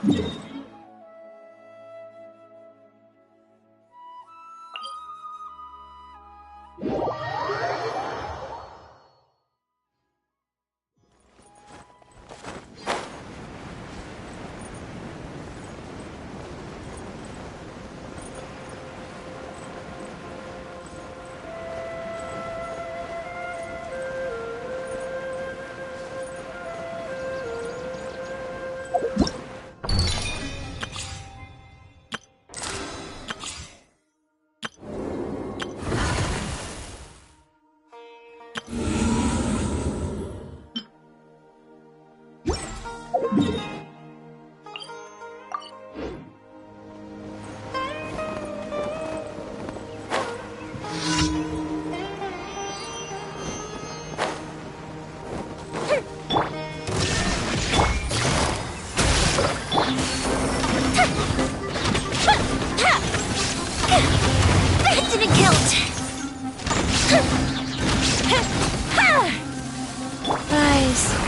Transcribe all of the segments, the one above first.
Didn't count. Nice.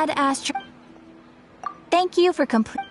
Ad Astro. Thank you for complete.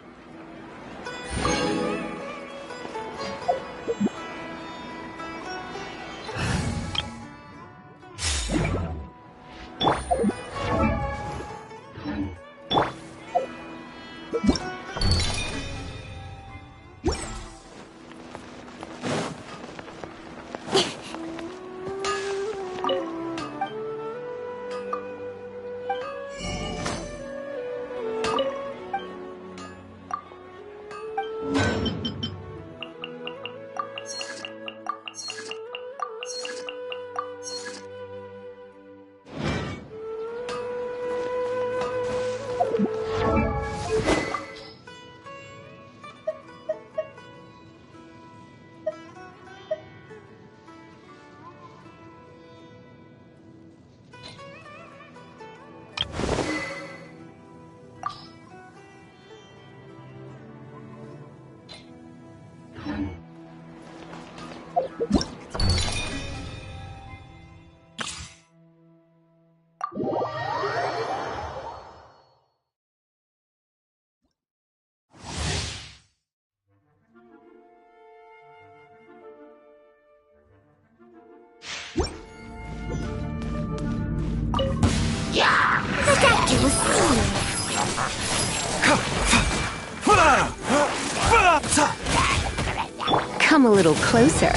Come a little closer.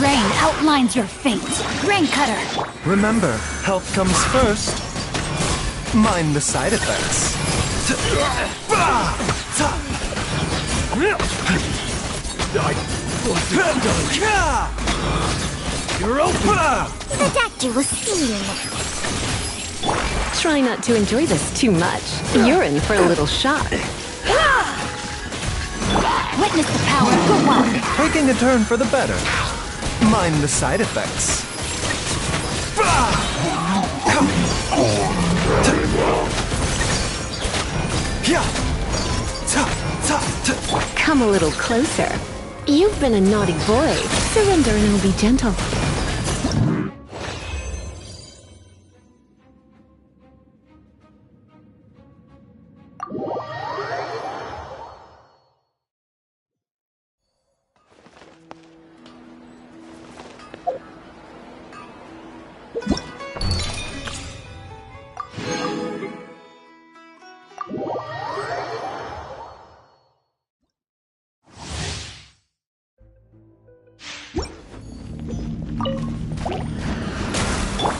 Rain outlines your fate. Rain Cutter. Remember, health comes first. Mind the side effects. You're open! Ridiculous scene. Try not to enjoy this too much. You're in for a little shock. Witness the power of the one. Taking a turn for the better. Mind the side effects. Come a little closer. You've been a naughty boy. Surrender and I'll be gentle.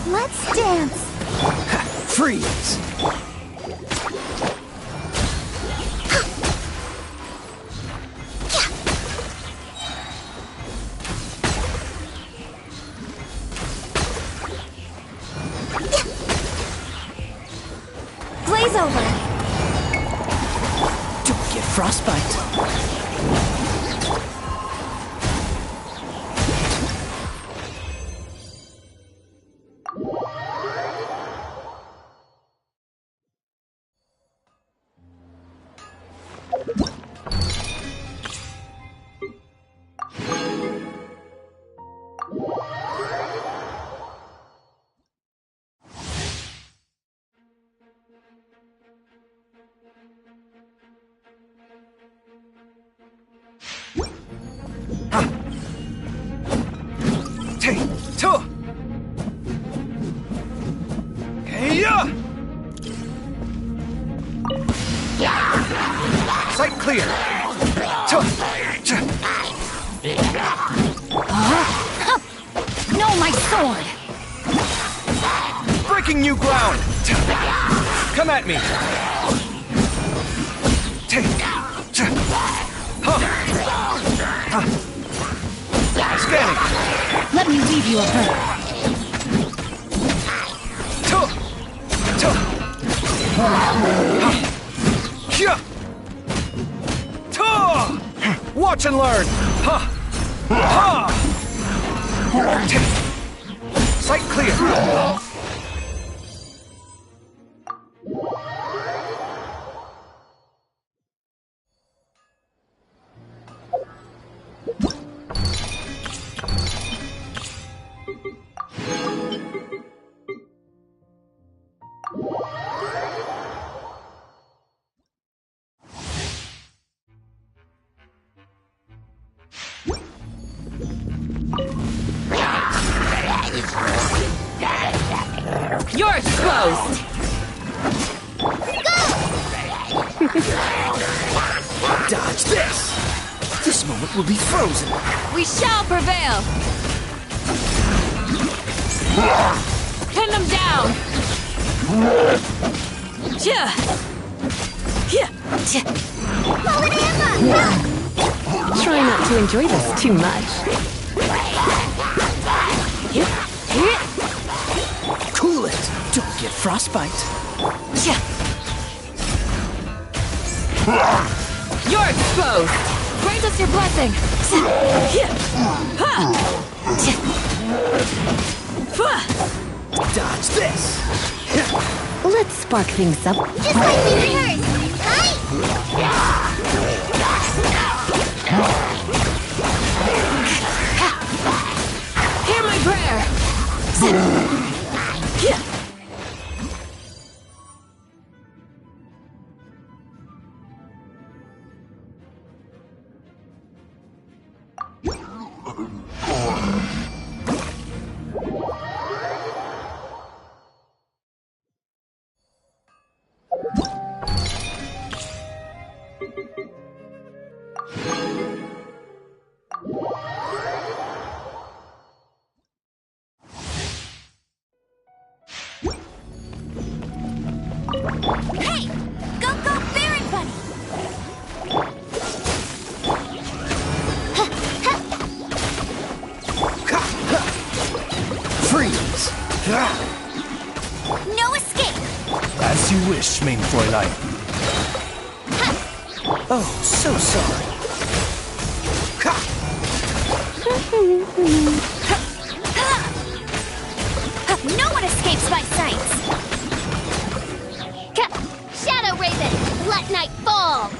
Let's dance. Freeze! Blaze over. Don't get frostbite. Sight clear. No, my sword. Breaking new ground. Come at me. Scanning. Let me leave you a bird. Watch and learn. Sight clear. You're exposed! Dodge this! This moment will be frozen. We shall prevail! Pin them down! Yeah. Try not to enjoy this too much. Cool it! Don't get frostbite. You're exposed! Grant us your blessing! Dodge this! Let's spark things up. Just like we rehearsed. Hi! Hear my prayer! Hey! Go Baron Bunny! Freeze! No escape! As you wish, main Fräulein. Oh, so sorry. No one escapes my sights! Shadow Raven, let night fall!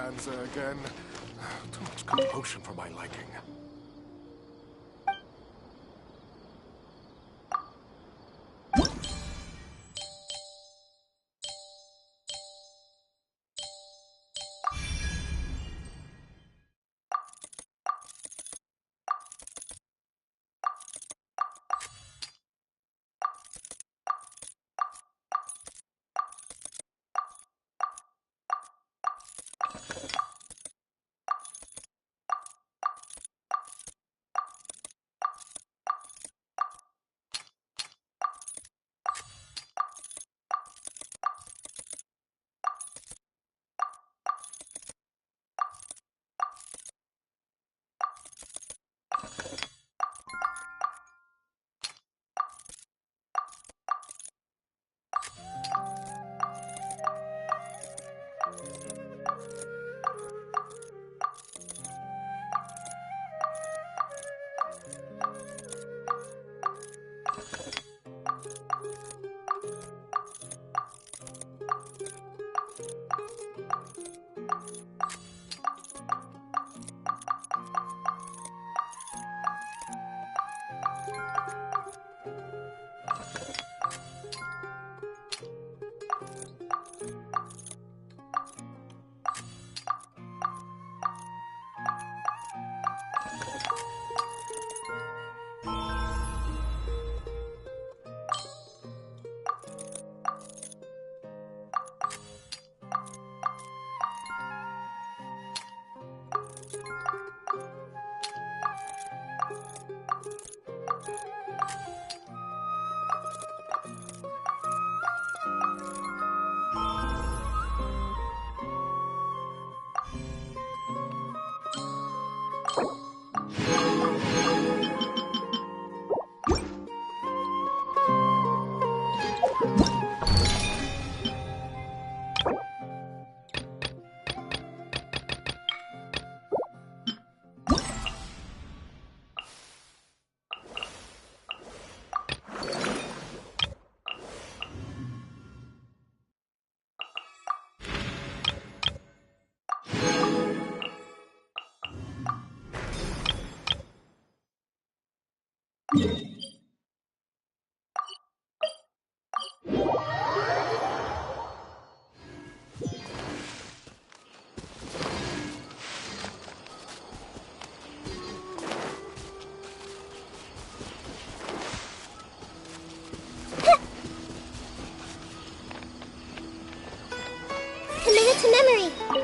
stanza again. Too much commotion for my liking. Commit to memory.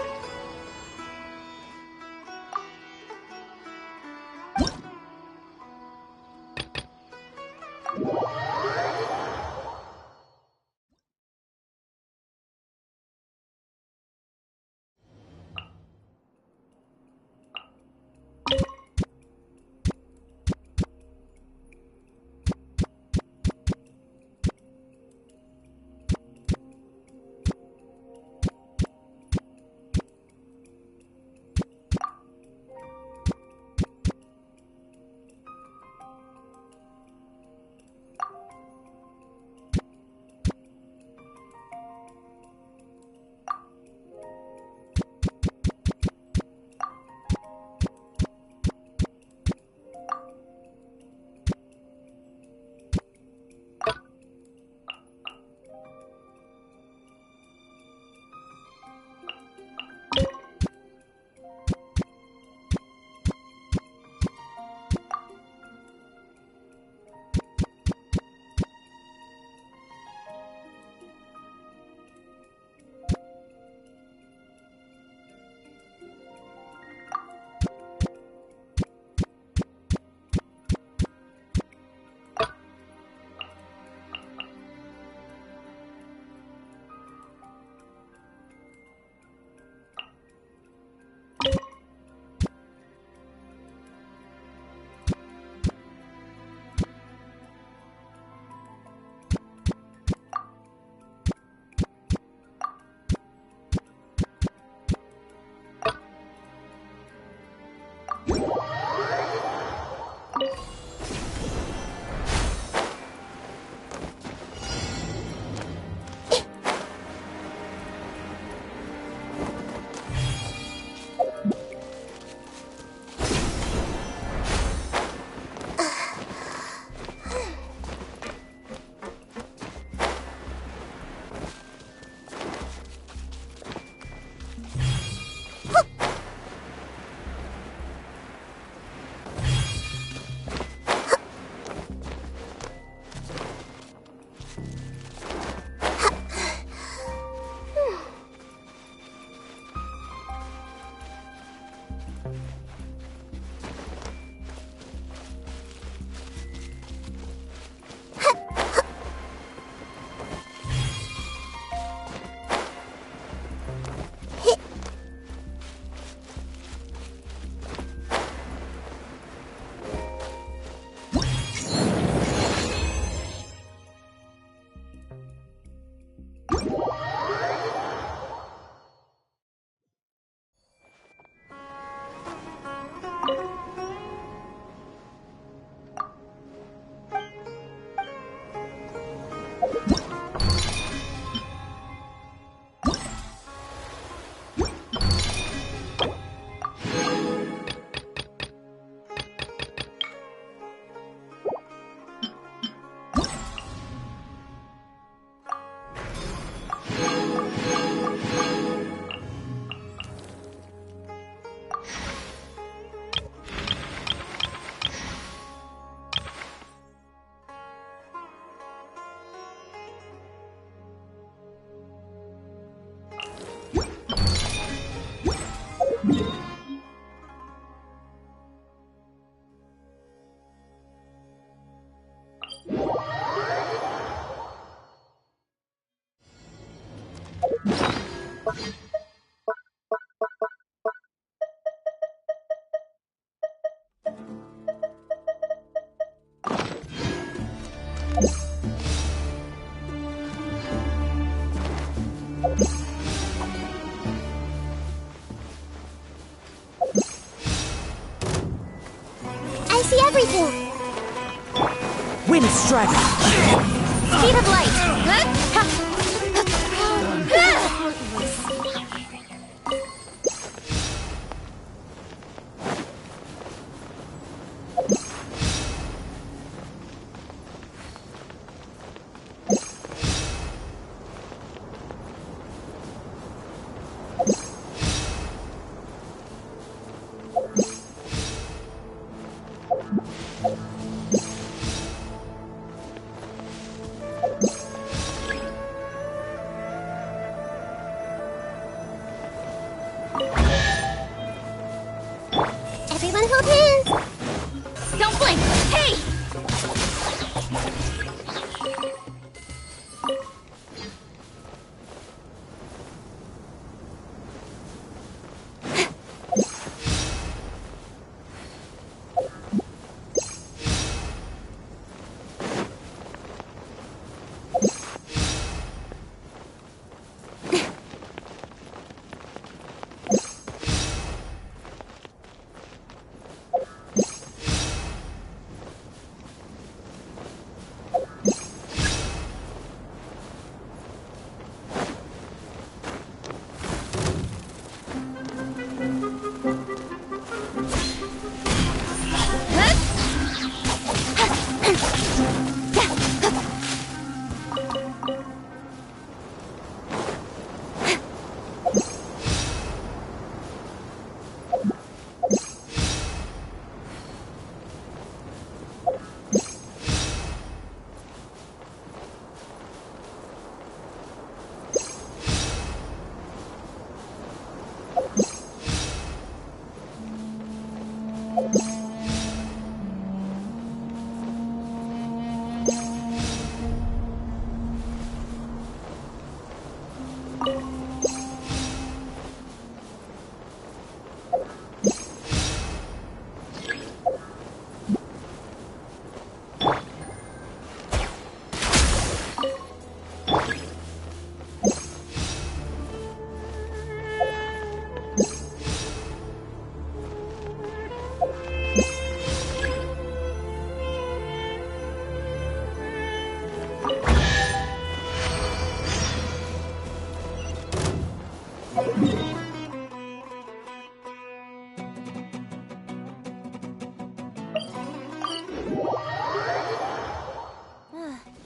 I see everything! Wind strike! Speed of light! Everyone hold hands! Don't blink! Hey!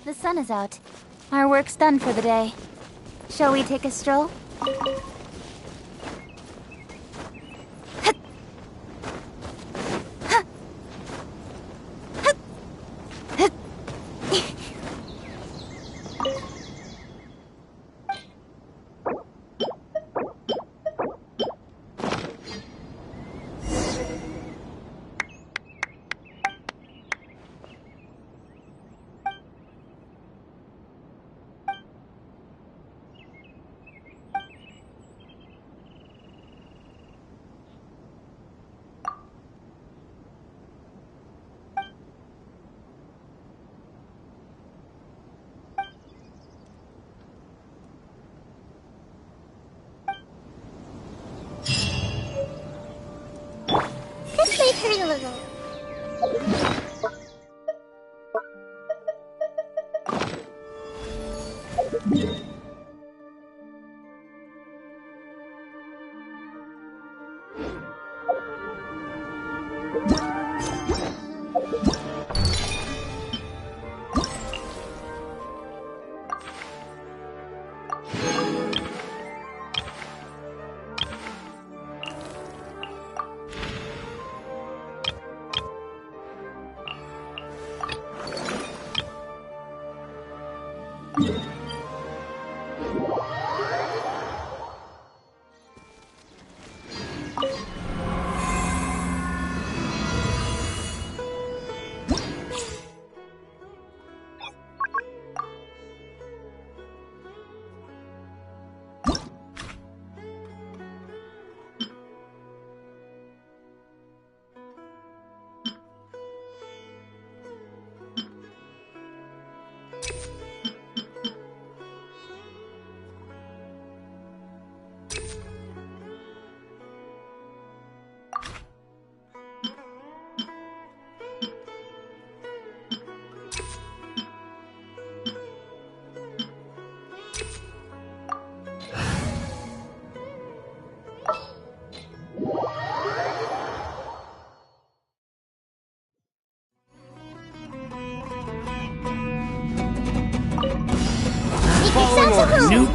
The sun is out. Our work's done for the day. Shall we take a stroll? This may hurt a little.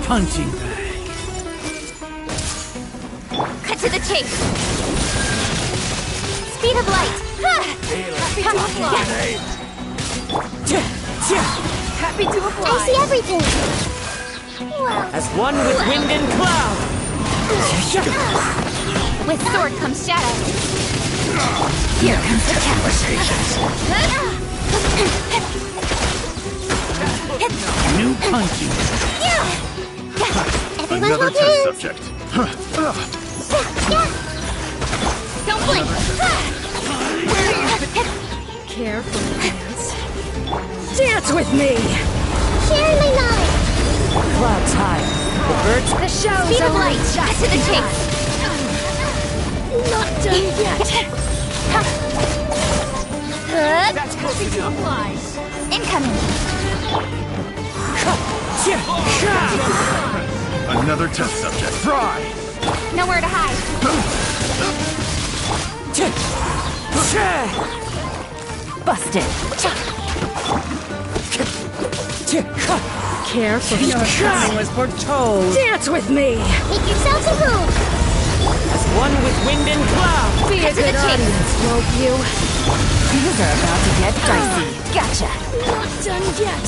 punching bag. Cut to the chase. Speed of light. Happy to fly. Happy to fly. I see everything. Wow. As one with wind and cloud. With sword comes shadow. Here comes the New punching bag. Another test subject. Don't blink. Careful, dance. Dance with me! Share my knowledge. Clouds high. The birds. The show's Speed of only light. just Cut to the begun. chase. Not done yet. That's happy to fly. Incoming. Another test subject. Try. Nowhere to hide. Busted. Careful. Your coming was foretold. Dance with me! Make yourselves a move. As one with wind and cloud. Be a Cut to the good chase. audience, won't you? Things are about to get dicey. Gotcha. Not done yet.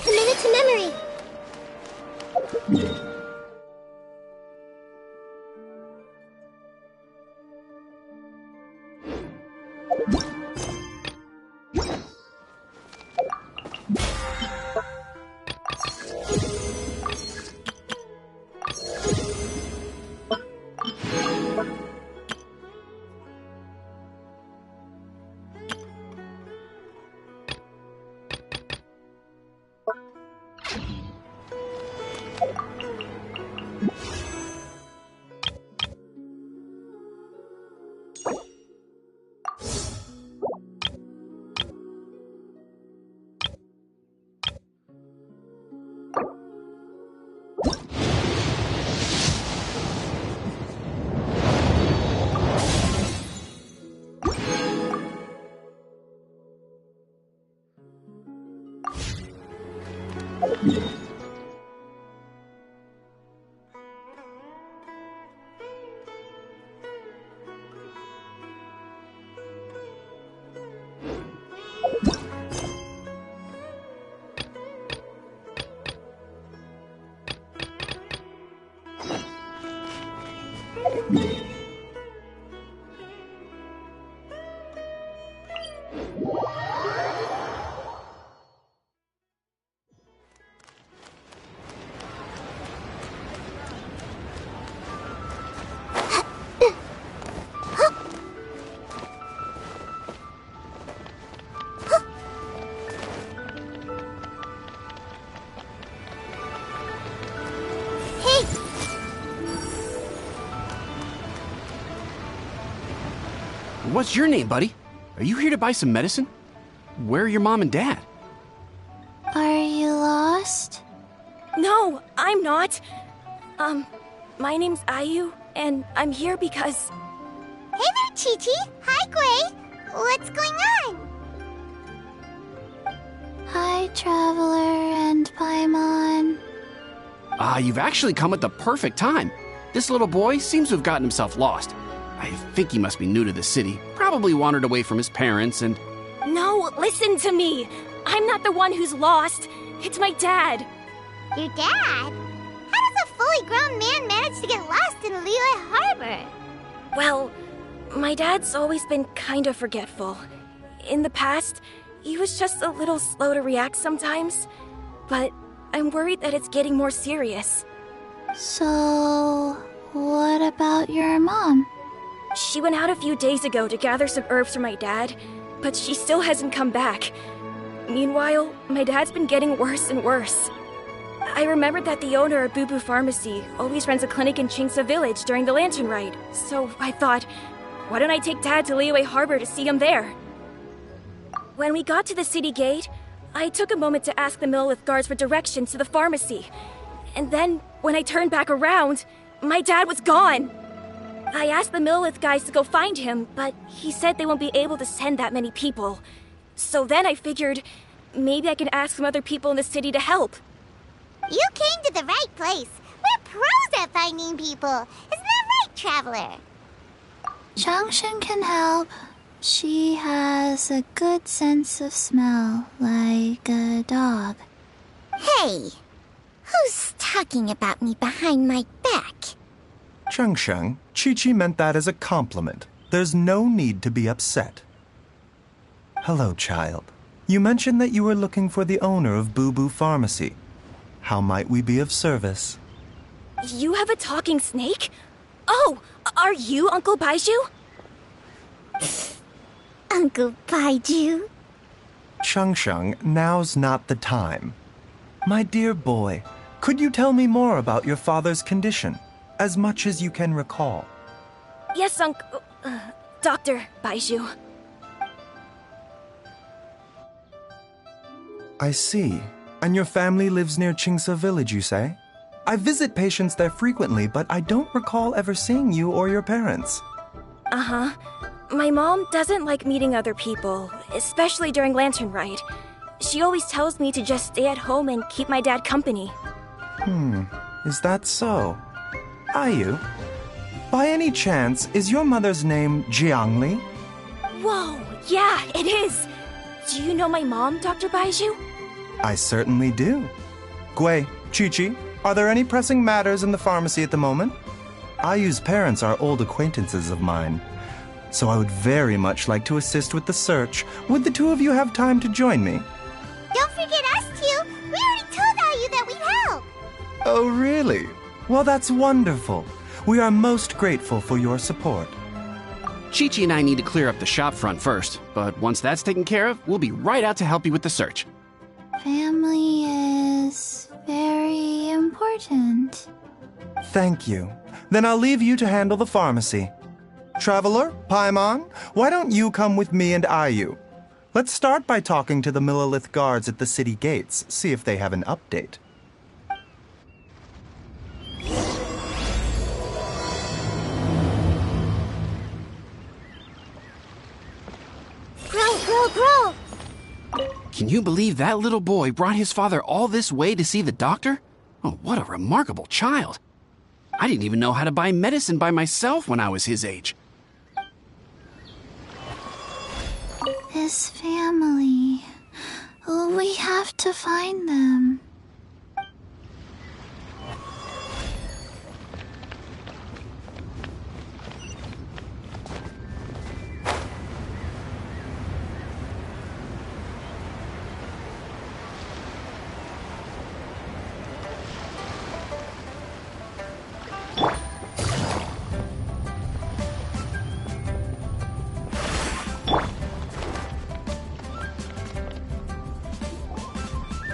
Commit to memory. What's your name, buddy? Are you here to buy some medicine? Where are your mom and dad? Are you lost? No, I'm not. My name's Ayu, and I'm here because... Hey there, Chi-Chi. Hi, Gray. What's going on? Hi, Traveler and Paimon. You've actually come at the perfect time. This little boy seems to have gotten himself lost. I think he must be new to the city. Probably wandered away from his parents and... No, listen to me. I'm not the one who's lost. It's my dad. Your dad? How does a fully grown man manage to get lost in Liyue Harbor? Well, my dad's always been kind of forgetful. In the past, he was just a little slow to react sometimes. But I'm worried that it's getting more serious. So, what about your mom? She went out a few days ago to gather some herbs for my dad, but she still hasn't come back. Meanwhile, my dad's been getting worse and worse. I remembered that the owner of Boo Boo Pharmacy always runs a clinic in Chingsa Village during the Lantern Ride, so I thought, why don't I take Dad to Liyue Harbor to see him there? When we got to the city gate, I took a moment to ask the Millelith guards for directions to the pharmacy. And then, when I turned back around, my dad was gone! I asked the Millelith guys to go find him, but he said they won't be able to send that many people. So then I figured, maybe I can ask some other people in the city to help. You came to the right place. We're pros at finding people. Isn't that right, Traveler? Genshin can help. She has a good sense of smell, like a dog. Hey, who's talking about me behind my back? Changsheng, Chi-Chi meant that as a compliment. There's no need to be upset. Hello, child. You mentioned that you were looking for the owner of Boo Boo Pharmacy. How might we be of service? You have a talking snake? Oh, are you Uncle Baizu? Uncle Baizu? Changsheng, now's not the time. My dear boy, could you tell me more about your father's condition, as much as you can recall? Yes, Dr. Baizu. I see. And your family lives near Chingsa Village, you say? I visit patients there frequently, but I don't recall ever seeing you or your parents. Uh-huh. My mom doesn't like meeting other people, especially during Lantern Ride. She always tells me to just stay at home and keep my dad company. Is that so? Ayu, by any chance, is your mother's name Jiangli? Whoa, yeah, it is! Do you know my mom, Dr. Baizu? I certainly do. Gui, Chi-Chi, are there any pressing matters in the pharmacy at the moment? Ayu's parents are old acquaintances of mine, so I would very much like to assist with the search. Would the two of you have time to join me? Don't forget us two! We already told Ayu that we'd help! Oh, really? Well, that's wonderful. We are most grateful for your support. Chi-Chi and I need to clear up the shop front first, but once that's taken care of, we'll be right out to help you with the search. Family is very important. Thank you. Then I'll leave you to handle the pharmacy. Traveler, Paimon, why don't you come with me and Ayu? Let's start by talking to the Millelith guards at the city gates, see if they have an update. Grow! Can you believe that little boy brought his father all this way to see the doctor? Oh, what a remarkable child. I didn't even know how to buy medicine by myself when I was his age. His family. We have to find them.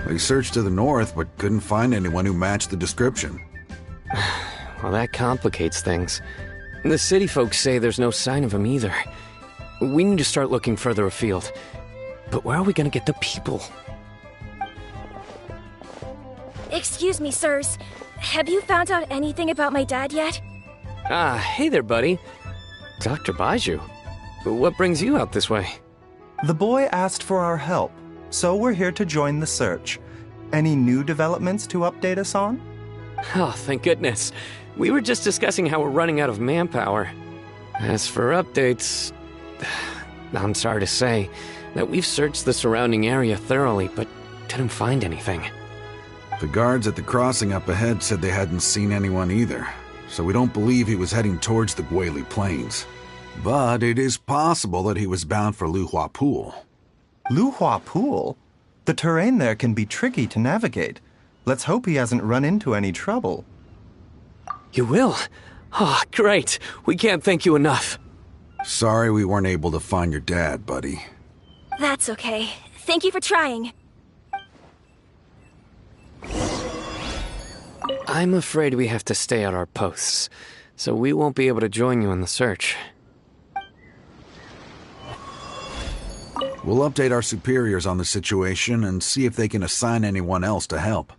We searched to the north, but couldn't find anyone who matched the description. Well, that complicates things. The city folks say there's no sign of him either. We need to start looking further afield. But where are we gonna get the people? Excuse me, sirs. Have you found out anything about my dad yet? Ah, hey there, buddy. Dr. Baizu. What brings you out this way? The boy asked for our help, So we're here to join the search. Any new developments to update us on? Oh, thank goodness. We were just discussing how we're running out of manpower. As for updates, I'm sorry to say that we've searched the surrounding area thoroughly, but didn't find anything. The guards at the crossing up ahead said they hadn't seen anyone either, so we don't believe he was heading towards the Guili Plains. But it is possible that he was bound for Luhua Pool. Luhua Pool? The terrain there can be tricky to navigate. Let's hope he hasn't run into any trouble. You will? Oh, great. We can't thank you enough. Sorry we weren't able to find your dad, buddy. That's okay. Thank you for trying. I'm afraid we have to stay at our posts, so we won't be able to join you in the search. We'll update our superiors on the situation and see if they can assign anyone else to help.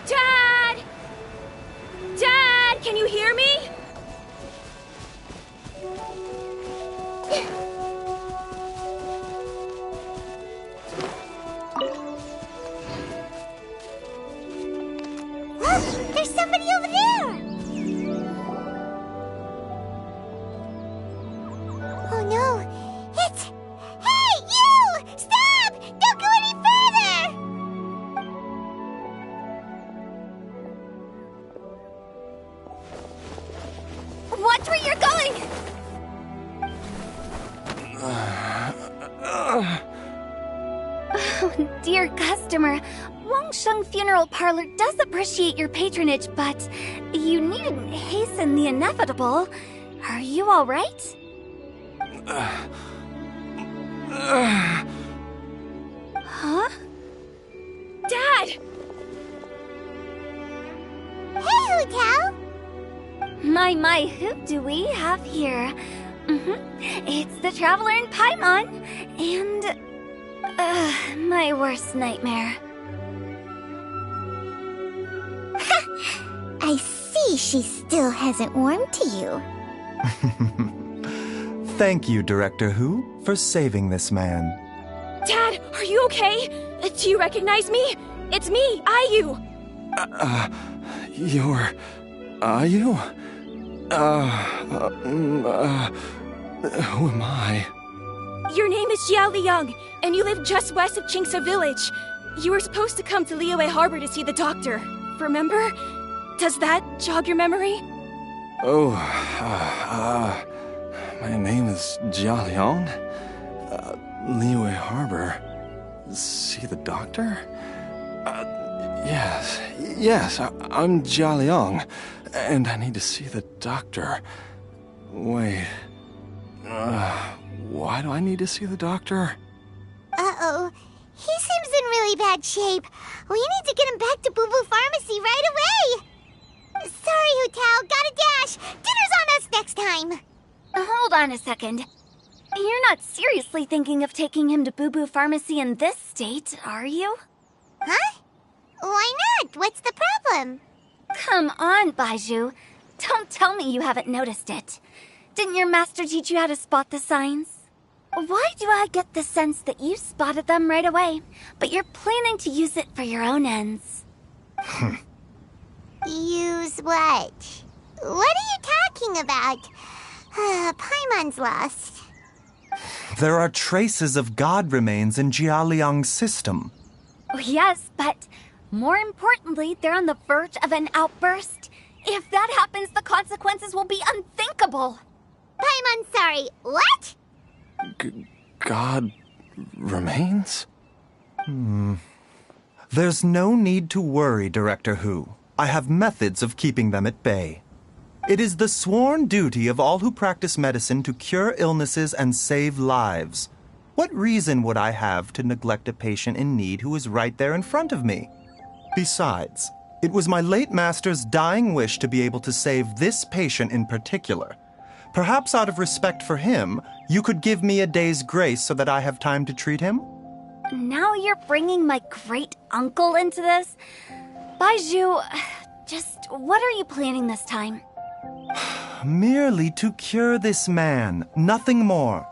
Dad! Dad, can you hear me? Look, there's somebody over there! Oh no, it's... Hey, you! Stop! Don't go any further! Watch where you're going! Oh, dear customer. Wangsheng Funeral Parlor does appreciate your patronage, but you needn't hasten the inevitable. Are you all right? Huh? Dad! Hey, Hu Tao! My, who do we have here? It's the Traveler in Paimon, and... my worst nightmare. I see she still hasn't warmed to you. Thank you, Director Hu, for saving this man. Dad, are you okay? Do you recognize me? It's me, Ayu. You're... Ayu? Who am I? Your name is Jiao Liang, and you live just west of Qingse Village. You were supposed to come to Liyue Harbor to see the doctor. Remember? Does that jog your memory? Oh, my name is Jia Liang. Liyue Harbor. See the doctor? Yes, I'm Jia Liang, and I need to see the doctor. Wait, why do I need to see the doctor? Uh-oh. He seems in really bad shape. We need to get him back to Boo Boo Pharmacy right away. Sorry, Hu Tao. Gotta dash. Dinner's on us next time. Hold on a second. You're not seriously thinking of taking him to Boo Boo Pharmacy in this state, are you? Huh? Why not? What's the problem? Come on, Baizu. Don't tell me you haven't noticed it. Didn't your master teach you how to spot the signs? Why do I get the sense that you spotted them right away, but you're planning to use it for your own ends? Use what? What are you talking about? Paimon's lost. There are traces of god remains in Jia Liang's system. Oh, yes, but more importantly, they're on the verge of an outburst. If that happens, the consequences will be unthinkable. Paimon, sorry. What? God remains? There's no need to worry, Director Hu. I have methods of keeping them at bay. It is the sworn duty of all who practice medicine to cure illnesses and save lives. What reason would I have to neglect a patient in need who is right there in front of me? Besides, It was my late master's dying wish to be able to save this patient in particular. Perhaps out of respect for him, you could give me a day's grace so that I have time to treat him? Now you're bringing my great-uncle into this? Baizu, just what are you planning this time? Merely to cure this man, nothing more.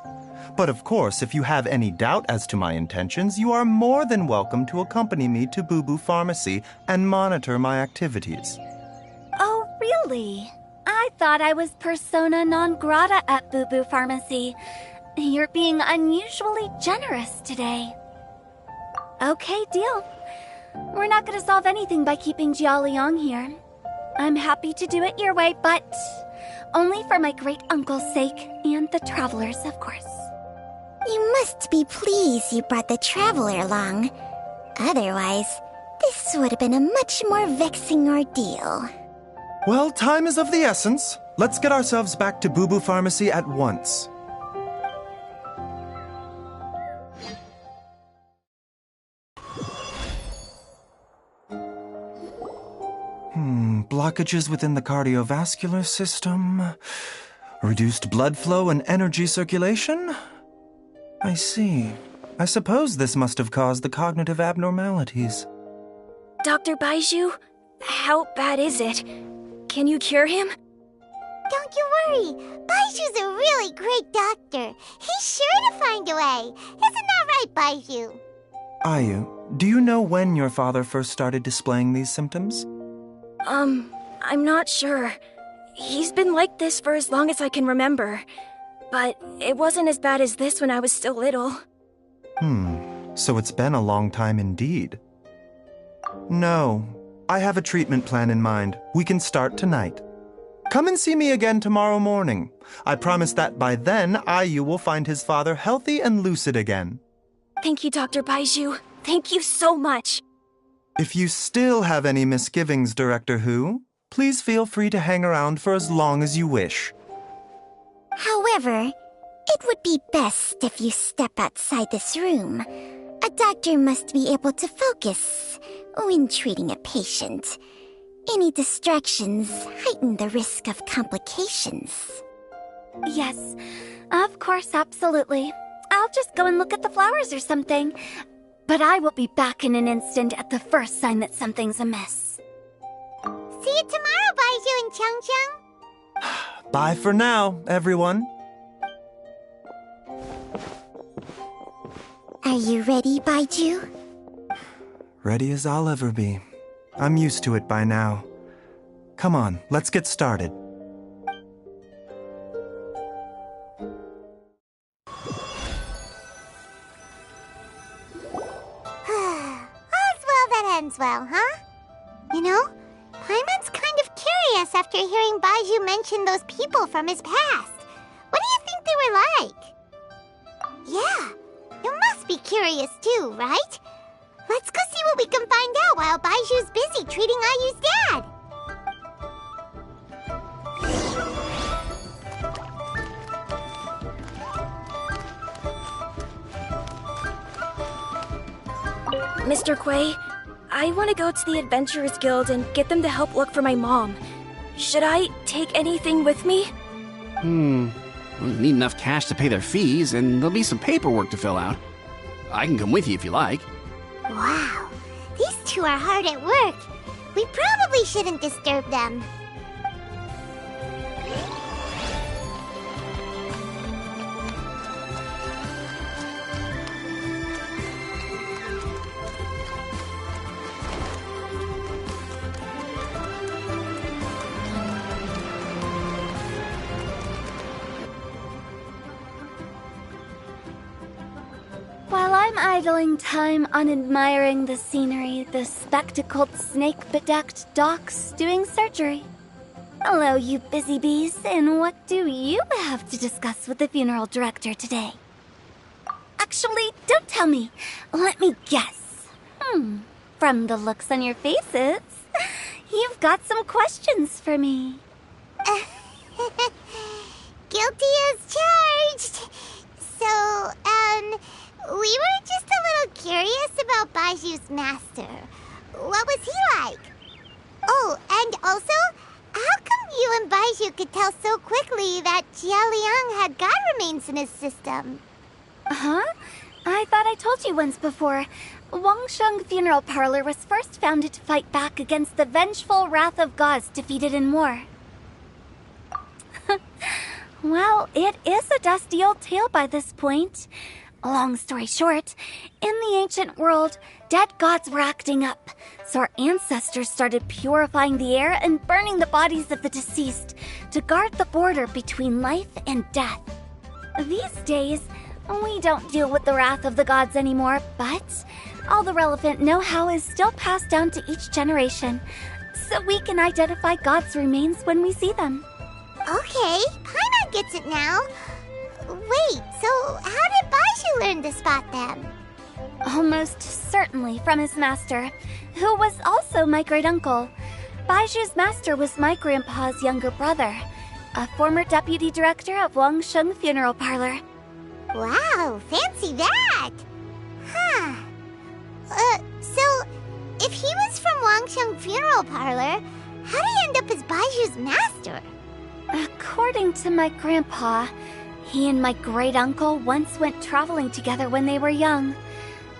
But of course, if you have any doubt as to my intentions, you are more than welcome to accompany me to Boo Boo Pharmacy and monitor my activities. Oh, really? I thought I was persona non grata at Boo Boo Pharmacy. You're being unusually generous today. Okay, deal. We're not going to solve anything by keeping Jialiang here. I'm happy to do it your way, but only for my great-uncle's sake and the travelers, of course. You must be pleased you brought the traveler along. Otherwise, this would have been a much more vexing ordeal. Well, time is of the essence. Let's get ourselves back to Boo Boo Pharmacy at once. Blockages within the cardiovascular system, reduced blood flow and energy circulation? I see. I suppose this must have caused the cognitive abnormalities. Dr. Baizu, how bad is it? Can you cure him? Don't you worry. Baiju's a really great doctor. He's sure to find a way. Isn't that right, Baizu? Ayu, do you know when your father first started displaying these symptoms? I'm not sure. He's been like this for as long as I can remember. But it wasn't as bad as this when I was still little. So it's been a long time indeed. No, I have a treatment plan in mind. We can start tonight. Come and see me again tomorrow morning. I promise that by then, Ayu will find his father healthy and lucid again. Thank you, Dr. Baizu. Thank you so much. If you still have any misgivings, Director Hu, please feel free to hang around for as long as you wish. However, it would be best if you step outside this room. A doctor must be able to focus when treating a patient. Any distractions heighten the risk of complications. Yes, of course, absolutely. I'll just go and look at the flowers or something. But I will be back in an instant at the first sign that something's amiss. See you tomorrow, Baizu and Chang-Chang. Bye for now, everyone. Are you ready, Baizu? Ready as I'll ever be. I'm used to it by now. Come on, let's get started. Well, huh? You know, Paimon's kind of curious after hearing Baizu mention those people from his past. What do you think they were like? Yeah, you must be curious too, right? Let's go see what we can find out while Baizu's busy treating Ayu's dad. Mr. Quay, I want to go to the Adventurers Guild and get them to help look for my mom. Should I take anything with me? We'll need enough cash to pay their fees, and there'll be some paperwork to fill out. I can come with you if you like. Wow, these two are hard at work. We probably shouldn't disturb them. While I'm idling time on admiring the scenery, the spectacled snake-bedecked docs doing surgery. Hello, you busy bees, and what do you have to discuss with the funeral director today? Actually, don't tell me. Let me guess. From the looks on your faces, you've got some questions for me. Guilty as charged. So, we were just a little curious about Baiju's master. What was he like? Oh, and also, how come you and Baizu could tell so quickly that Jialiang had god remains in his system? Huh? I thought I told you once before. Wangsheng Funeral Parlor was first founded to fight back against the vengeful wrath of gods defeated in war. Well, it is a dusty old tale by this point. Long story short, in the ancient world, dead gods were acting up, so our ancestors started purifying the air and burning the bodies of the deceased to guard the border between life and death. These days, we don't deal with the wrath of the gods anymore, but all the relevant know-how is still passed down to each generation, so we can identify gods' remains when we see them. Okay, Paimon gets it now. Wait, so how did Baizu learn to spot them? Almost certainly from his master, who was also my great-uncle. Baizu's master was my grandpa's younger brother, a former deputy director of Wangsheng Funeral Parlor. Wow, fancy that! Huh. So, if he was from Wangsheng Funeral Parlor, how did he end up as Baizu's master? According to my grandpa, he and my great-uncle once went traveling together when they were young.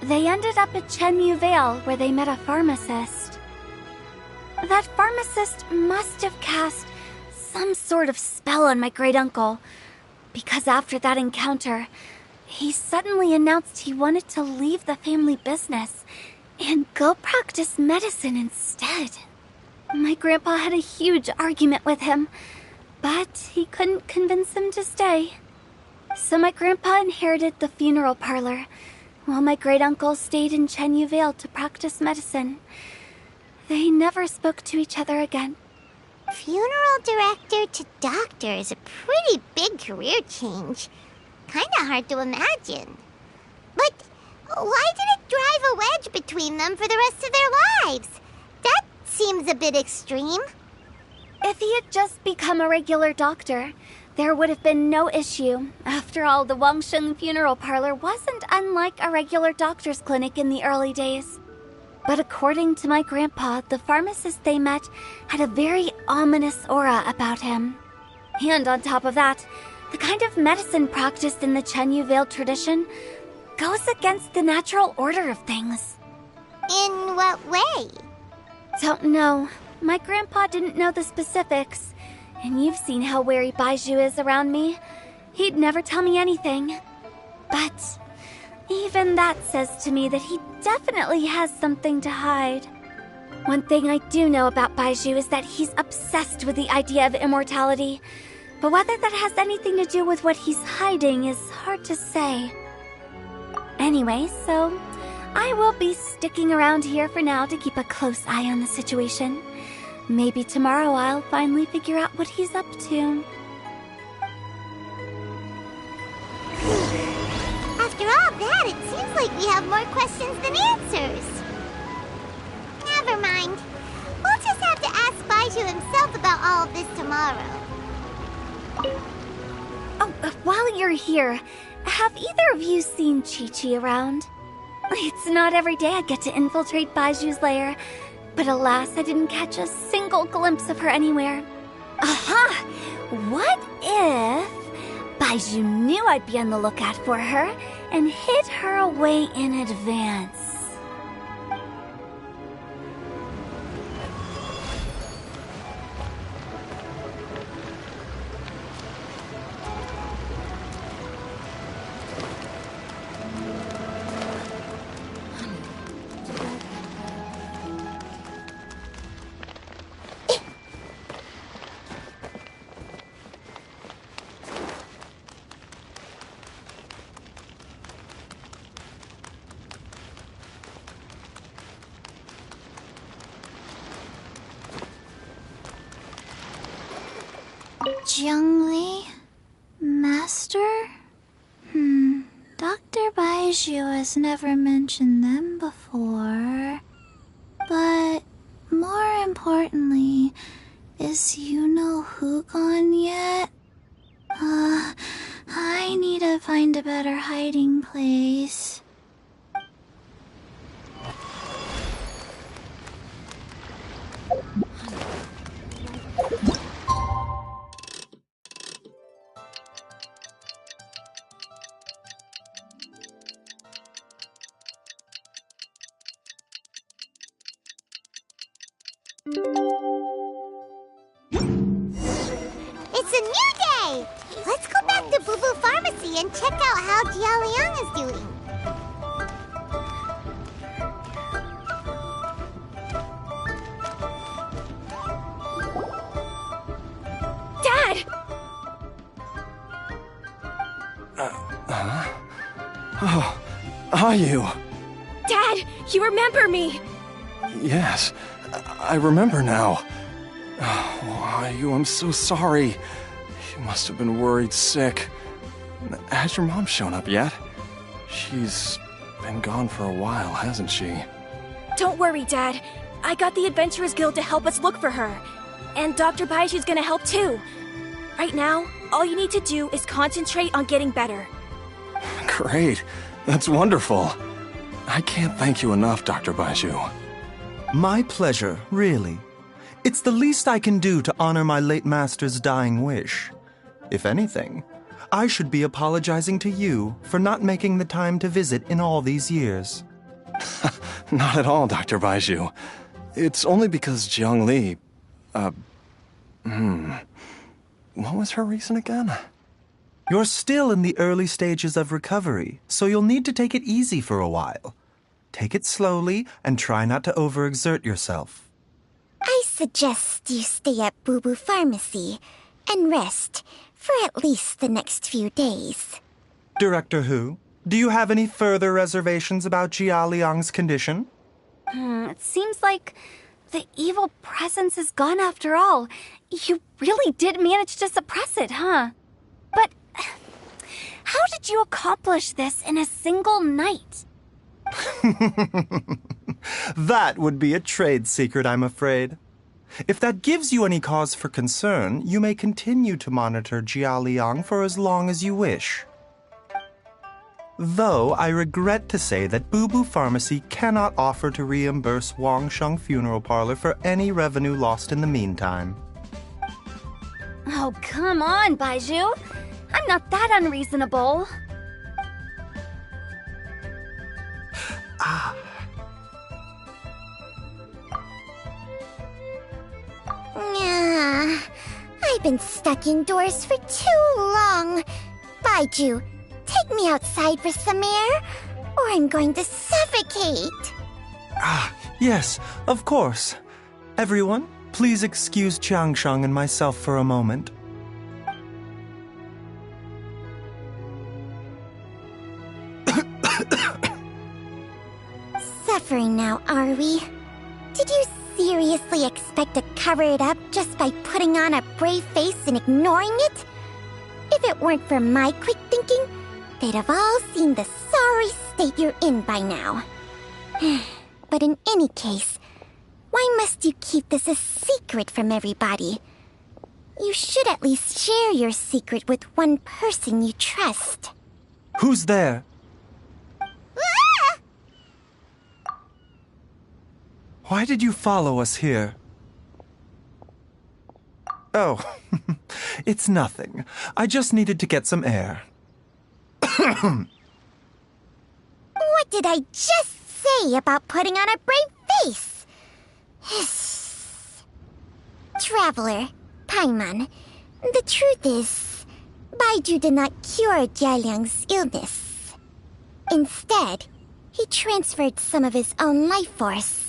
They ended up at Chenyu Vale, where they met a pharmacist. That pharmacist must have cast some sort of spell on my great-uncle, because after that encounter, he suddenly announced he wanted to leave the family business and go practice medicine instead. My grandpa had a huge argument with him, but he couldn't convince him to stay. So my grandpa inherited the funeral parlor, while my great-uncle stayed in Chenyu Vale to practice medicine. They never spoke to each other again. Funeral director to doctor is a pretty big career change. Kinda hard to imagine. But why did it drive a wedge between them for the rest of their lives? That seems a bit extreme. If he had just become a regular doctor, there would have been no issue. After all, the Wangsheng Funeral Parlor wasn't unlike a regular doctor's clinic in the early days. But according to my grandpa, the pharmacist they met had a very ominous aura about him. And on top of that, the kind of medicine practiced in the Chenyu Vale tradition goes against the natural order of things. In what way? Don't know. My grandpa didn't know the specifics, and you've seen how wary Baizu is around me. He'd never tell me anything. But even that says to me that he definitely has something to hide. One thing I do know about Baizu is that he's obsessed with the idea of immortality, but whether that has anything to do with what he's hiding is hard to say. Anyway, so I will be sticking around here for now to keep a close eye on the situation. Maybe tomorrow I'll finally figure out what he's up to. After all that, it seems like we have more questions than answers. Never mind. We'll just have to ask Baizu himself about all of this tomorrow. Oh, while you're here, have either of you seen Chi-Chi around? It's not every day I get to infiltrate Baizu's lair, but alas, I didn't catch a single glimpse of her anywhere. Aha! What if Baizu knew I'd be on the lookout for her and hid her away in advance? Zhengli? Master? Dr. Baizu has never mentioned them before. But more importantly, is Who gone yet? I need to find a better hiding place. It's a new day! Let's go back to Boo Boo Pharmacy and check out how Jia Liang is doing. Dad! Oh, are you? Dad, you remember me! Yes, I remember now. Oh, Ayu, I'm so sorry. You must have been worried sick. Has your mom shown up yet? She's been gone for a while, hasn't she? Don't worry, Dad. I got the Adventurers Guild to help us look for her. And Dr. Baizu's gonna help too. Right now, all you need to do is concentrate on getting better. Great. That's wonderful. I can't thank you enough, Dr. Baizu. My pleasure, really. It's the least I can do to honor my late master's dying wish. If anything, I should be apologizing to you for not making the time to visit in all these years. Not at all, Dr. Baizu. It's only because Jiang Li... What was her reason again? You're still in the early stages of recovery, so you'll need to take it easy for a while. Take it slowly and try not to overexert yourself. I suggest you stay at Boo Boo Pharmacy and rest for at least the next few days. Director Hu, do you have any further reservations about Jia Liang's condition? It seems like the evil presence is gone after all. You really did manage to suppress it, huh? But how did you accomplish this in a single night? That would be a trade secret, I'm afraid. If that gives you any cause for concern, you may continue to monitor Jia Liang for as long as you wish. Though I regret to say that Boo Boo Pharmacy cannot offer to reimburse Wangsheng Funeral Parlor for any revenue lost in the meantime. Oh, come on, Baizu. I'm not that unreasonable. I've been stuck indoors for too long. Baizu, take me outside for some air, or I'm going to suffocate. Yes, of course. Everyone, please excuse Qiangsheng and myself for a moment. Suffering now, are we? Did you seriously expect to cover it up just by putting on a brave face and ignoring it? If it weren't for my quick thinking, they'd have all seen the sorry state you're in by now. But in any case, why must you keep this a secret from everybody? You should at least share your secret with one person you trust. Who's there? Why did you follow us here? Oh, it's nothing. I just needed to get some air. What did I just say about putting on a brave face? Traveler, Paimon, the truth is, Baizu did not cure Jia Liang's illness. Instead, he transferred some of his own life force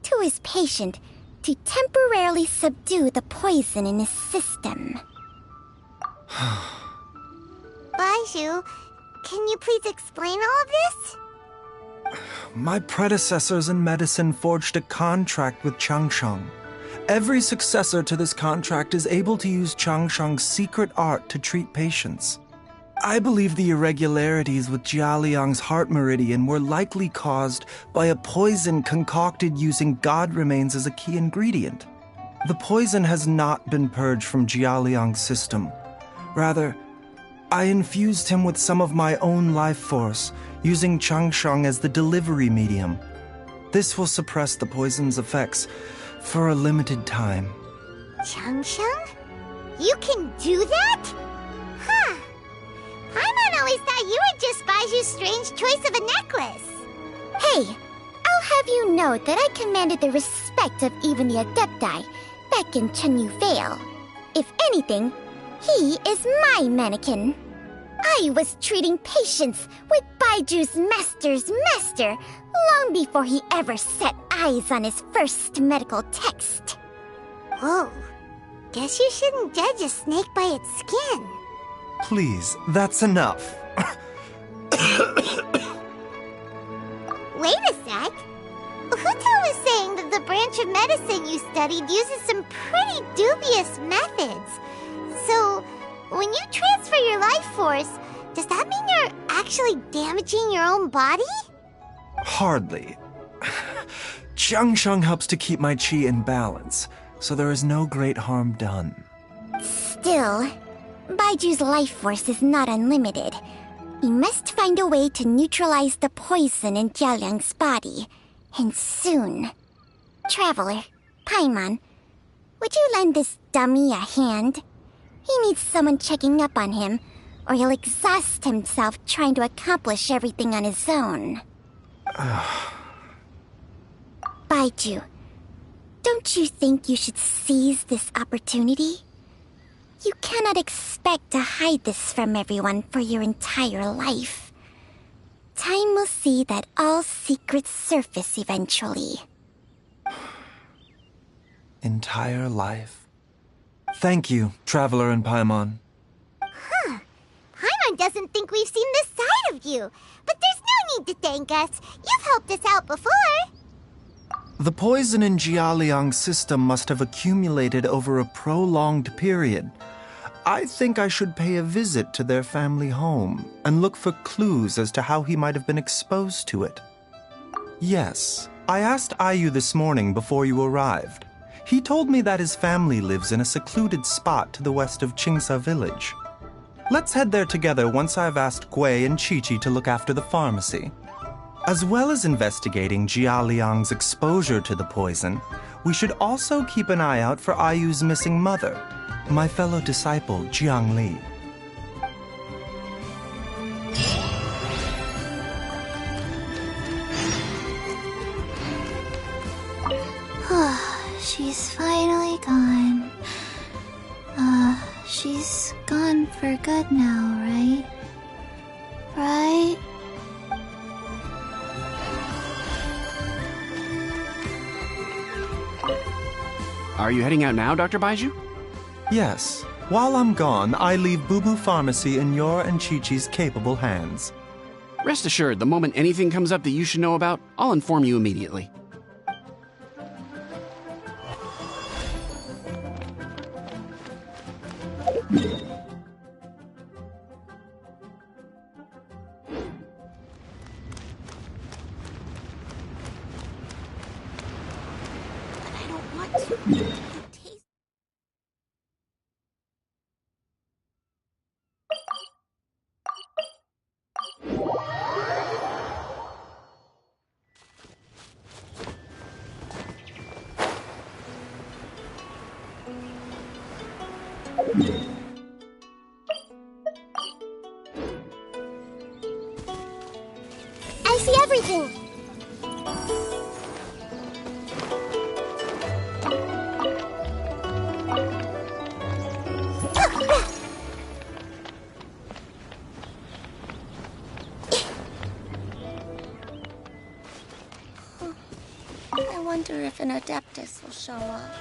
to his patient to temporarily subdue the poison in his system. Baizu, can you please explain all of this? My predecessors in medicine forged a contract with Qiangsheng. Every successor to this contract is able to use Qiangsheng's secret art to treat patients. I believe the irregularities with Jia Liang's heart meridian were likely caused by a poison concocted using god remains as a key ingredient. The poison has not been purged from Jia Liang's system. Rather, I infused him with some of my own life force, using Qiangsheng as the delivery medium. This will suppress the poison's effects for a limited time. Qiangsheng? You can do that? Huh. Paimon always thought you were just Baizu's strange choice of a necklace. Hey, I'll have you know that I commanded the respect of even the Adepti back in Chenyu Vale. If anything, he is my mannequin. I was treating patients with Baiju's master's master long before he ever set eyes on his first medical text. Whoa. Guess you shouldn't judge a snake by its skin. Please, that's enough. Wait a sec. Huto was saying that the branch of medicine you studied uses some pretty dubious methods. So, when you transfer your life force, does that mean you're actually damaging your own body? Hardly. Jiangsheng helps to keep my chi in balance, so there is no great harm done. Still, Baiju's life force is not unlimited. We must find a way to neutralize the poison in Jialiang's body, and soon. Traveler, Paimon, would you lend this dummy a hand? He needs someone checking up on him, or he'll exhaust himself trying to accomplish everything on his own. Baiju, don't you think you should seize this opportunity? You cannot expect to hide this from everyone for your entire life. Time will see that all secrets surface eventually. Entire life? Thank you, Traveler and Paimon. Huh. Paimon doesn't think we've seen this side of you. But there's no need to thank us. You've helped us out before. The poison in Jialiang's system must have accumulated over a prolonged period. I think I should pay a visit to their family home and look for clues as to how he might have been exposed to it. Yes, I asked Ayu this morning before you arrived. He told me that his family lives in a secluded spot to the west of Qingsa village. Let's head there together once I've asked Gui and Qiqi to look after the pharmacy. As well as investigating Jialiang's exposure to the poison, we should also keep an eye out for Ayu's missing mother, my fellow disciple, Jiang Li. She's finally gone. She's gone for good now, right? Right? Are you heading out now, Dr. Baizu? Yes. While I'm gone, I leave Boo Boo Pharmacy in your and Chi-Chi's capable hands. Rest assured, the moment anything comes up that you should know about, I'll inform you immediately. I see everything. I wonder if an Adeptus will show up.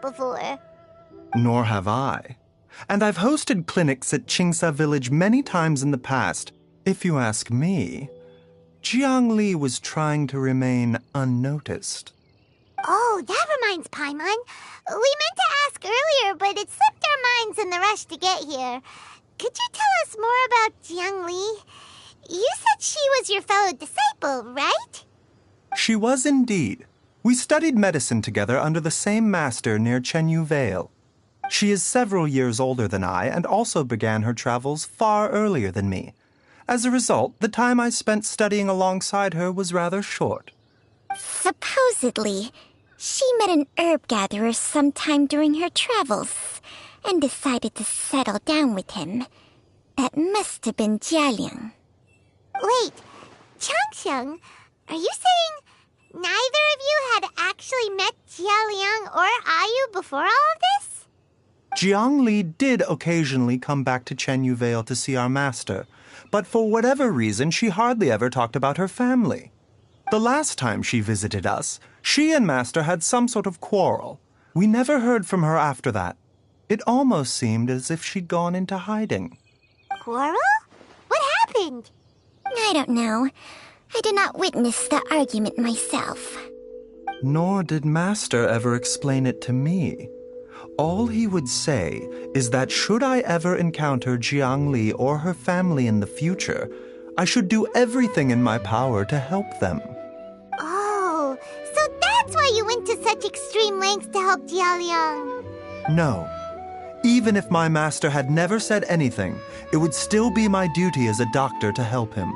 Before. Nor have I. And I've hosted clinics at Qingsa Village many times in the past. If you ask me, Jiangli was trying to remain unnoticed. Oh, that reminds Paimon. We meant to ask earlier, but it slipped our minds in the rush to get here. Could you tell us more about Jiang Li? You said she was your fellow disciple, right? She was indeed. We studied medicine together under the same master near Chenyu Vale. She is several years older than I and also began her travels far earlier than me. As a result, the time I spent studying alongside her was rather short. Supposedly, she met an herb gatherer sometime during her travels and decided to settle down with him. That must have been Jialiang. Wait, Changxiang, are you saying neither of you had actually met Jialiang or Ayu before all of this? Jiang Li did occasionally come back to Chenyu Vale to see our master, but for whatever reason she hardly ever talked about her family. The last time she visited us, she and Master had some sort of quarrel. We never heard from her after that. It almost seemed as if she'd gone into hiding. Quarrel? What happened? I don't know. I did not witness the argument myself. Nor did Master ever explain it to me. All he would say is that should I ever encounter Jiang Li or her family in the future, I should do everything in my power to help them. Oh, so that's why you went to such extreme lengths to help Jialiang. No. Even if my master had never said anything, it would still be my duty as a doctor to help him.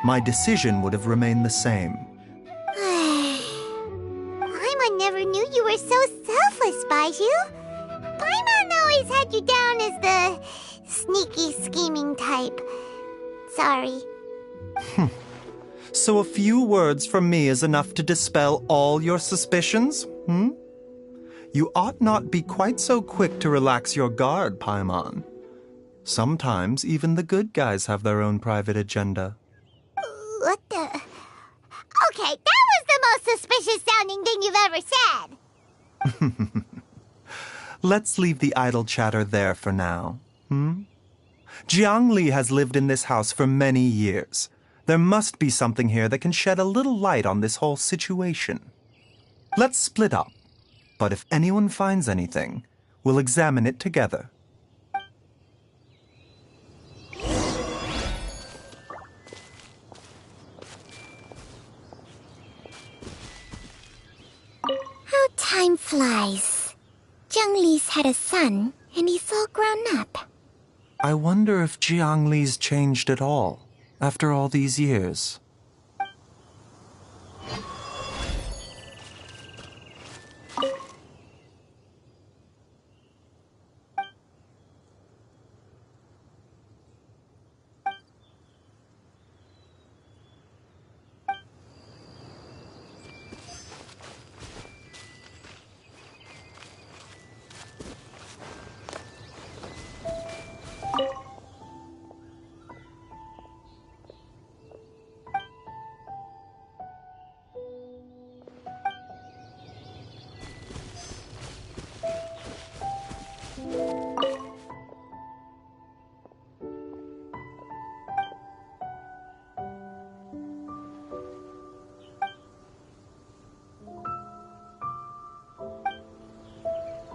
My decision would have remained the same. Paimon never knew you were so selfless, Baizu. Paimon always had you down as the sneaky, scheming type. Sorry. So a few words from me is enough to dispel all your suspicions, You ought not be quite so quick to relax your guard, Paimon. Sometimes even the good guys have their own private agenda. What the... Okay, that was the most suspicious-sounding thing you've ever said. Let's leave the idle chatter there for now, Jiang Li has lived in this house for many years. There must be something here that can shed a little light on this whole situation. Let's split up. But if anyone finds anything, we'll examine it together. How time flies. Jiang Li's had a son, and he's all grown up. I wonder if Jiang Li's changed at all, after all these years.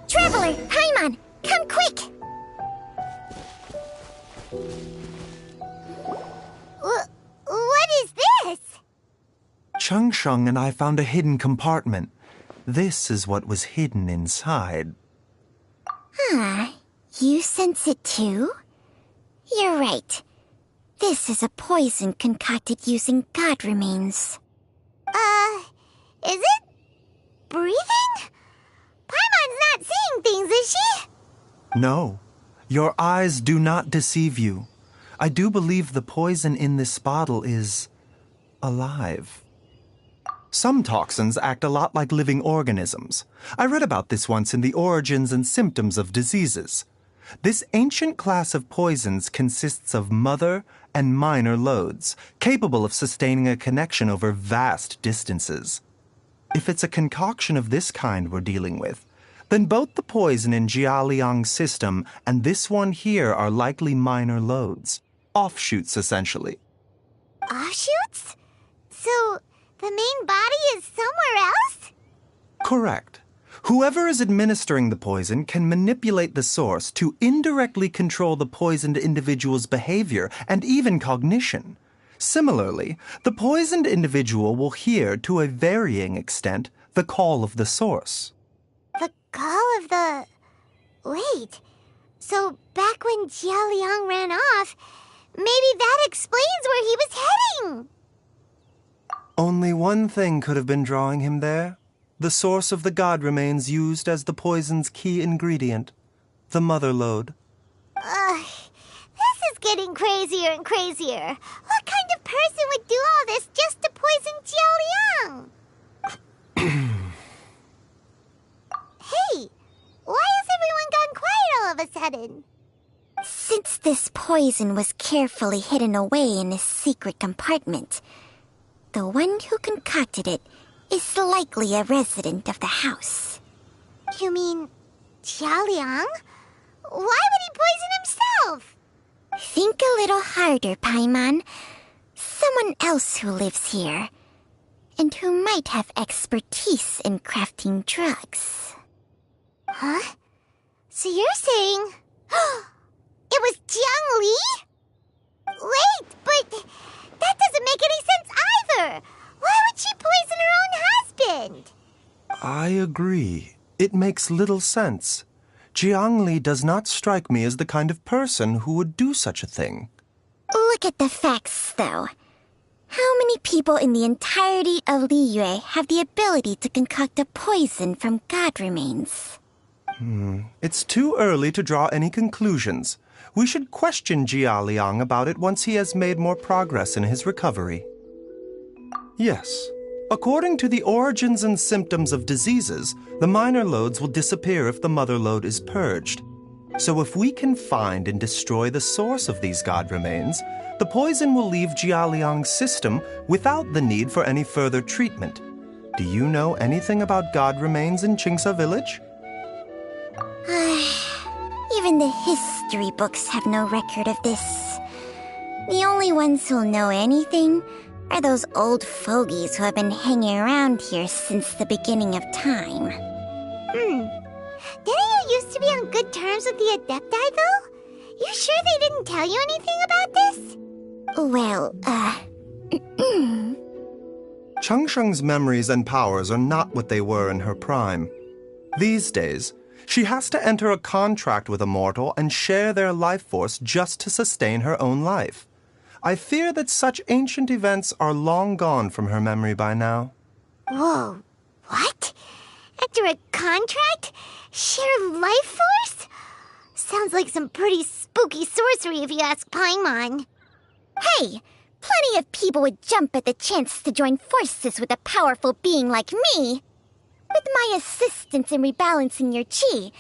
Traveler, Paimon, come quick! What is this? Changsheng and I found a hidden compartment. This is what was hidden inside. You sense it too? You're right. This is a poison concocted using god remains. Is it breathing? Paimon's not seeing things, is she? No, your eyes do not deceive you. I do believe the poison in this bottle is alive. Some toxins act a lot like living organisms. I read about this once in the Origins and Symptoms of Diseases. This ancient class of poisons consists of mother and minor loads, capable of sustaining a connection over vast distances. If it's a concoction of this kind we're dealing with, then both the poison in Jialiang's system and this one here are likely minor loads. Offshoots, essentially. Offshoots? So, the main body is somewhere else? Correct. Whoever is administering the poison can manipulate the source to indirectly control the poisoned individual's behavior and even cognition. Similarly, the poisoned individual will hear, to a varying extent, the call of the source. The call of the... Wait. So, back when Jia Liang ran off, maybe that explains where he was heading! Only one thing could have been drawing him there. The source of the god remains used as the poison's key ingredient, the mother lode. This is getting crazier and crazier. What kind of person would do all this just to poison Jia Liang? Hey, why has everyone gone quiet all of a sudden? Since this poison was carefully hidden away in a secret compartment, the one who concocted it is likely a resident of the house. You mean Jia Liang? Why would he poison himself? Think a little harder, Paimon. Someone else who lives here, and who might have expertise in crafting drugs. Huh? So you're saying... it was Jiang Li? Wait, but that doesn't make any sense either! Why would she poison her own husband? I agree. It makes little sense. Jiang Li does not strike me as the kind of person who would do such a thing. Look at the facts, though. How many people in the entirety of Liyue have the ability to concoct a poison from god remains? It's too early to draw any conclusions. We should question Jia Liang about it once he has made more progress in his recovery. Yes. According to the origins and symptoms of diseases, the minor lodes will disappear if the mother lode is purged. So if we can find and destroy the source of these god remains, the poison will leave Jia Liang's system without the need for any further treatment. Do you know anything about god remains in Qingsa village? Even the history books have no record of this. The only ones who'll know anything are those old fogies who have been hanging around here since the beginning of time. Didn't you used to be on good terms with the Adepti, though? You sure they didn't tell you anything about this? Well, Changsheng's memories and powers are not what they were in her prime. These days, she has to enter a contract with a mortal and share their life force just to sustain her own life. I fear that such ancient events are long gone from her memory by now. Whoa, what? After a contract? Share life force? Sounds like some pretty spooky sorcery if you ask Paimon. Hey, plenty of people would jump at the chance to join forces with a powerful being like me. With my assistance in rebalancing your chi,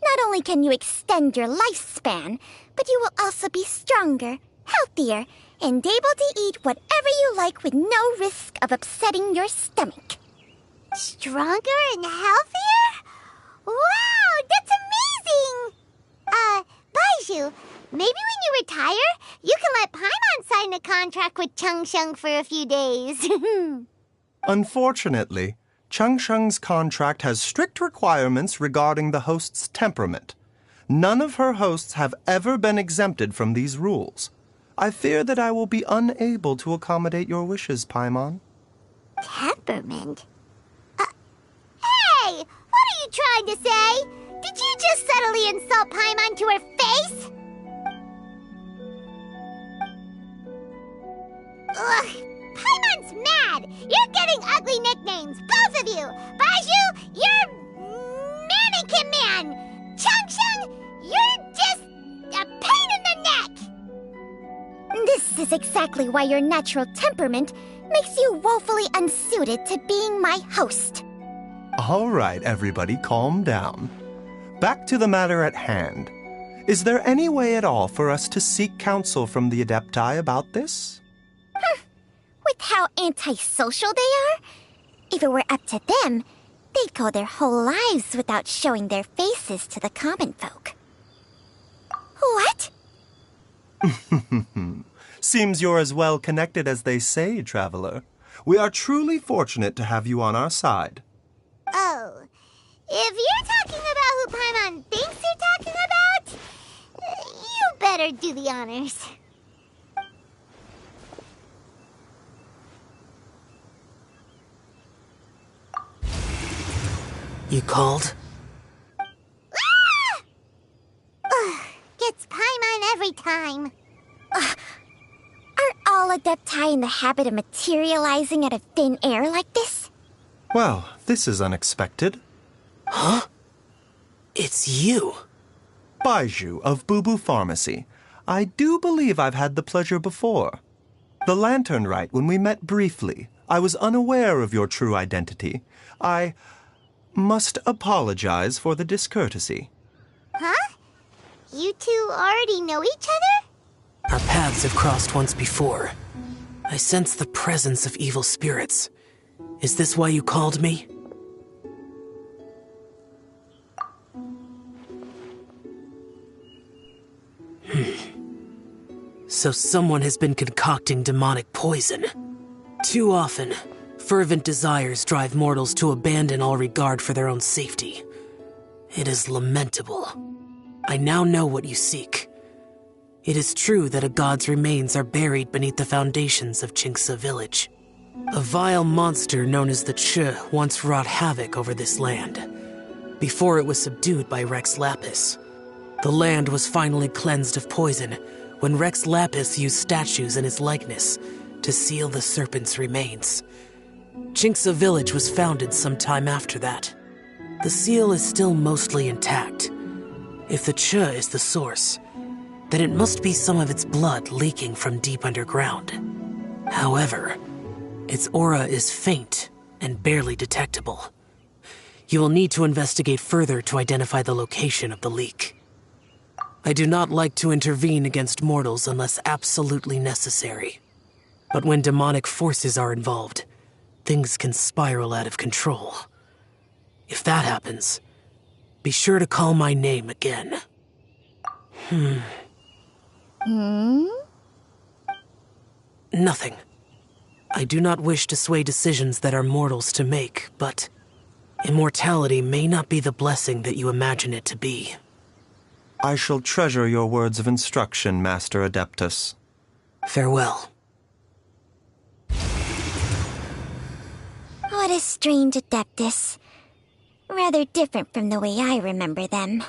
not only can you extend your lifespan, but you will also be stronger, healthier, and able to eat whatever you like with no risk of upsetting your stomach. Stronger and healthier? Wow, that's amazing! Baizu, maybe when you retire, you can let Paimon sign a contract with Changsheng for a few days. Unfortunately, Changsheng's contract has strict requirements regarding the host's temperament. None of her hosts have ever been exempted from these rules. I fear that I will be unable to accommodate your wishes, Paimon. Temperament? Hey! What are you trying to say? Did you just subtly insult Paimon to her face? Ugh, Paimon's mad! You're getting ugly nicknames, both of you! Baizu, you're Mannequin Man! Changsheng, you're just a pain in the neck! This is exactly why your natural temperament makes you woefully unsuited to being my host. All right, everybody, calm down. Back to the matter at hand. Is there any way at all for us to seek counsel from the Adepti about this? With how antisocial they are, if it were up to them, they'd go their whole lives without showing their faces to the common folk. What? Seems you're as well connected as they say, traveler. We are truly fortunate to have you on our side. Oh, if you're talking about who Paimon thinks you're talking about, you better do the honors. You called? Ah! Ugh, gets Paimon every time. Are all Adepti in the habit of materializing out of thin air like this? Well, this is unexpected. Huh? It's you. Baizu of Bubu Pharmacy. I do believe I've had the pleasure before. The Lantern Rite, when we met briefly, I was unaware of your true identity. I must apologize for the discourtesy. Huh? You two already know each other? Our paths have crossed once before. I sense the presence of evil spirits. Is this why you called me? So someone has been concocting demonic poison. Too often, fervent desires drive mortals to abandon all regard for their own safety. It is lamentable. I now know what you seek. It is true that a god's remains are buried beneath the foundations of Qingce village. A vile monster known as the Che once wrought havoc over this land, before it was subdued by Rex Lapis. The land was finally cleansed of poison when Rex Lapis used statues in his likeness to seal the serpent's remains. Qingce village was founded some time after that. The seal is still mostly intact. If the Che is the source, then it must be some of its blood leaking from deep underground. However, its aura is faint and barely detectable. You will need to investigate further to identify the location of the leak. I do not like to intervene against mortals unless absolutely necessary. But when demonic forces are involved, things can spiral out of control. If that happens, be sure to call my name again. Nothing. I do not wish to sway decisions that are mortals to make, but immortality may not be the blessing that you imagine it to be. I shall treasure your words of instruction, Master Adeptus. Farewell. What a strange Adeptus. Rather different from the way I remember them.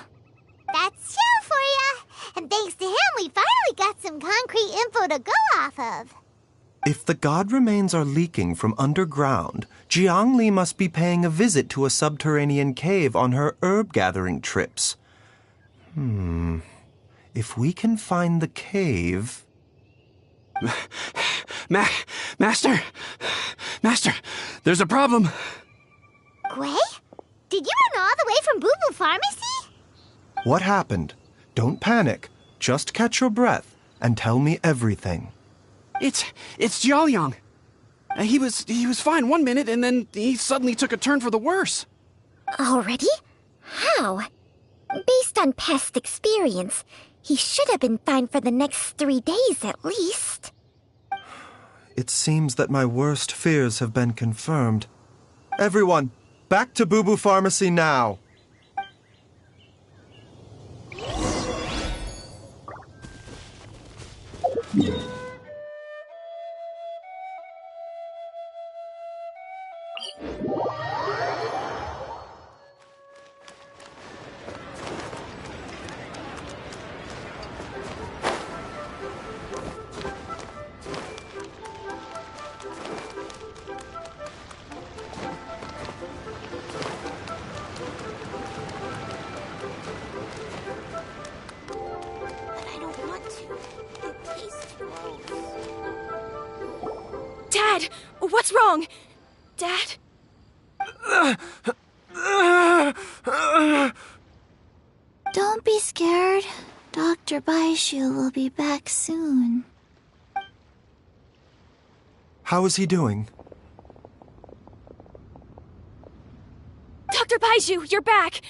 That's Xiao for ya! And thanks to him, we finally got some concrete info to go off of. If the god remains are leaking from underground, Jiangli must be paying a visit to a subterranean cave on her herb-gathering trips. If we can find the cave... Master, there's a problem. Gui? Did you run all the way from Bubu Pharmacy? What happened? Don't panic. Just catch your breath and tell me everything. It's Jiaoyang. He was fine one minute, and then he suddenly took a turn for the worse. Already? How? Based on past experience, he should have been fine for the next 3 days at least. It seems that my worst fears have been confirmed. Everyone, back to Bubu Pharmacy now! Dad! What's wrong? Dad? Don't be scared. Dr. Baizu will be back soon. How is he doing? Dr. Baizu, you're back!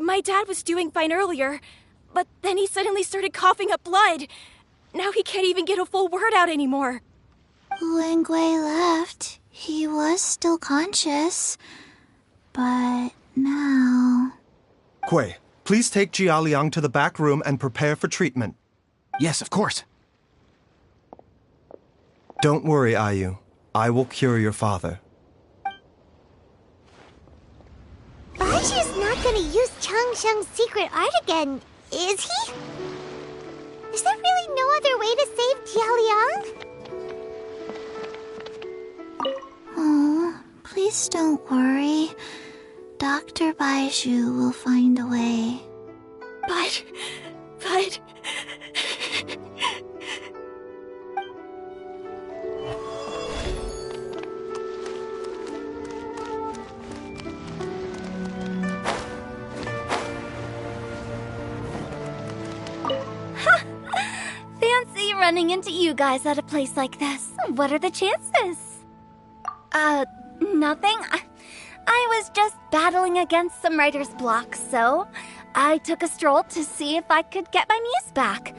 My dad was doing fine earlier, but then he suddenly started coughing up blood. Now he can't even get a full word out anymore. When Gui left, he was still conscious. But now... Gui, please take Jialiang to the back room and prepare for treatment. Yes, of course. Don't worry, Ayu. I will cure your father. Baiju's not gonna use Changsheng's secret art again, is he? Is there really no other way to save Jialiang? Oh, please don't worry. Dr. Baizu will find a way. But... Fancy running into you guys at a place like this. What are the chances? Nothing. I was just battling against some writer's block, so I took a stroll to see if I could get my muse back.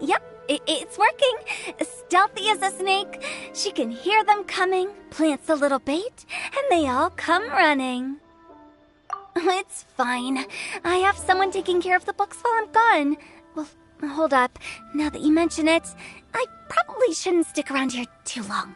Yep, it's working. Stealthy as a snake, she can hear them coming, plants a little bait, and they all come running. It's fine. I have someone taking care of the books while I'm gone. Well, hold up. Now that you mention it, I probably shouldn't stick around here too long.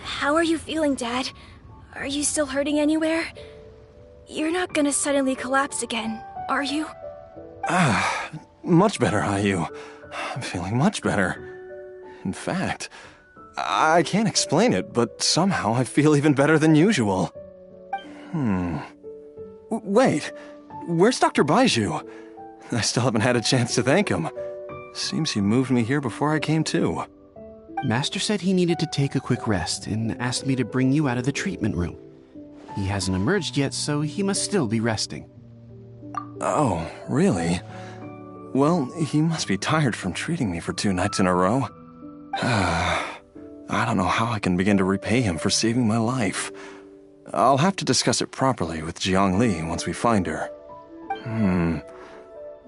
How are you feeling, Dad? Are you still hurting anywhere? You're not gonna suddenly collapse again, are you? Much better, Ayu. I'm feeling much better. In fact, I can't explain it, but somehow I feel even better than usual. Wait, where's Dr. Baizu? I still haven't had a chance to thank him. Seems he moved me here before I came to. Master said he needed to take a quick rest and asked me to bring you out of the treatment room. He hasn't emerged yet, so he must still be resting. Oh, really? Well, he must be tired from treating me for 2 nights in a row. I don't know how I can begin to repay him for saving my life. I'll have to discuss it properly with Jiang Li once we find her.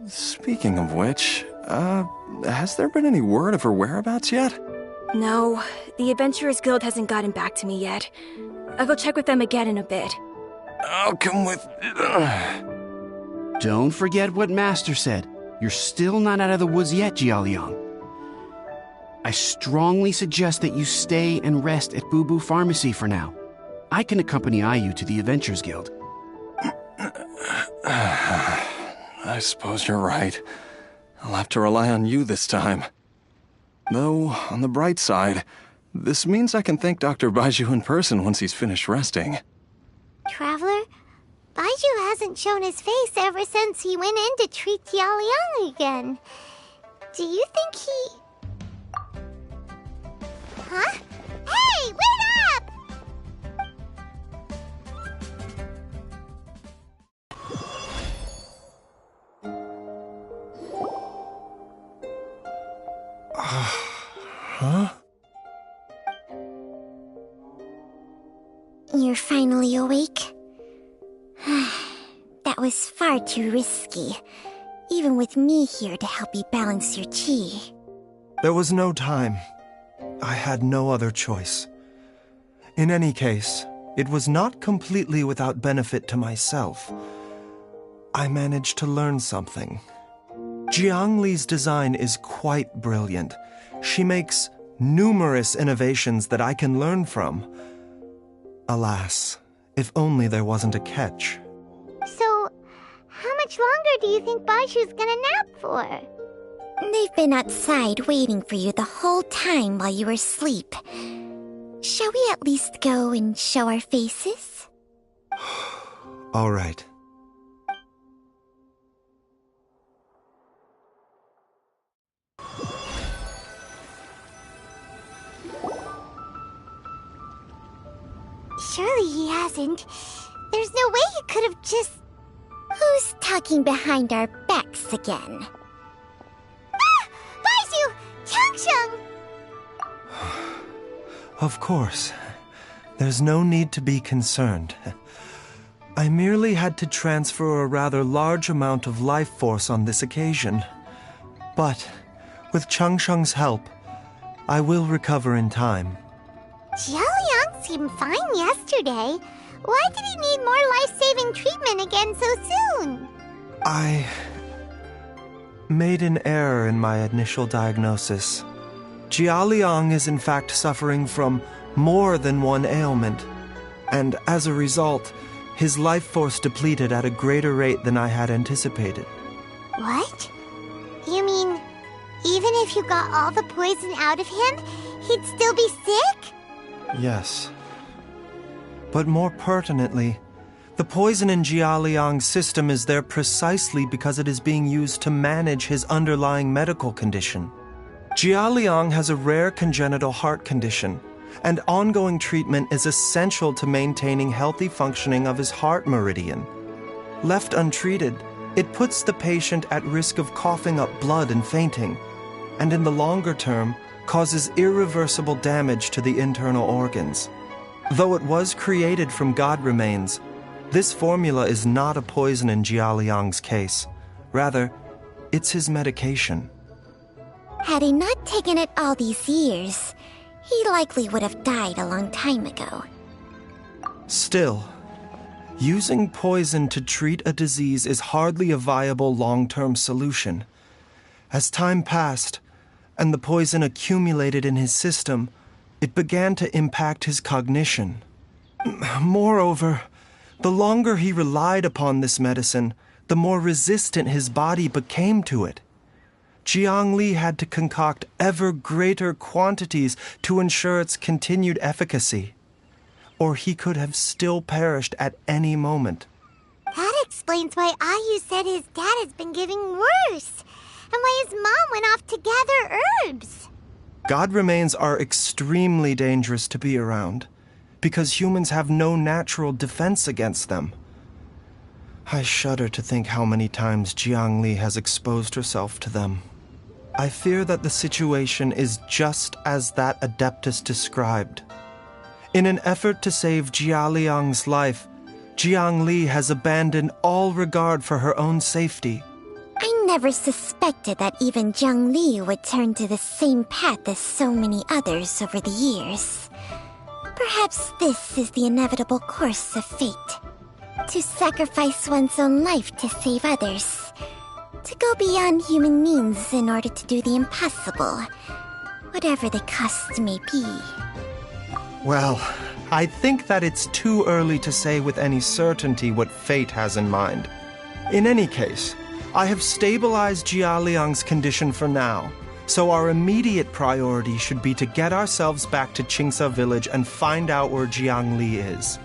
Speaking of which, has there been any word of her whereabouts yet? No, the Adventurers Guild hasn't gotten back to me yet. I'll go check with them again in a bit. I'll come with... Don't forget what Master said. You're still not out of the woods yet, Jialiang. I strongly suggest that you stay and rest at Boo Boo Pharmacy for now. I can accompany Ayu to the Adventurers Guild. I suppose you're right. I'll have to rely on you this time. Though, on the bright side, this means I can thank Dr. Baizu in person once he's finished resting. Traveler, Baizu hasn't shown his face ever since he went in to treat Jialiang again. Do you think he... Huh? Hey, wait up! Huh? You're finally awake? That was far too risky, even with me here to help you balance your chi. There was no time. I had no other choice. In any case, it was not completely without benefit to myself. I managed to learn something. Jiang Li's design is quite brilliant. She makes numerous innovations that I can learn from. Alas, if only there wasn't a catch. So, how much longer do you think Baiju's gonna nap for? They've been outside waiting for you the whole time while you were asleep. Shall we at least go and show our faces? All right. Surely he hasn't. There's no way he could have just... Who's talking behind our backs again? Ah! Baizu! Changsheng! Of course. There's no need to be concerned. I merely had to transfer a rather large amount of life force on this occasion. But, with Changsheng's help, I will recover in time. Jialiang seemed fine yesterday. Why did he need more life-saving treatment again so soon? I made an error in my initial diagnosis. Jialiang is in fact suffering from more than one ailment, and as a result, his life force depleted at a greater rate than I had anticipated. What? You mean, even if you got all the poison out of him, he'd still be sick? Yes. But more pertinently, the poison in Jialiang's system is there precisely because it is being used to manage his underlying medical condition. Jialiang has a rare congenital heart condition, and ongoing treatment is essential to maintaining healthy functioning of his heart meridian. Left untreated, it puts the patient at risk of coughing up blood and fainting, and in the longer term, causes irreversible damage to the internal organs. Though it was created from God remains, this formula is not a poison in Jialiang's case. Rather, it's his medication. Had he not taken it all these years, he likely would have died a long time ago. Still, using poison to treat a disease is hardly a viable long-term solution. As time passed, and the poison accumulated in his system, it began to impact his cognition. Moreover, the longer he relied upon this medicine, the more resistant his body became to it. Jiang Li had to concoct ever greater quantities to ensure its continued efficacy, or he could have still perished at any moment. That explains why Ayu said his dad has been getting worse, and why his mom went off to gather herbs. God remains are extremely dangerous to be around, because humans have no natural defense against them. I shudder to think how many times Jiang Li has exposed herself to them. I fear that the situation is just as that Adeptus described. In an effort to save Jialiang's life, Jiang Li has abandoned all regard for her own safety. I never suspected that even Jiang Li would turn to the same path as so many others over the years. Perhaps this is the inevitable course of fate. To sacrifice one's own life to save others. To go beyond human means in order to do the impossible. Whatever the cost may be. Well, I think that it's too early to say with any certainty what fate has in mind. In any case, I have stabilized Jialiang's condition for now, so our immediate priority should be to get ourselves back to Qingsa village and find out where Jiang Li is.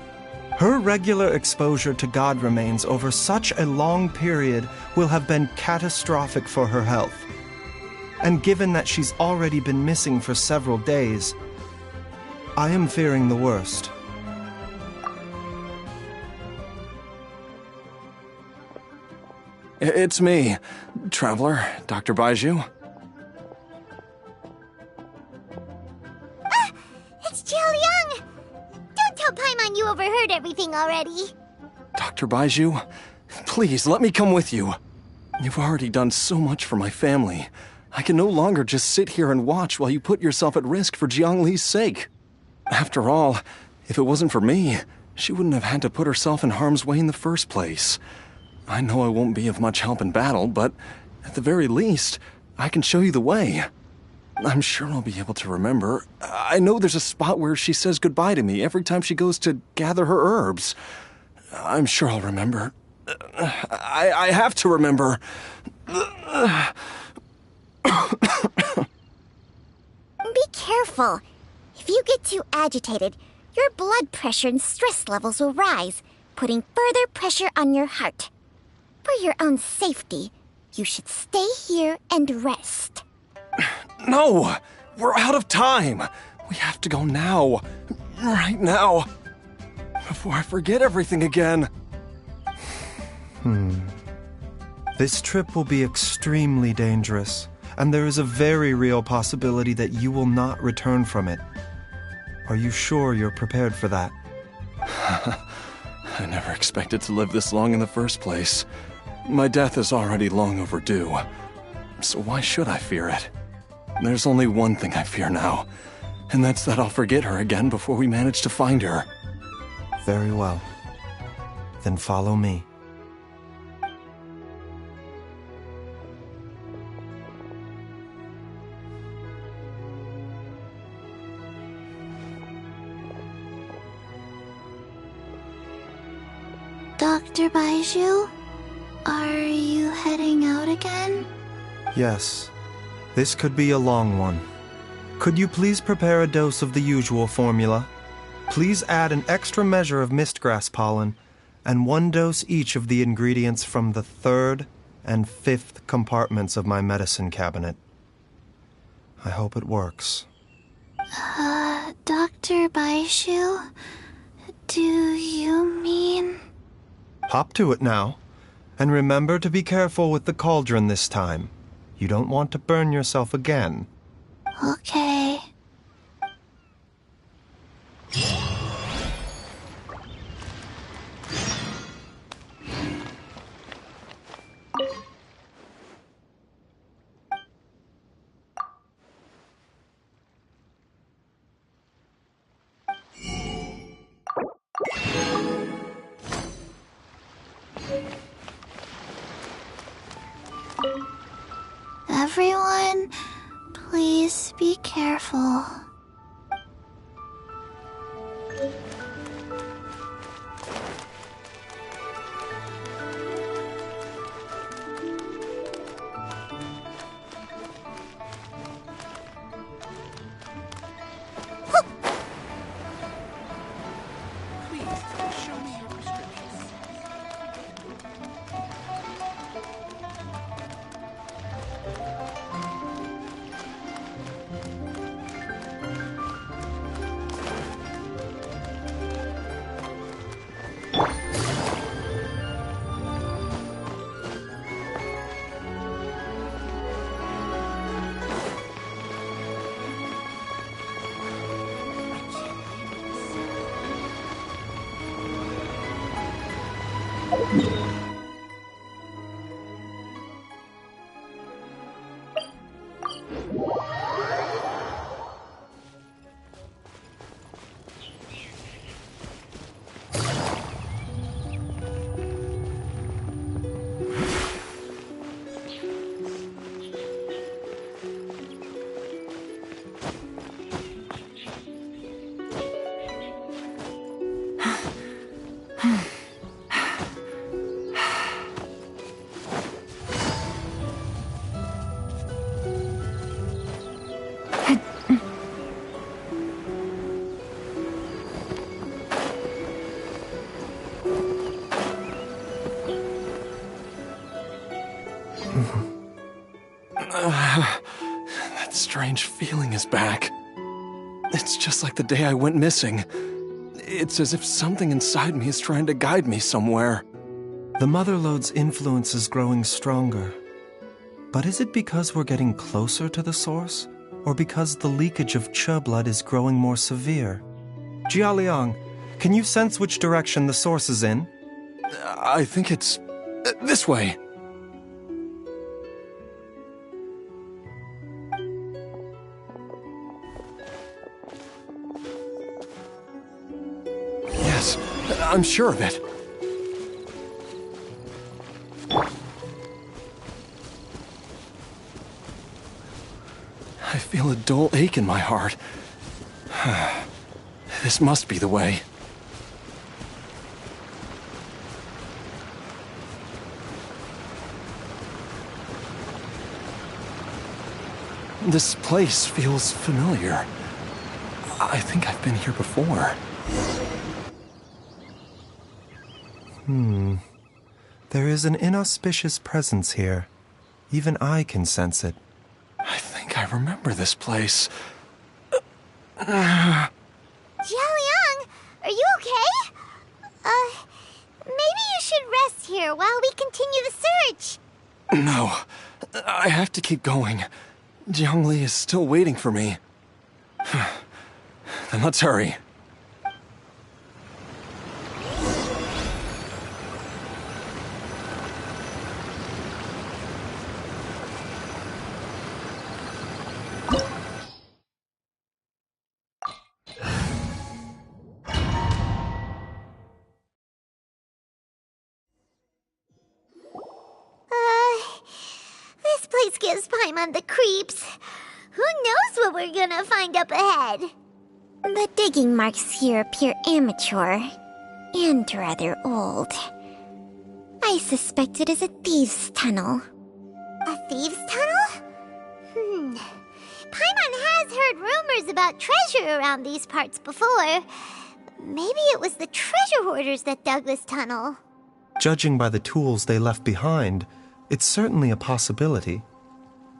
Her regular exposure to God remains over such a long period will have been catastrophic for her health. And given that she's already been missing for several days, I am fearing the worst. It's me, Traveler, Dr. Baizu. Ah! It's Jialiang! Don't tell Paimon you overheard everything already. Dr. Baizu, please let me come with you. You've already done so much for my family. I can no longer just sit here and watch while you put yourself at risk for Jiang Li's sake. After all, if it wasn't for me, she wouldn't have had to put herself in harm's way in the first place. I know I won't be of much help in battle, but at the very least, I can show you the way. I'm sure I'll be able to remember. I know there's a spot where she says goodbye to me every time she goes to gather her herbs. I'm sure I'll remember. I have to remember. Be careful. If you get too agitated, your blood pressure and stress levels will rise, putting further pressure on your heart. For your own safety, you should stay here and rest. No! We're out of time! We have to go now. Right now. Before I forget everything again. This trip will be extremely dangerous, and there is a very real possibility that you will not return from it. Are you sure you're prepared for that? I never expected to live this long in the first place. My death is already long overdue. So why should I fear it? There's only one thing I fear now, and that's that I'll forget her again before we manage to find her. Very well. Then follow me. Dr. Baizu, are you heading out again? Yes. This could be a long one. Could you please prepare a dose of the usual formula? Please add an extra measure of mistgrass pollen, and 1 dose each of the ingredients from the 3rd and 5th compartments of my medicine cabinet. I hope it works. Dr. Baizu, do you mean... Hop to it now, and remember to be careful with the cauldron this time. You don't want to burn yourself again. Okay. Everyone, please be careful. That strange feeling is back. It's just like the day I went missing. It's as if something inside me is trying to guide me somewhere. The Mother Lode's influence is growing stronger. But is it because we're getting closer to the source? Or because the leakage of Che blood is growing more severe? Jialiang, can you sense which direction the source is in? I think it's... this way. Yes, I'm sure of it. I feel a dull ache in my heart. This must be the way. This place feels familiar. I think I've been here before. There is an inauspicious presence here. Even I can sense it. I think I remember this place. Jialiang, are you okay? Maybe you should rest here while we continue the search. No, I have to keep going. Jiangli is still waiting for me. Then let's hurry. This place gives Paimon the creeps. Who knows what we're gonna find up ahead? The digging marks here appear amateur and rather old. I suspect it is a thieves' tunnel. A thieves' tunnel? Paimon has heard rumors about treasure around these parts before. Maybe it was the treasure hoarders that dug this tunnel. Judging by the tools they left behind, it's certainly a possibility.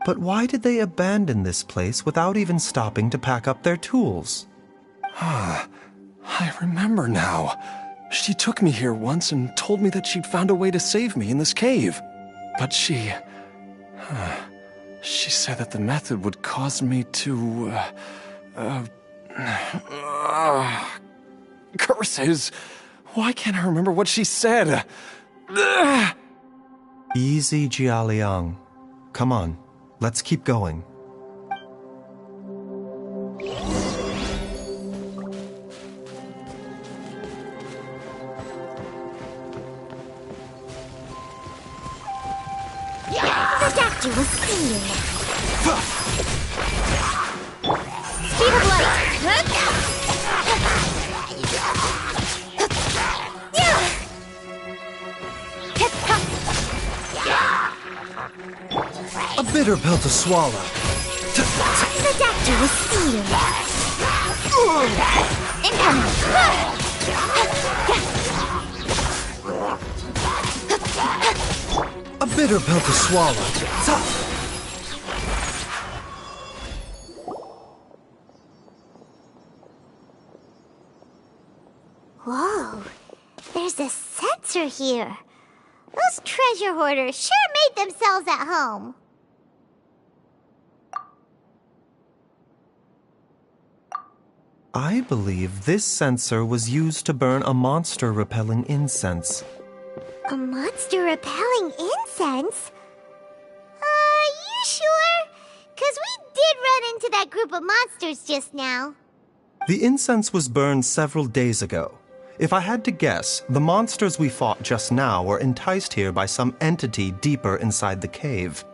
But why did they abandon this place without even stopping to pack up their tools? I remember now. She took me here once and told me that she'd found a way to save me in this cave. But she said that the method would cause me to, curses! Why can't I remember what she said? Easy, Jialiang. Come on, let's keep going. The doctor will see you now. Speed of light. A bitter pill to swallow. The doctor will see you now. A bitter pill to swallow. Whoa, there's a sensor here. Those treasure hoarders sure made themselves at home. I believe this sensor was used to burn a monster-repelling incense. A monster repelling incense? You sure? 'Cause we did run into that group of monsters just now. The incense was burned several days ago. If I had to guess, the monsters we fought just now were enticed here by some entity deeper inside the cave.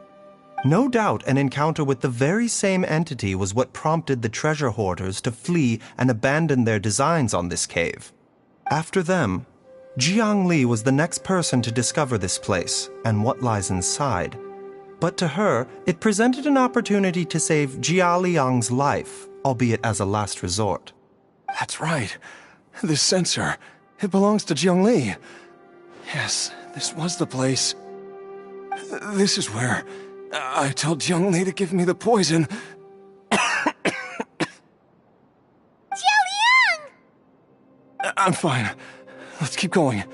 No doubt an encounter with the very same entity was what prompted the treasure hoarders to flee and abandon their designs on this cave. After them, Jiang Li was the next person to discover this place and what lies inside. But to her, it presented an opportunity to save Jia Liang's life, albeit as a last resort. That's right. This sensor, it belongs to Jiang Li. Yes, this was the place. This is where I told Jiang Li to give me the poison. Jialiang! I'm fine. Let's keep going.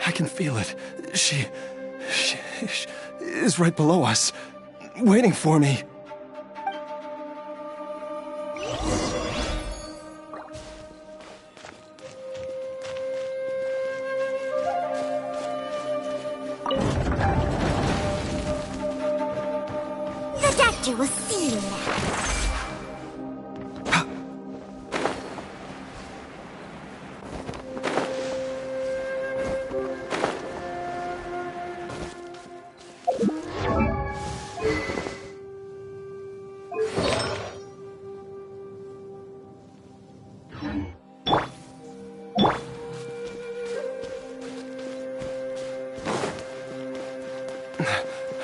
I can feel it. She is right below us, waiting for me. The doctor will see you now.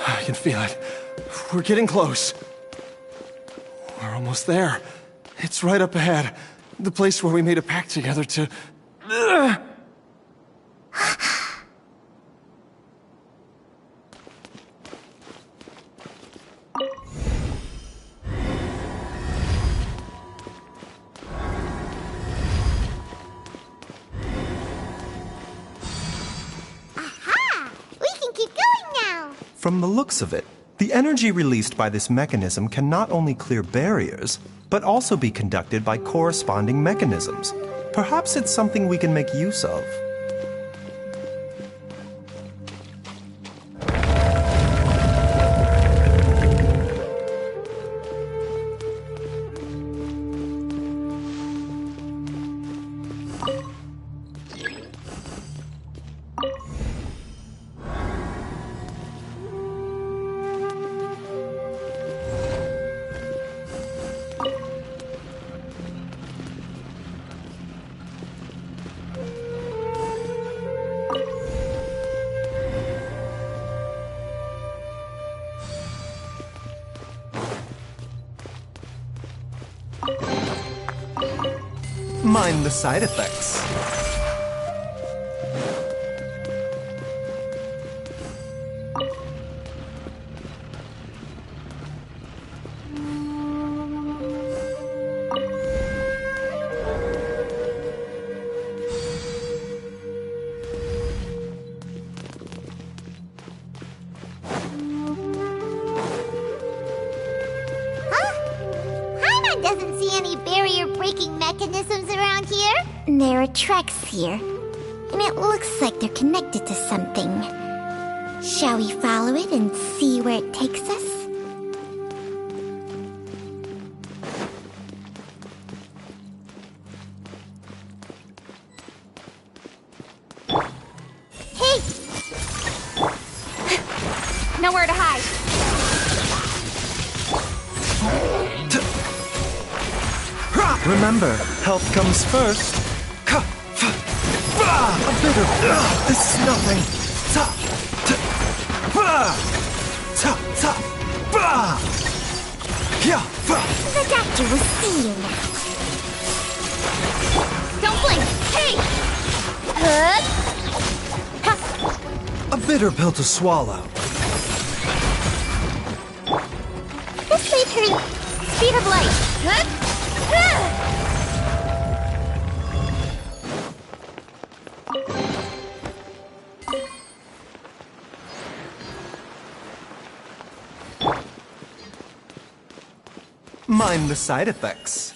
I can feel it. We're getting close. We're almost there. It's right up ahead. The place where we made a pact together to... From the looks of it, the energy released by this mechanism can not only clear barriers, but also be conducted by corresponding mechanisms. Perhaps it's something we can make use of. Mind the side effects. Doesn't see any barrier-breaking mechanisms around here. There are tracks here, and it looks like they're connected to something. Shall we follow it and see where it takes us? Hey! Nowhere to hide. Remember, health comes first. A bit of this is nothing. The doctor will see you now. Don't blink! Hey! A bitter pill to swallow. This made her speed of light. Mind the side effects.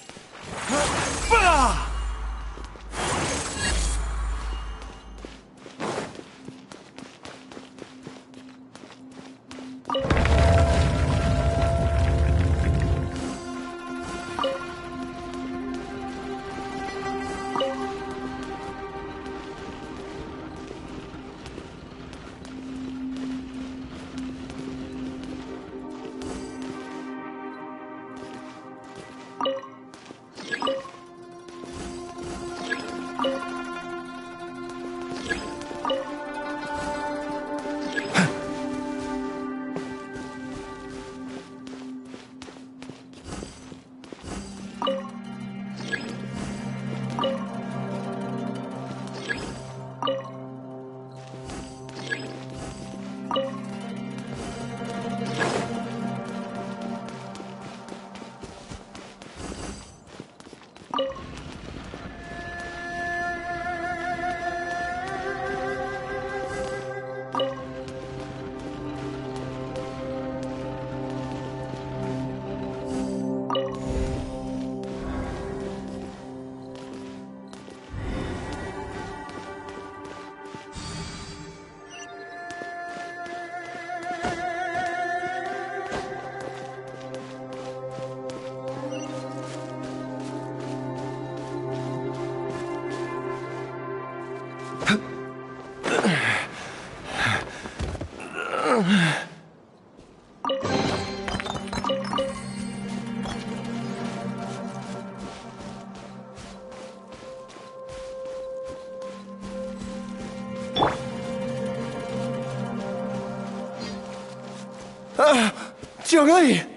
Zhongli! Look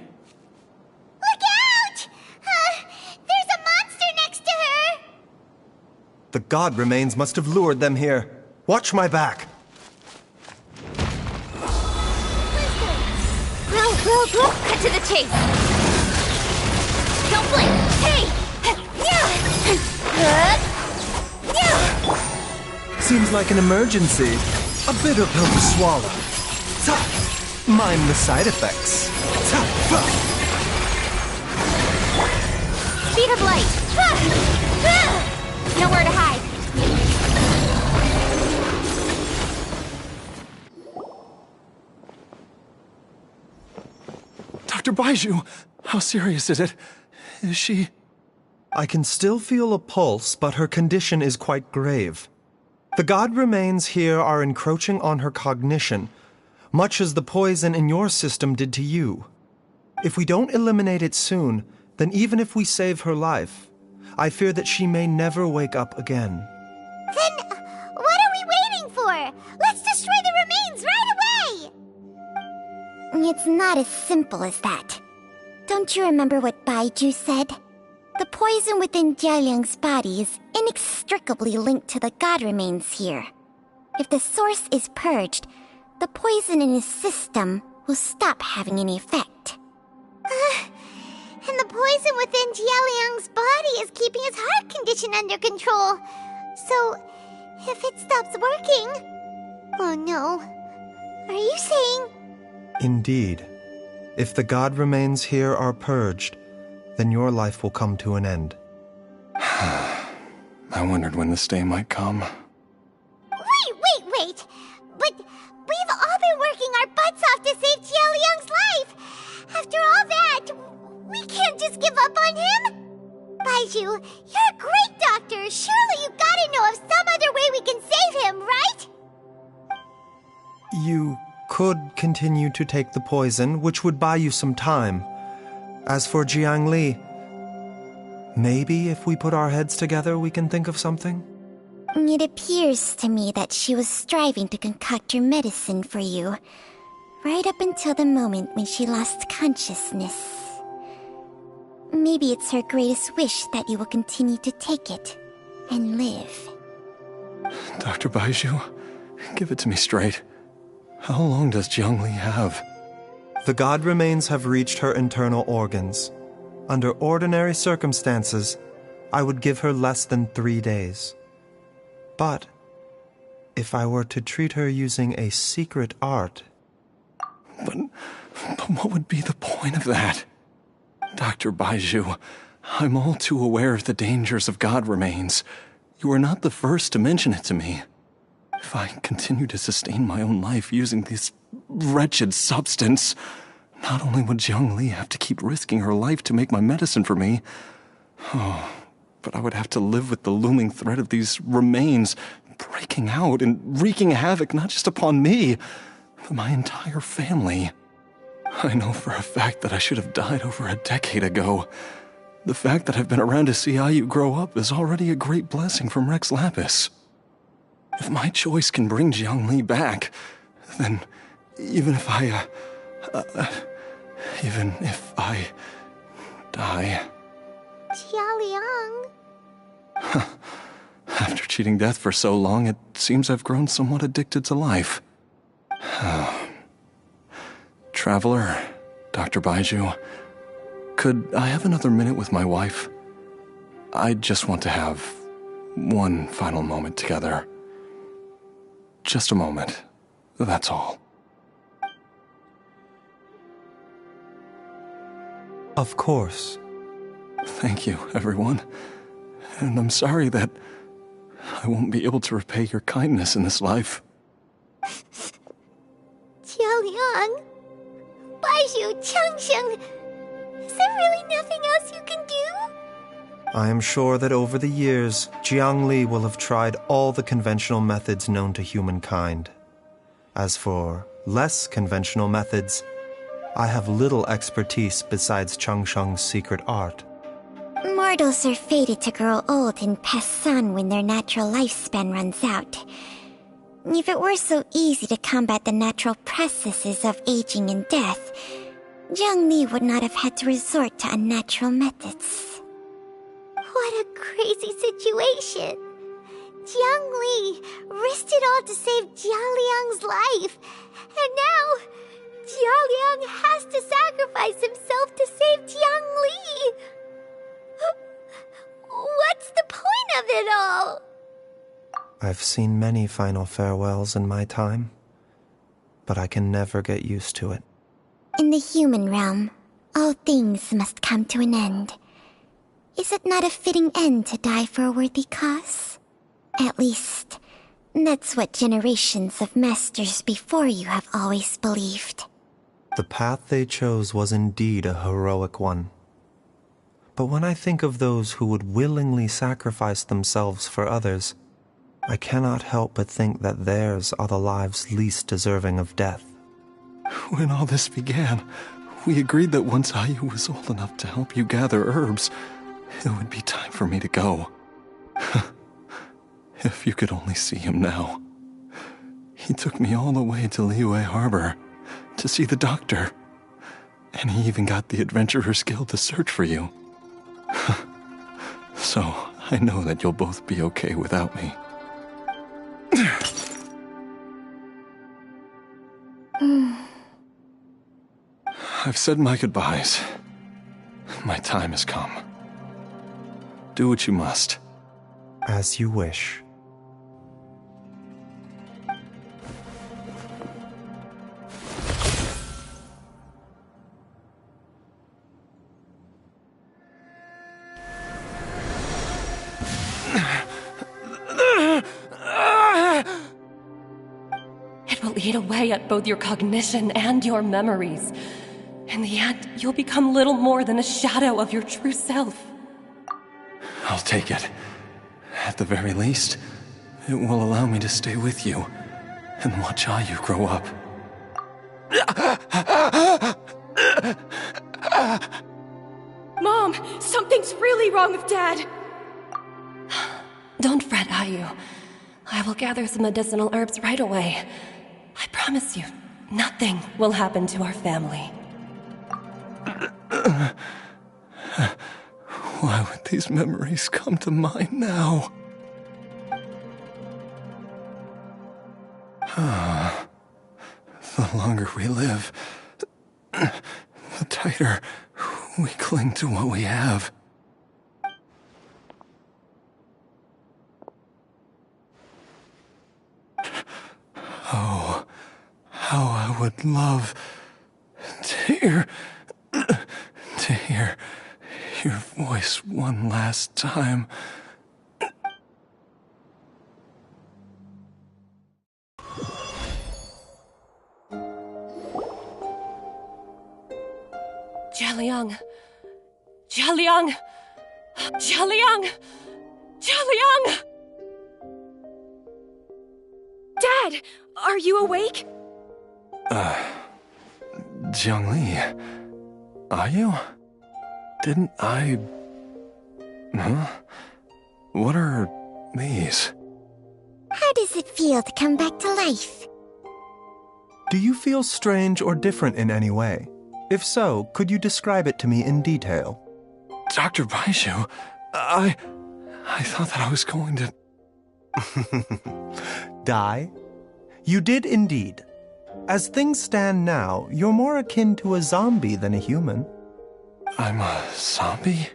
out! There's a monster next to her! The god remains must have lured them here. Watch my back. Bro, cut to the chase! Don't blink! Hey! Seems like an emergency. A bitter pill to swallow. Mind the side effects. Speed of light! Nowhere to hide. Dr. Baizu, how serious is it? Is she... I can still feel a pulse, but her condition is quite grave. The god remains here are encroaching on her cognition, much as the poison in your system did to you. If we don't eliminate it soon, then even if we save her life, I fear that she may never wake up again. Then, what are we waiting for? Let's destroy the remains right away! It's not as simple as that. Don't you remember what Baizu said? The poison within Jialiang's body is inextricably linked to the god remains here. If the source is purged, the poison in his system will stop having any effect. And the poison within Jialiang's body is keeping his heart condition under control. So, if it stops working... Oh no. Are you saying... Indeed. If the god remains here are purged, then your life will come to an end. I wondered when this day might come. Wait! But we've all been working our butts off to save Jialiang's life! After all that, we can't just give up on him! Baizu, you're a great doctor! Surely you gotta know of some other way we can save him, right? You could continue to take the poison, which would buy you some time. As for Jiang Li, maybe if we put our heads together, we can think of something? It appears to me that she was striving to concoct your medicine for you, right up until the moment when she lost consciousness. Maybe it's her greatest wish that you will continue to take it and live. Dr. Baizu, give it to me straight. How long does Jiang Li have? The god remains have reached her internal organs. Under ordinary circumstances, I would give her less than 3 days. But if I were to treat her using a secret art... But what would be the point of that? Dr. Baizu, I'm all too aware of the dangers of god remains. You are not the first to mention it to me. If I continue to sustain my own life using this wretched substance, not only would Jiang Li have to keep risking her life to make my medicine for me, but I would have to live with the looming threat of these remains breaking out and wreaking havoc not just upon me, but my entire family. I know for a fact that I should have died over a decade ago. The fact that I've been around to see Ayu grow up is already a great blessing from Rex Lapis. If my choice can bring Jiang Li back, then even if I die... Jialiang... After cheating death for so long, it seems I've grown somewhat addicted to life. Traveler, Dr. Baizu, could I have another minute with my wife? I just want to have one final moment together. Just a moment. That's all. Of course. Thank you, everyone. And I'm sorry that I won't be able to repay your kindness in this life. Jialiang... Baizu, Changsheng... Is there really nothing else you can do? I am sure that over the years, Jiang Li will have tried all the conventional methods known to humankind. As for less conventional methods, I have little expertise besides Changsheng's secret art. Mortals are fated to grow old and pass on when their natural lifespan runs out. If it were so easy to combat the natural processes of aging and death, Jiang Li would not have had to resort to unnatural methods. What a crazy situation! Jiang Li risked it all to save Jialiang's life, and now Jialiang has to sacrifice himself to save Jiang Li! What's the point of it all? I've seen many final farewells in my time. but I can never get used to it. In the human realm, all things must come to an end. Is it not a fitting end to die for a worthy cause? At least, that's what generations of masters before you have always believed. The path they chose was indeed a heroic one. But when I think of those who would willingly sacrifice themselves for others, I cannot help but think that theirs are the lives least deserving of death. When all this began, we agreed that once Ayu was old enough to help you gather herbs, it would be time for me to go. If you could only see him now. He took me all the way to Liyue Harbor to see the doctor. And he even got the Adventurers Guild to search for you. So, I know that you'll both be okay without me. I've said my goodbyes. My time has come. Do what you must. As you wish. It will eat away at both your cognition and your memories. In the end, you'll become little more than a shadow of your true self. I'll take it. At the very least, it will allow me to stay with you and watch Ayu grow up. Mom, something's really wrong with Dad. Don't fret, Ayu. I will gather some medicinal herbs right away. I promise you, nothing will happen to our family. Why would these memories come to mind now? The longer we live, the tighter we cling to what we have. Oh, how I would love to hear your voice one last time. Jialiang! Jialiang! Jialiang! Jialiang! Dad, are you awake? Jiangli, are you? Didn't I... Huh? What are these? How does it feel to come back to life? Do you feel strange or different in any way? If so, could you describe it to me in detail? Dr. Baizu, I thought that I was going to... Die? You did indeed. As things stand now, you're more akin to a zombie than a human. I'm a zombie?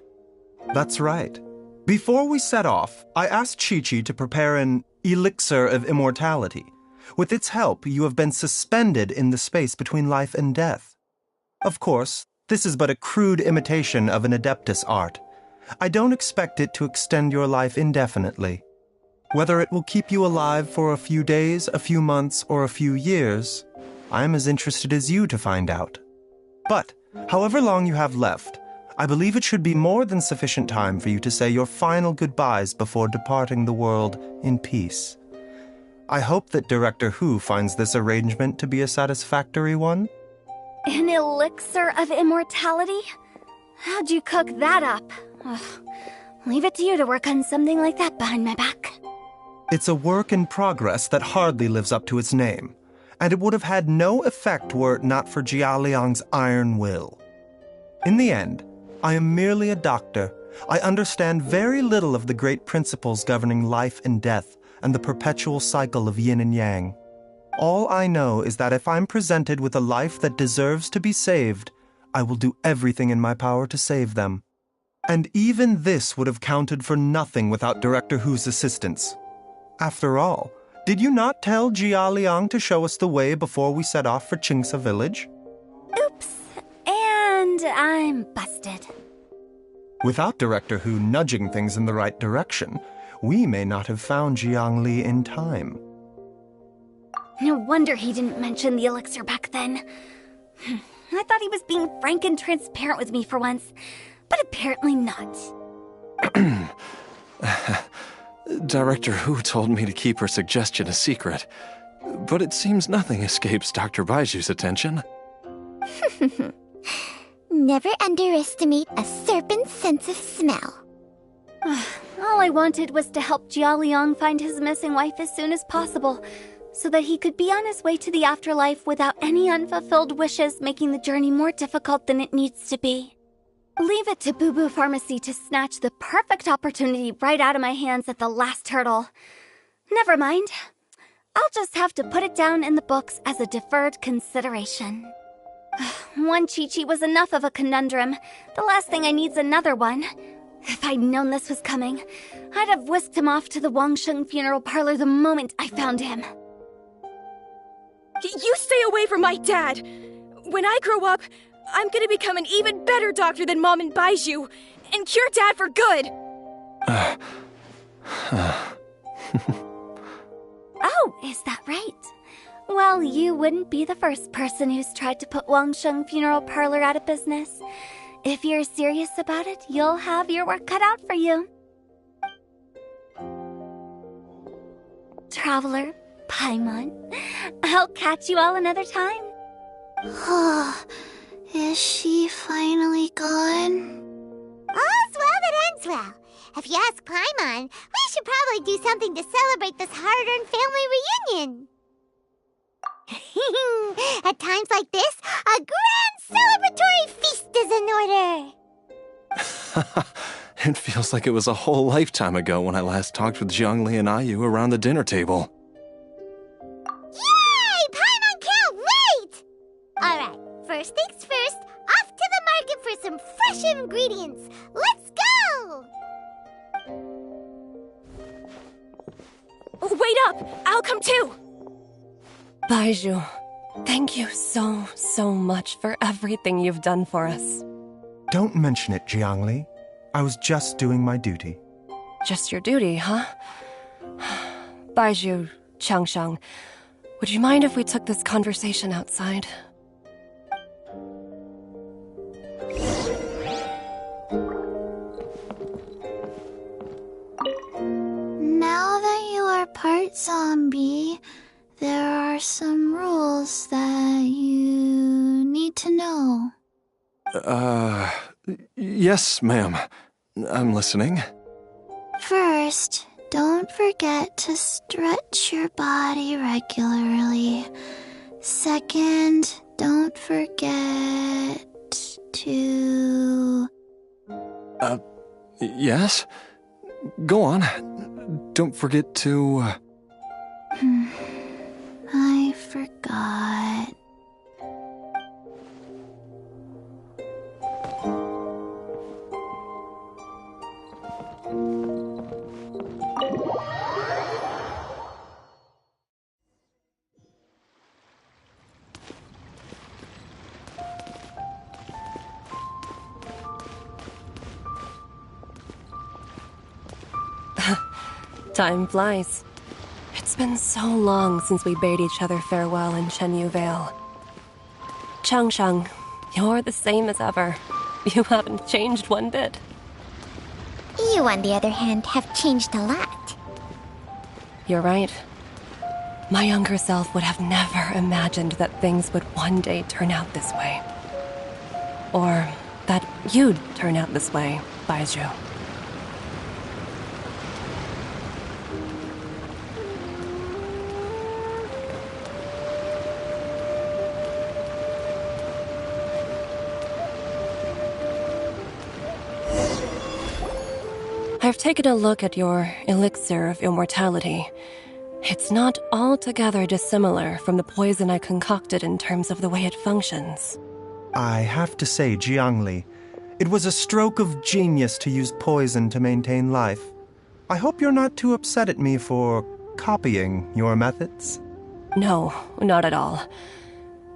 That's right. Before we set off, I asked Chi-Chi to prepare an elixir of immortality. With its help, you have been suspended in the space between life and death. Of course, this is but a crude imitation of an Adeptus art. I don't expect it to extend your life indefinitely. Whether it will keep you alive for a few days, a few months, or a few years, I am as interested as you to find out. But, however long you have left, I believe it should be more than sufficient time for you to say your final goodbyes before departing the world in peace. I hope that Director Hu finds this arrangement to be a satisfactory one. An elixir of immortality? How'd you cook that up? Ugh. Leave it to you to work on something like that behind my back. It's a work in progress that hardly lives up to its name, and it would have had no effect were it not for Jialiang's iron will. In the end, I am merely a doctor. I understand very little of the great principles governing life and death and the perpetual cycle of yin and yang. All I know is that if I'm presented with a life that deserves to be saved, I will do everything in my power to save them. And even this would have counted for nothing without Director Hu's assistance. After all, Did you not tell Jia Liang to show us the way before we set off for Qingsa village? Oops. And I'm busted. Without Director Hu nudging things in the right direction, we may not have found Jiang Li in time. No wonder he didn't mention the elixir back then. I thought he was being frank and transparent with me for once, but apparently not. Director Hu told me to keep her suggestion a secret, but it seems nothing escapes Dr. Baizu's attention. Never underestimate a serpent's sense of smell. All I wanted was to help Jia Liang find his missing wife as soon as possible, so that he could be on his way to the afterlife without any unfulfilled wishes making the journey more difficult than it needs to be. Leave it to Boo Boo Pharmacy to snatch the perfect opportunity right out of my hands at the last hurdle. Never mind. I'll just have to put it down in the books as a deferred consideration. One Chi-Chi was enough of a conundrum. The last thing I need's another one. If I'd known this was coming, I'd have whisked him off to the Wangsheng funeral parlor the moment I found him. You stay away from my dad! When I grow up, I'm gonna become an even better doctor than Mom and Baizu, and cure Dad for good! Oh, is that right? Well, you wouldn't be the first person who's tried to put Wangsheng Funeral Parlor out of business. If you're serious about it, you'll have your work cut out for you. Traveler, Paimon, I'll catch you all another time. Is she finally gone? All's well that ends well. If you ask Paimon, we should probably do something to celebrate this hard-earned family reunion. At times like this, a grand celebratory feast is in order. It feels like it was a whole lifetime ago when I last talked with Zhongli and Ayu around the dinner table. Yay! Paimon can't wait! Alright, first things first, off to the market for some fresh ingredients. Let's go! Wait up! I'll come too! Baizu, thank you so much for everything you've done for us. Don't mention it, Jiangli. I was just doing my duty. Just your duty, huh? Baizu, Changshang, would you mind if we took this conversation outside? Now that you are part zombie, there are some rules that you need to know. Yes, ma'am. I'm listening. First, don't forget to stretch your body regularly. Second, don't forget to... Yes? Go on. Don't forget to... I forgot. Time flies. It's been so long since we bade each other farewell in Shenyu Vale. Changshang, you're the same as ever. You haven't changed one bit. You, on the other hand, have changed a lot. You're right. My younger self would have never imagined that things would one day turn out this way. Or that you'd turn out this way, Baizu. I've taken a look at your elixir of immortality. It's not altogether dissimilar from the poison I concocted in terms of the way it functions. I have to say, Jiangli, it was a stroke of genius to use poison to maintain life. I hope you're not too upset at me for copying your methods? No, not at all.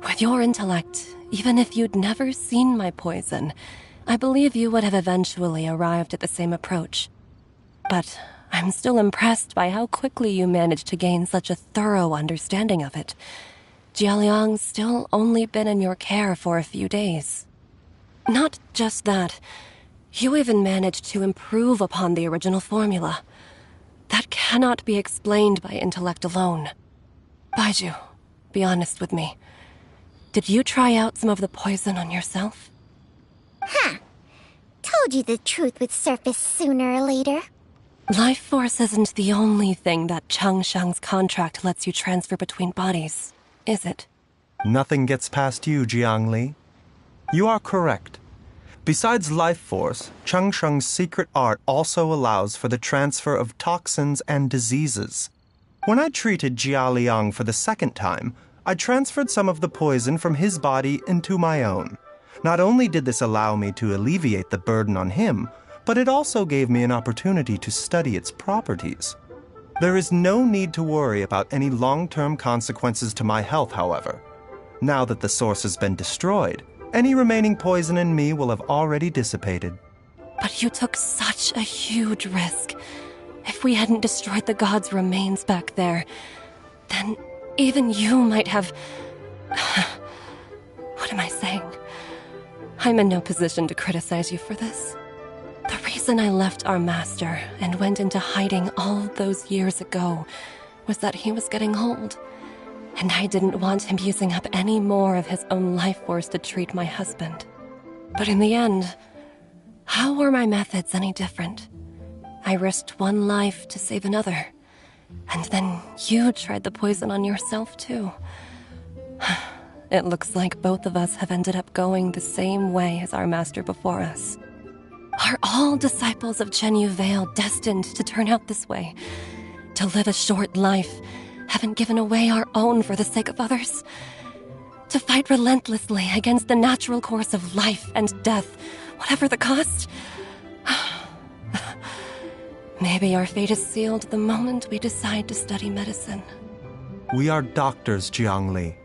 With your intellect, even if you'd never seen my poison, I believe you would have eventually arrived at the same approach. But I'm still impressed by how quickly you managed to gain such a thorough understanding of it. Jialiang's still only been in your care for a few days. Not just that, you even managed to improve upon the original formula. That cannot be explained by intellect alone. Baizu, be honest with me. Did you try out some of the poison on yourself? Huh. Told you the truth would surface sooner or later. Life force isn't the only thing that Changshang's contract lets you transfer between bodies, is it? Nothing gets past you, Jiangli. You are correct. Besides life force, Changsheng's secret art also allows for the transfer of toxins and diseases. When I treated Jia Liang for the second time, I transferred some of the poison from his body into my own. Not only did this allow me to alleviate the burden on him, but it also gave me an opportunity to study its properties. There is no need to worry about any long-term consequences to my health, however. Now that the source has been destroyed, any remaining poison in me will have already dissipated. But you took such a huge risk. If we hadn't destroyed the god's remains back there, then even you might have... What am I saying? I'm in no position to criticize you for this. The reason I left our master and went into hiding all those years ago was that he was getting old, and I didn't want him using up any more of his own life force to treat my husband. But in the end, how were my methods any different? I risked one life to save another, and then you tried the poison on yourself too. It looks like both of us have ended up going the same way as our master before us. Are all disciples of Chenyu Vale destined to turn out this way? To live a short life, having given away our own for the sake of others? To fight relentlessly against the natural course of life and death, whatever the cost? Maybe our fate is sealed the moment we decide to study medicine. We are doctors, Jiangli.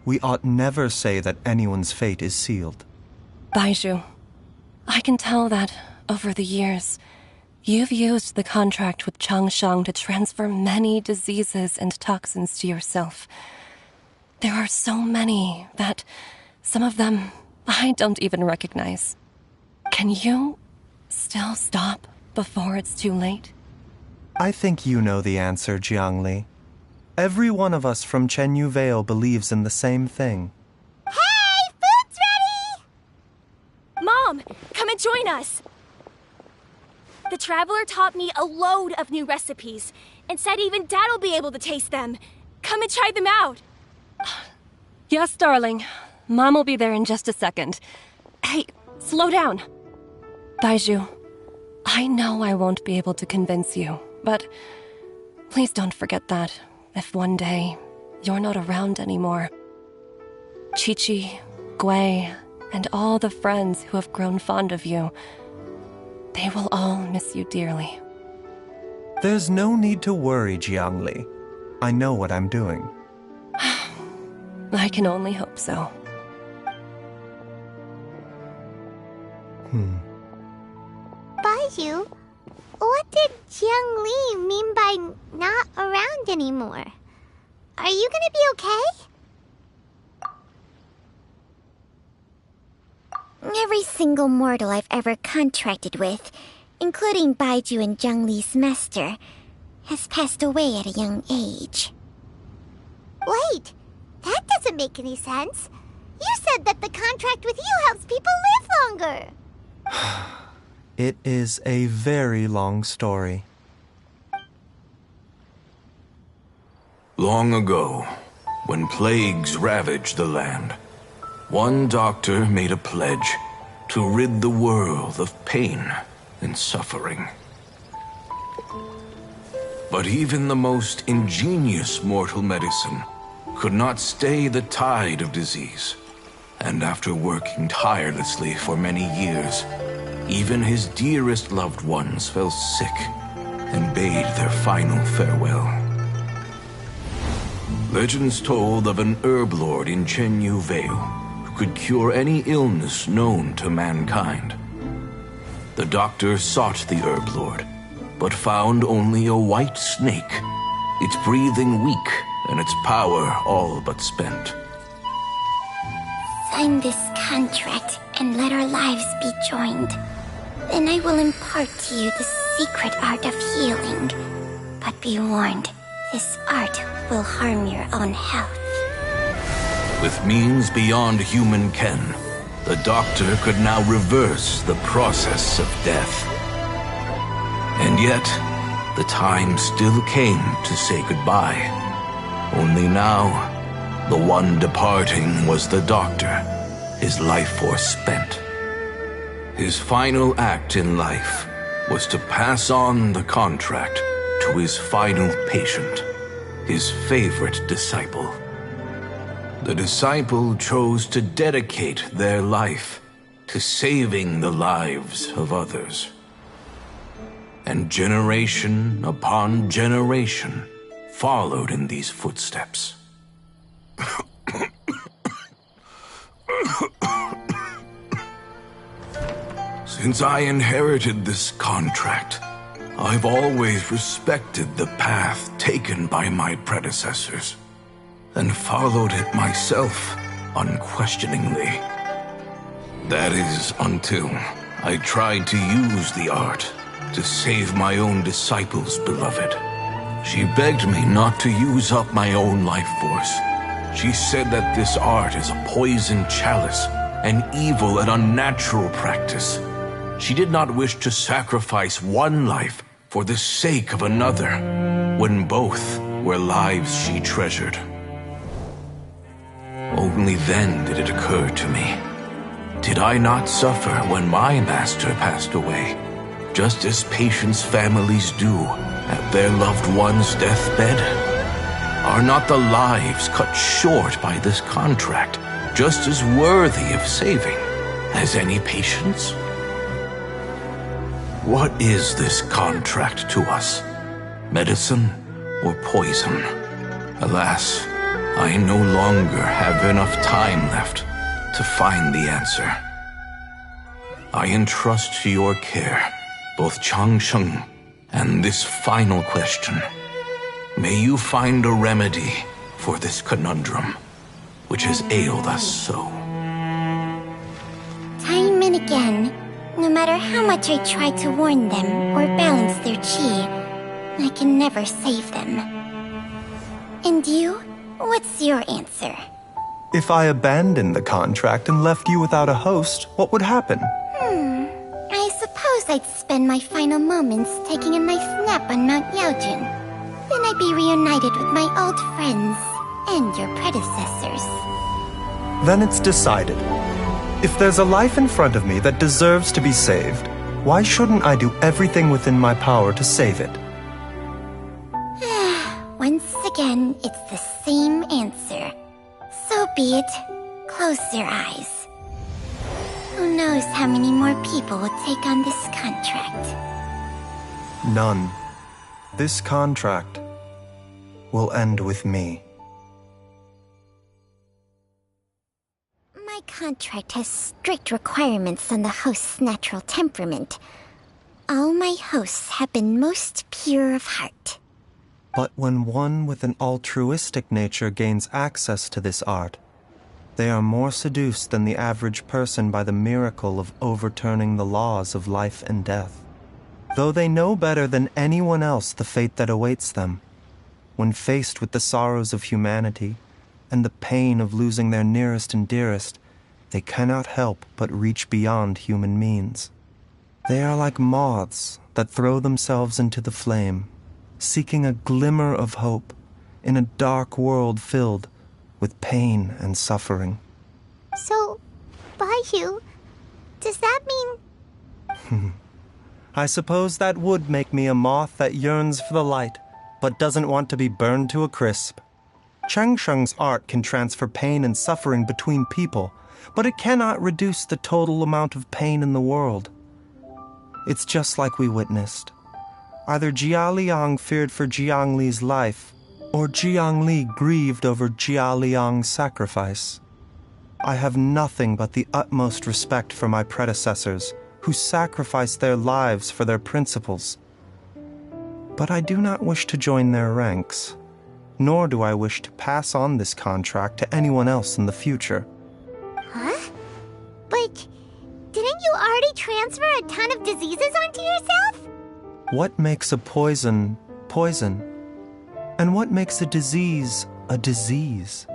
We ought never say that anyone's fate is sealed. Baizu, I can tell that, over the years, you've used the contract with Changshang to transfer many diseases and toxins to yourself. There are so many that some of them I don't even recognize. Can you still stop before it's too late? I think you know the answer, Jiangli. Every one of us from Chenyu Vale believes in the same thing. Hey, food's ready! Mom, come and join us. The Traveler taught me a load of new recipes and said even Dad'll be able to taste them. Come and try them out. Yes, darling. Mom will be there in just a second. Hey, slow down. Baizu, I know I won't be able to convince you, but please don't forget that if one day you're not around anymore, Chi-Chi, Gui, and all the friends who have grown fond of you, they will all miss you dearly. There's no need to worry, Jiangli. I know what I'm doing. I can only hope so. Baizu, what did Jiang Li mean by not around anymore? Are you gonna be okay? Every single mortal I've ever contracted with, including Baizu and Jiang Li's master, has passed away at a young age. Wait, that doesn't make any sense. You said that the contract with you helps people live longer. It is a very long story. Long ago, when plagues ravaged the land, one doctor made a pledge to rid the world of pain and suffering. But even the most ingenious mortal medicine could not stay the tide of disease. And after working tirelessly for many years, even his dearest loved ones fell sick and bade their final farewell. Legends told of an herb lord in Chenyu Vale who could cure any illness known to mankind. The doctor sought the herb lord, but found only a white snake, its breathing weak and its power all but spent. Sign this contract and let our lives be joined. Then I will impart to you the secret art of healing. But be warned, this art will harm your own health. With means beyond human ken, the doctor could now reverse the process of death. And yet, the time still came to say goodbye. Only now, the one departing was the doctor, his life force spent. His final act in life was to pass on the contract to his final patient, his favorite disciple. The disciple chose to dedicate their life to saving the lives of others. And generation upon generation followed in these footsteps. Since I inherited this contract, I've always respected the path taken by my predecessors, and followed it myself unquestioningly. That is, until I tried to use the art to save my own disciple's beloved. She begged me not to use up my own life force. She said that this art is a poison chalice, an evil and unnatural practice. She did not wish to sacrifice one life for the sake of another, when both were lives she treasured. Only then did it occur to me. Did I not suffer when my master passed away, just as patients' families do at their loved one's deathbed? Are not the lives cut short by this contract just as worthy of saving as any patients? What is this contract to us? Medicine or poison? Alas, I no longer have enough time left to find the answer. I entrust to your care both Changsheng and this final question. May you find a remedy for this conundrum, which has ailed us so. Time and again, no matter how much I try to warn them or balance their chi, I can never save them. And you? What's your answer? If I abandoned the contract and left you without a host, what would happen? I suppose I'd spend my final moments taking a nice nap on Mount Yaojun. Then I'd be reunited with my old friends and your predecessors. Then it's decided. If there's a life in front of me that deserves to be saved, why shouldn't I do everything within my power to save it? Once again, it's the same answer. So be it. Close your eyes. Who knows how many more people will take on this contract? None. This contract will end with me. My contract has strict requirements on the host's natural temperament. All my hosts have been most pure of heart. But when one with an altruistic nature gains access to this art, they are more seduced than the average person by the miracle of overturning the laws of life and death. Though they know better than anyone else the fate that awaits them, when faced with the sorrows of humanity and the pain of losing their nearest and dearest, they cannot help but reach beyond human means. They are like moths that throw themselves into the flame, seeking a glimmer of hope in a dark world filled with pain and suffering. So, Baizu, does that mean... I suppose that would make me a moth that yearns for the light, but doesn't want to be burned to a crisp. Changsheng's art can transfer pain and suffering between people, but it cannot reduce the total amount of pain in the world. It's just like we witnessed. Either Jia Liang feared for Jiang Li's life, or Jiangli grieved over Jia Liang's sacrifice. I have nothing but the utmost respect for my predecessors, who sacrificed their lives for their principles. But I do not wish to join their ranks, nor do I wish to pass on this contract to anyone else in the future. Huh? But didn't you already transfer a ton of diseases onto yourself? What makes a poison poison? And what makes a disease a disease?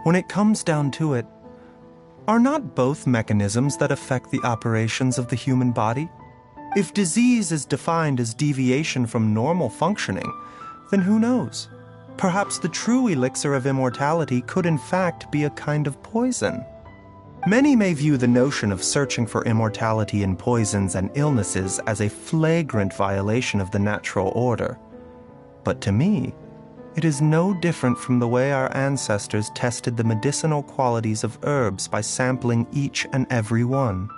When it comes down to it, are not both mechanisms that affect the operations of the human body? If disease is defined as deviation from normal functioning, then who knows? Perhaps the true elixir of immortality could in fact be a kind of poison. Many may view the notion of searching for immortality in poisons and illnesses as a flagrant violation of the natural order. But to me, it is no different from the way our ancestors tested the medicinal qualities of herbs by sampling each and every one.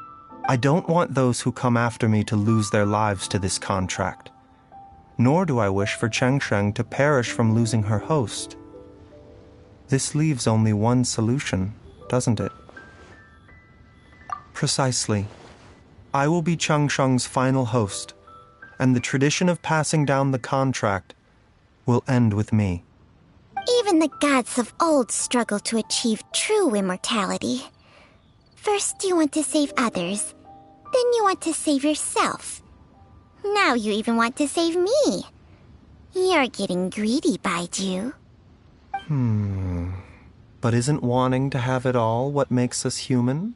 I don't want those who come after me to lose their lives to this contract. Nor do I wish for Chengsheng to perish from losing her host. This leaves only one solution, doesn't it? Precisely. I will be Chengsheng's final host, and the tradition of passing down the contract will end with me. Even the gods of old struggle to achieve true immortality. First you want to save others, then you want to save yourself. Now you even want to save me. You're getting greedy, Baizu. But isn't wanting to have it all what makes us human?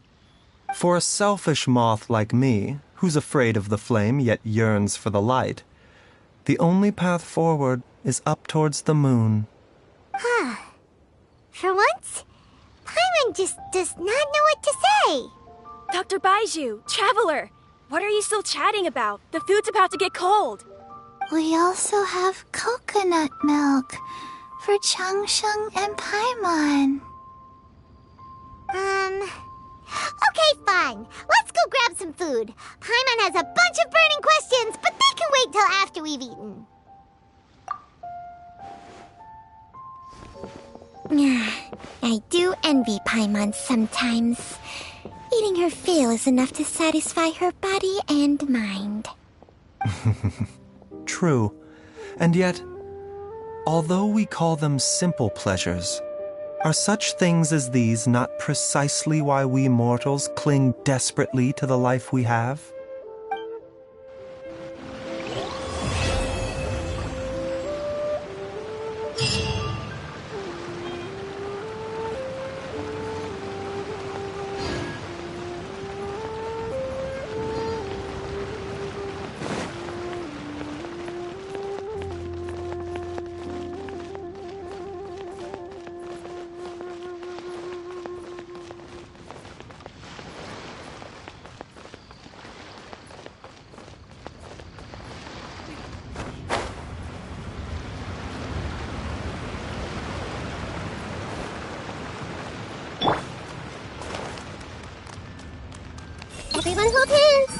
For a selfish moth like me, who's afraid of the flame yet yearns for the light, the only path forward is up towards the moon. For once, Paimon just does not know what to say. Dr. Baizu, Traveler, what are you still chatting about? The food's about to get cold. We also have coconut milk for Changsheng and Paimon. Okay, fine. Let's go grab some food. Paimon has a bunch of burning questions, but they can wait till after we've eaten. I do envy Paimon sometimes. Eating her fill is enough to satisfy her body and mind. True. And yet, although we call them simple pleasures, are such things as these not precisely why we mortals cling desperately to the life we have? Everyone hold hands.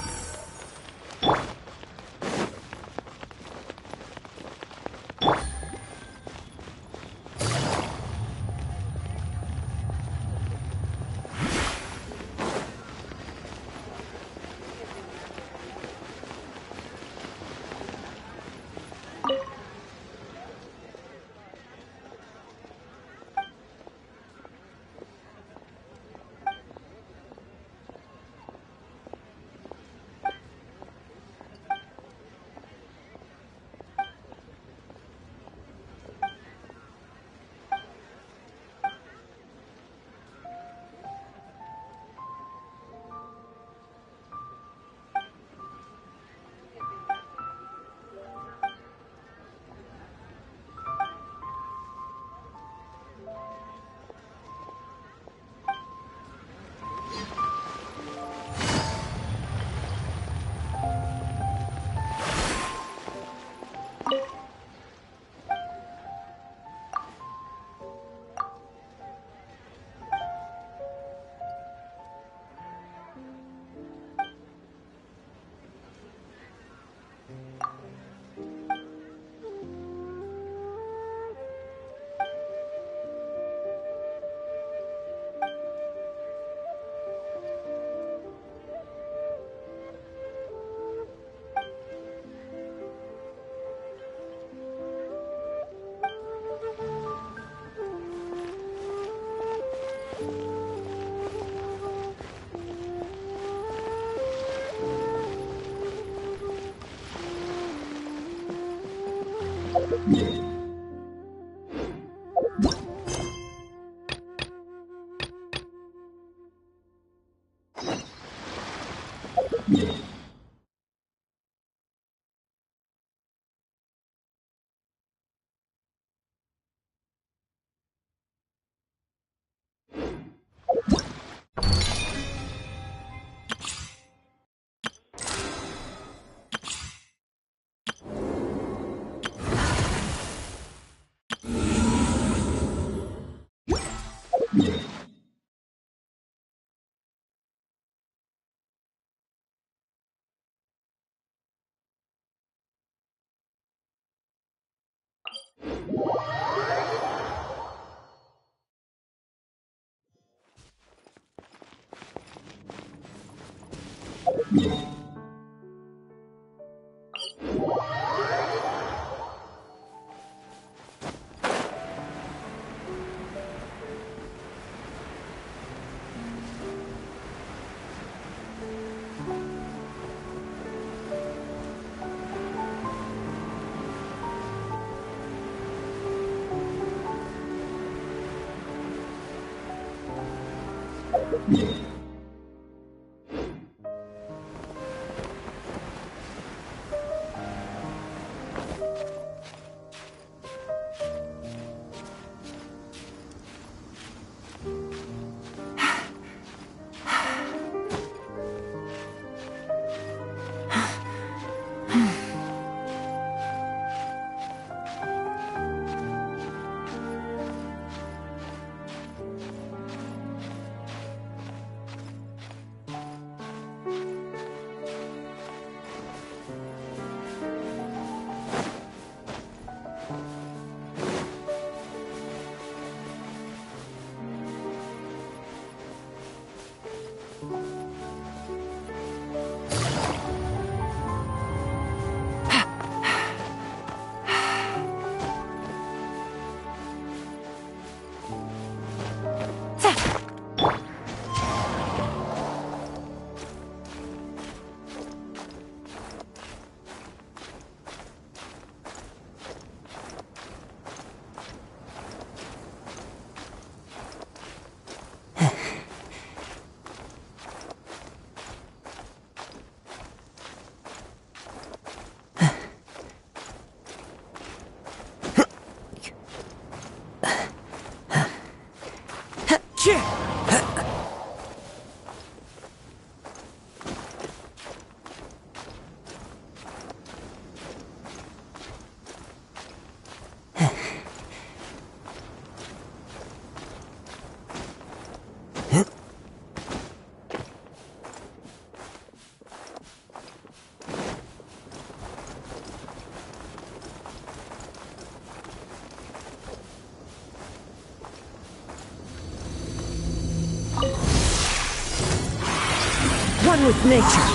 One with nature.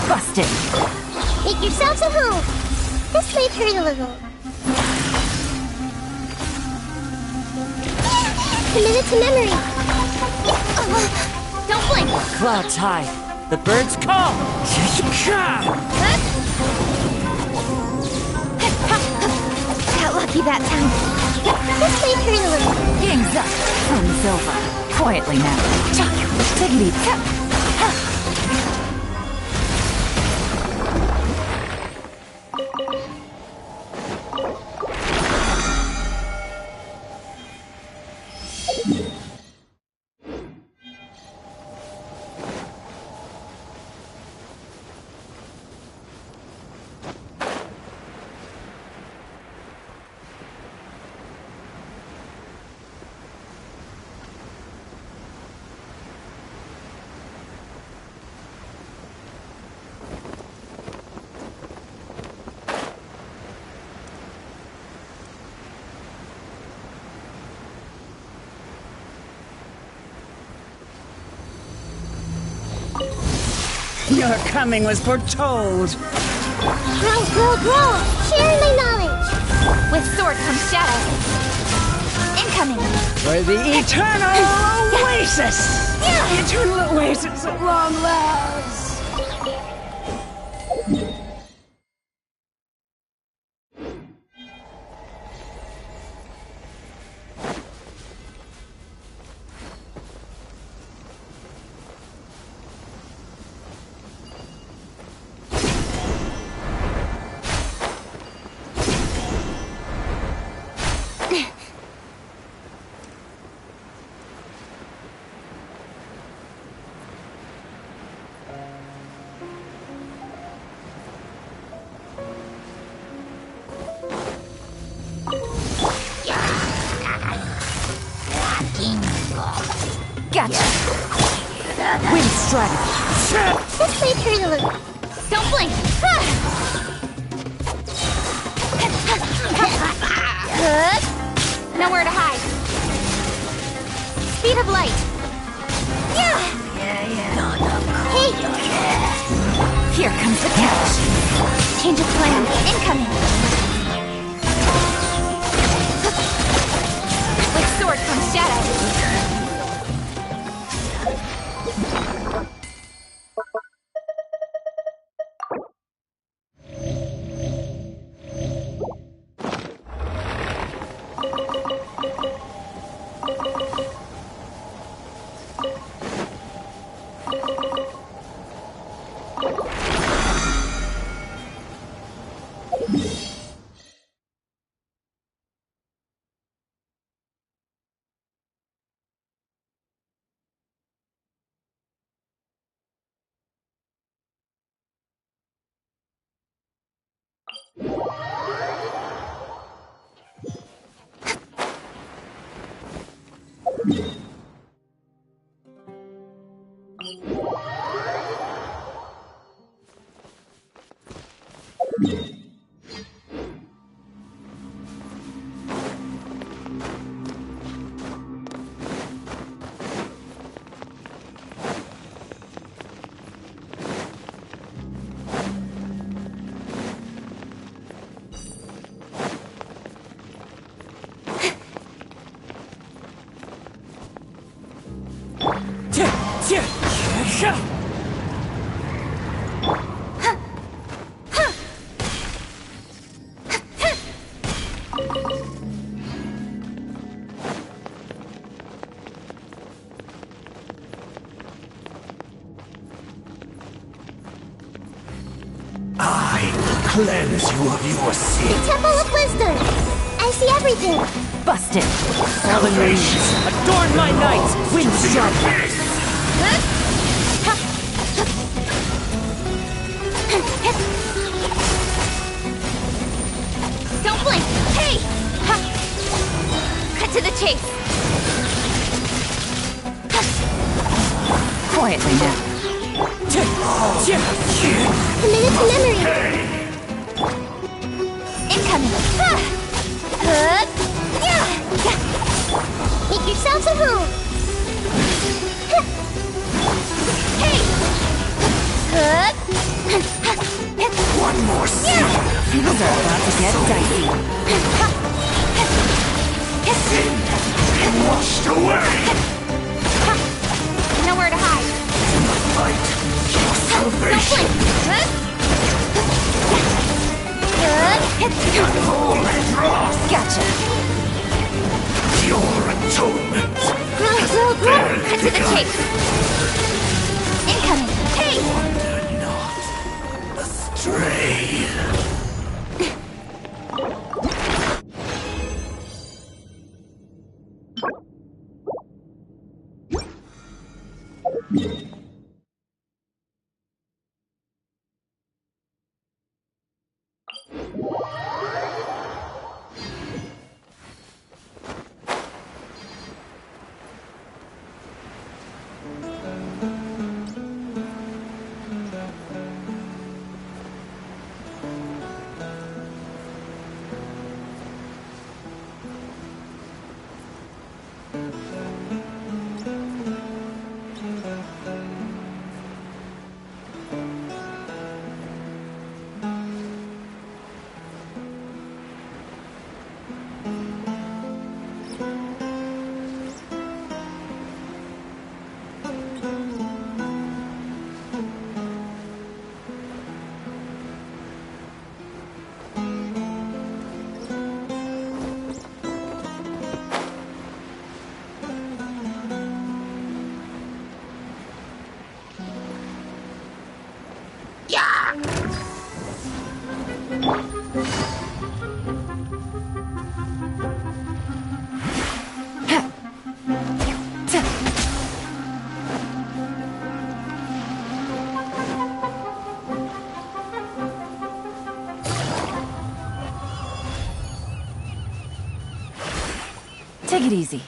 Busted. Make yourselves at home. This might hurt a little. Commit it to memory. Don't blink. Clouds high. The birds call. Got lucky that time. This might hurt a little. Game's up. Fun's over. Quietly now. Take it easy. Your coming was foretold. Grow! Sharing my knowledge! With sword comes shadow. Incoming! For the eternal oasis! The eternal oasis at long last! Gotcha. Wind strategy. This may turn a little... Don't blink! Good. Nowhere to hide. Speed of light. Yeah. Hey. Here comes the catch. Change of plan. Incoming. With sword comes shadow. Cleanse you of your sin. The Temple of Wisdom. I see everything. Busted. Fallen leaves. Adorn my night. Wind strategy. Don't blink! Hey! Cut to the chase! Quietly now. Committed to memory. Incoming! Good. Make yourselves at home. Hey! Good. One more sin. Things are about to get dicey. Sin washed away. Nowhere to hide. Fight your salvation. Good. Pull and draw. Gotcha. Your atonement. Grow. Cut to the chase. Incoming! Hey! Wander not astray. Take it easy.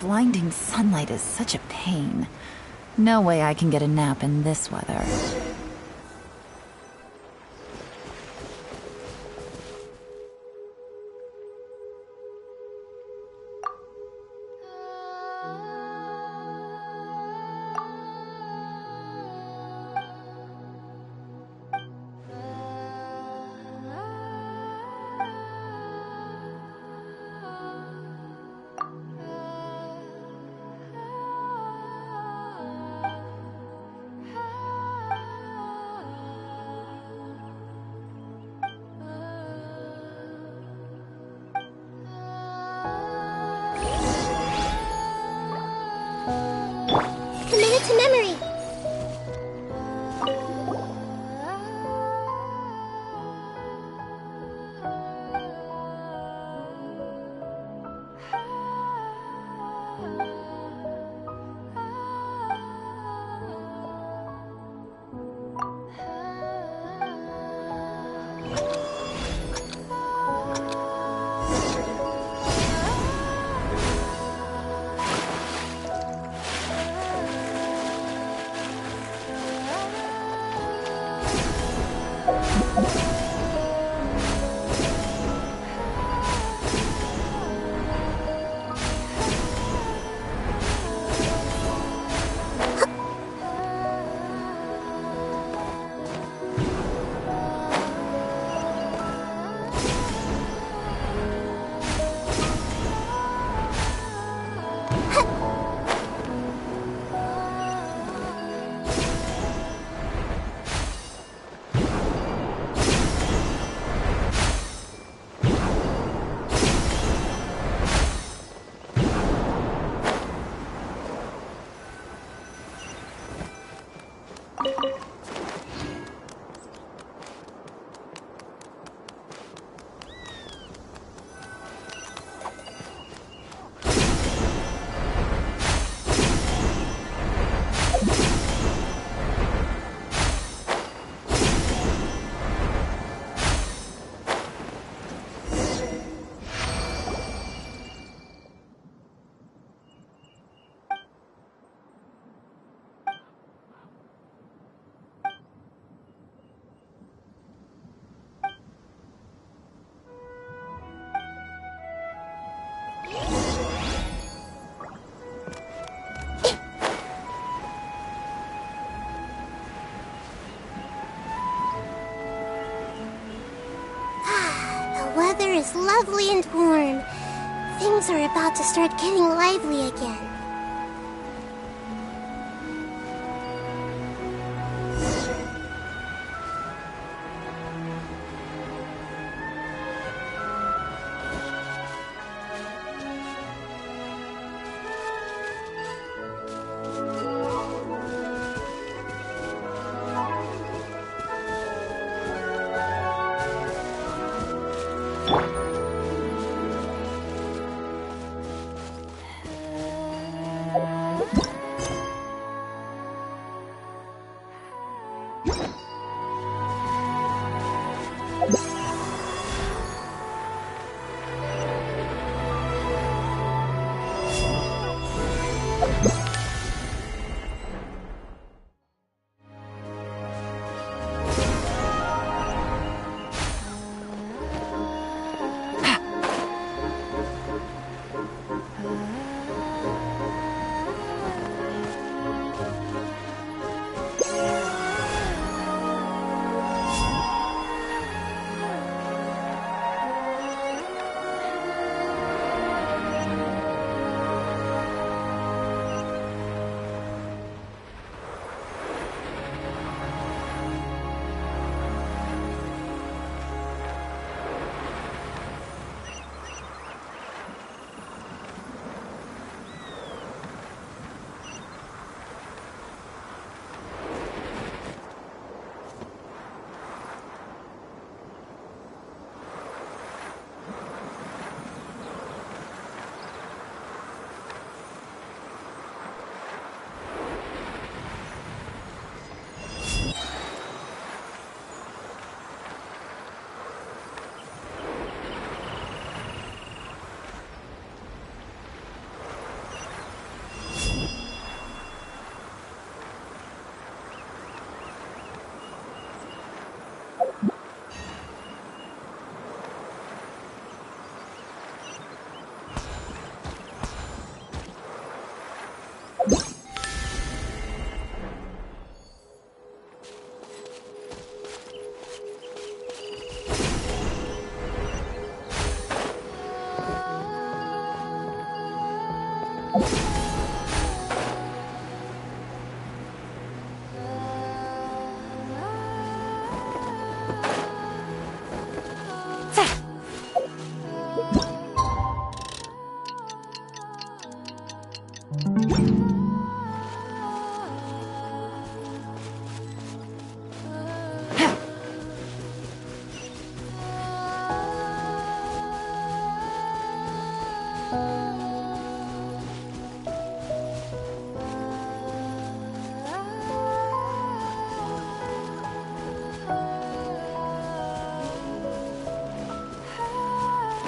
blinding sunlight is such a pain. No way I can get a nap in this weather. Commit to memory. The weather is lovely and warm. Things are about to start getting lively again.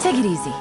Take it easy.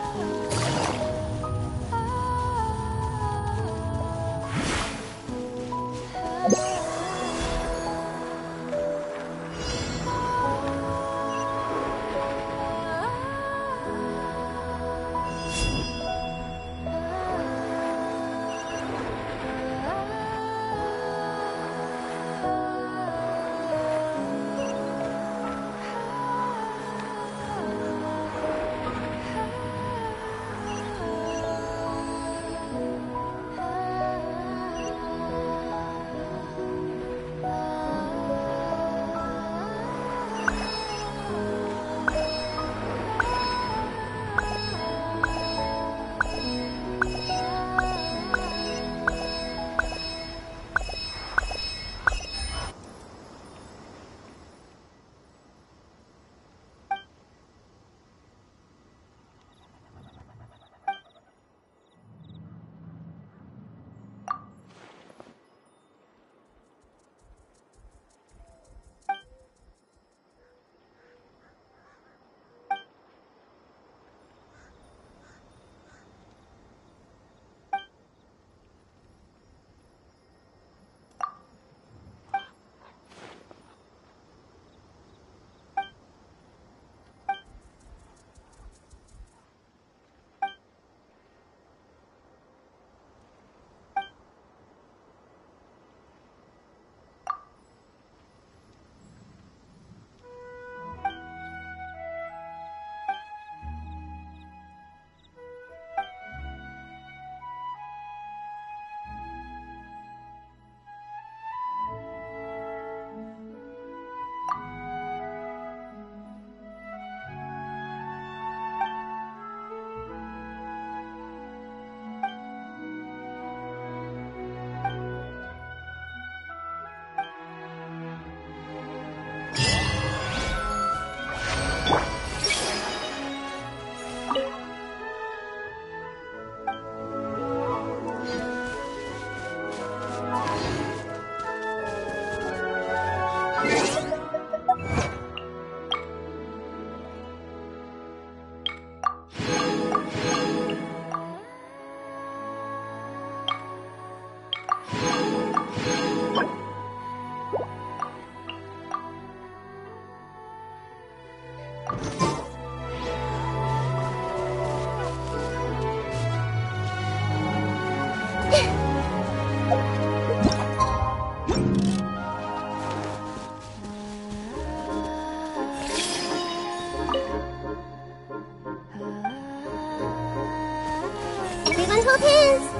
Everyone hold hands!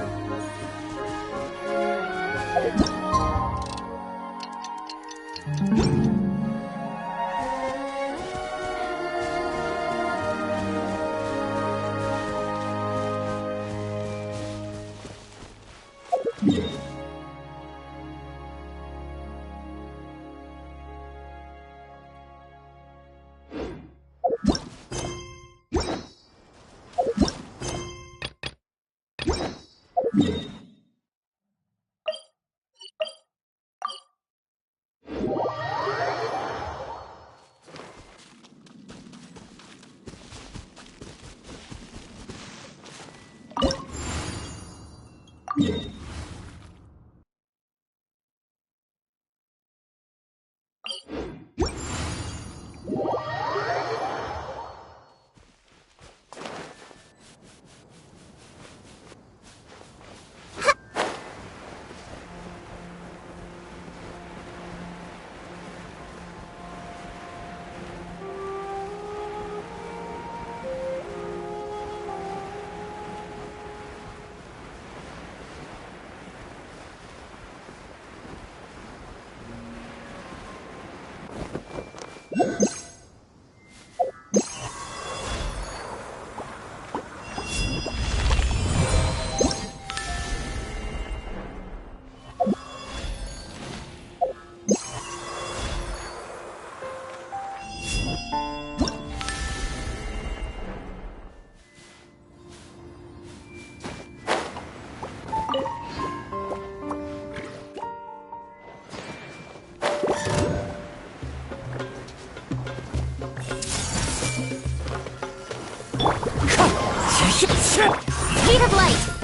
Speed of light!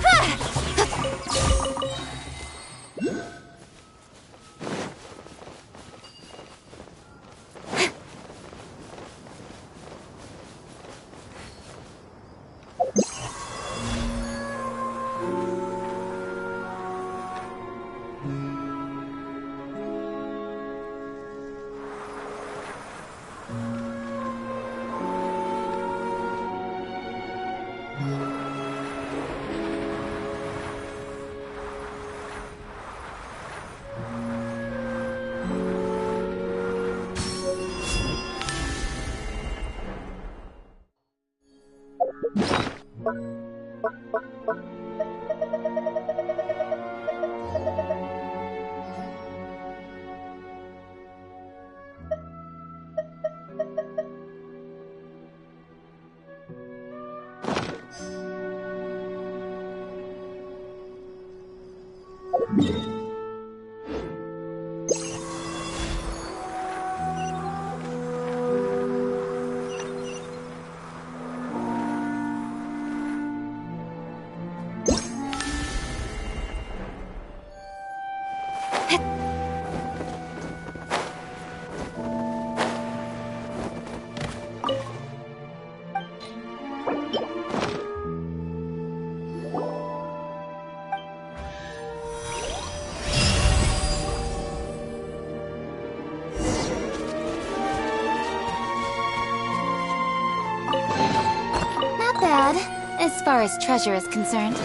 Not bad, as far as treasure is concerned.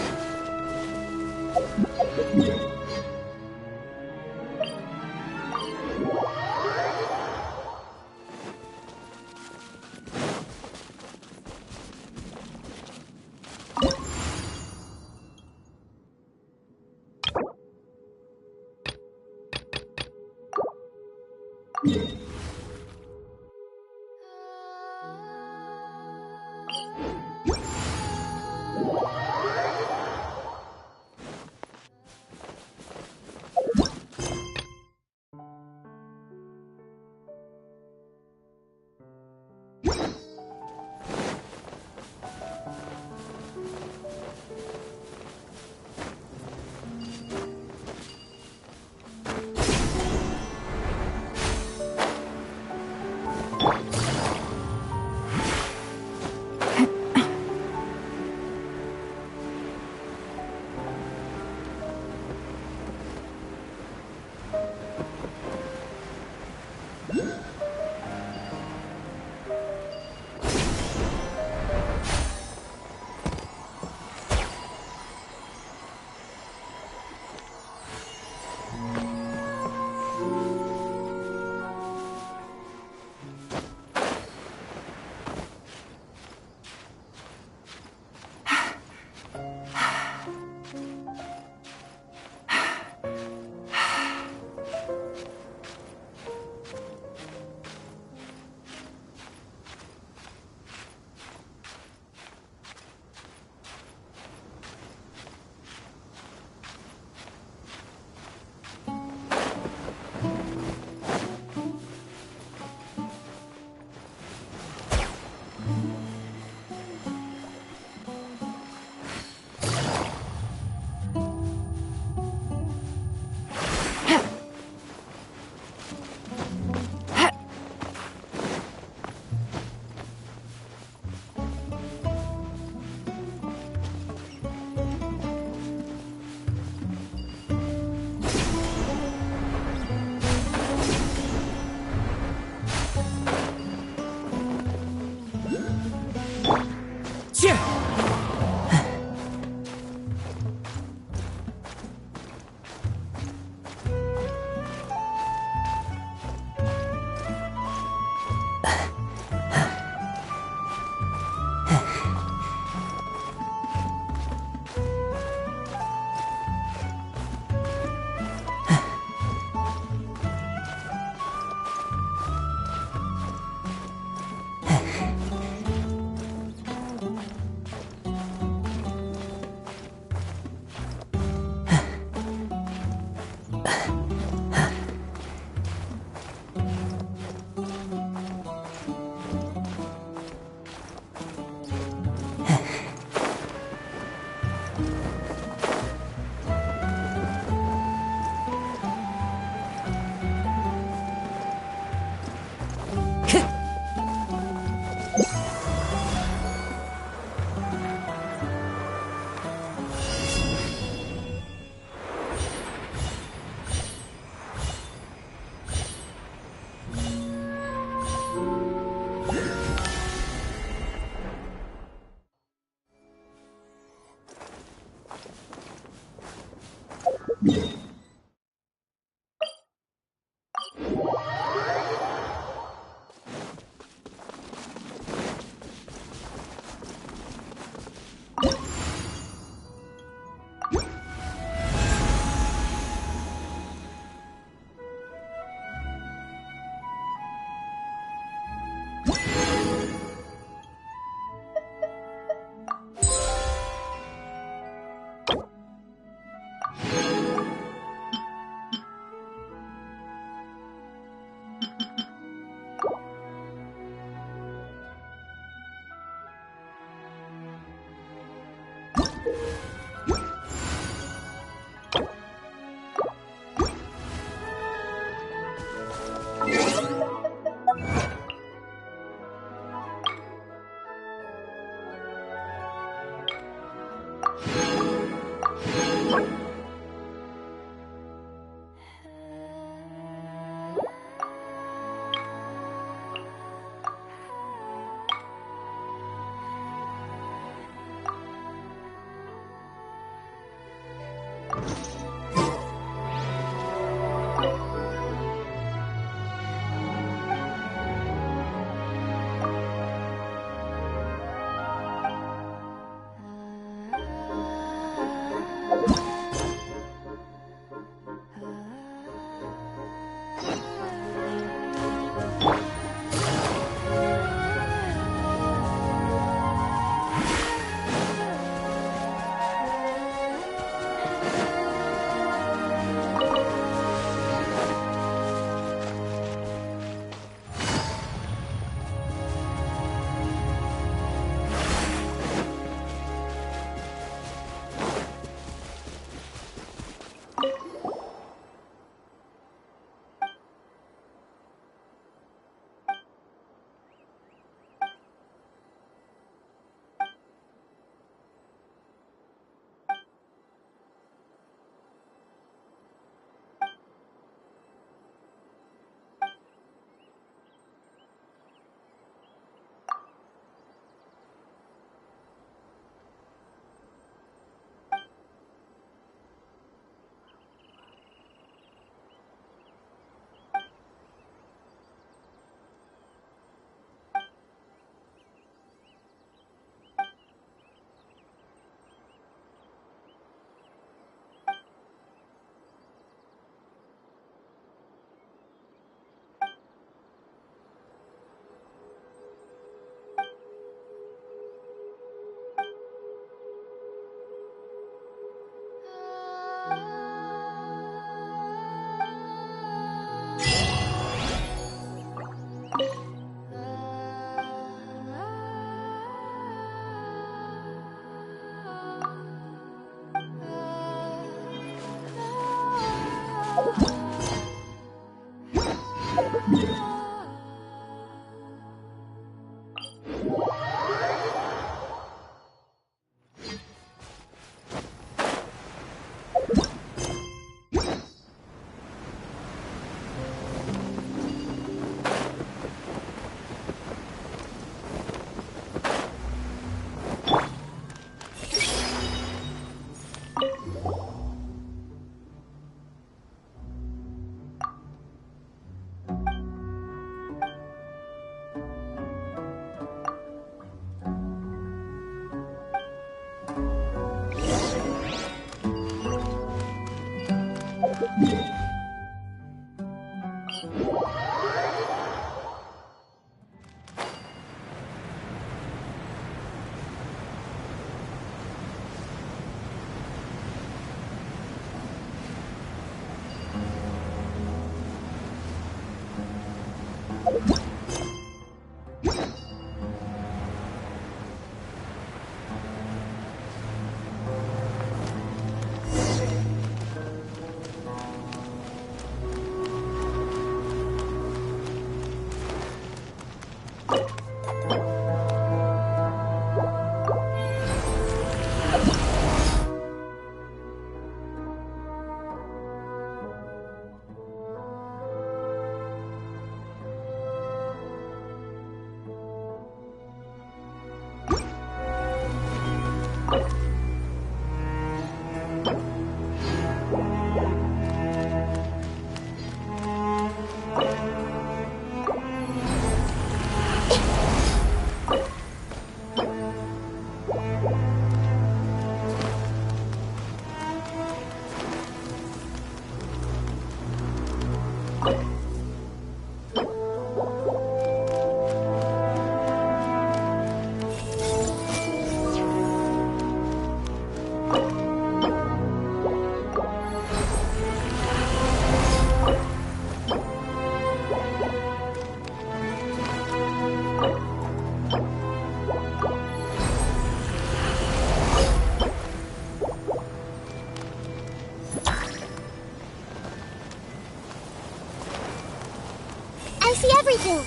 to.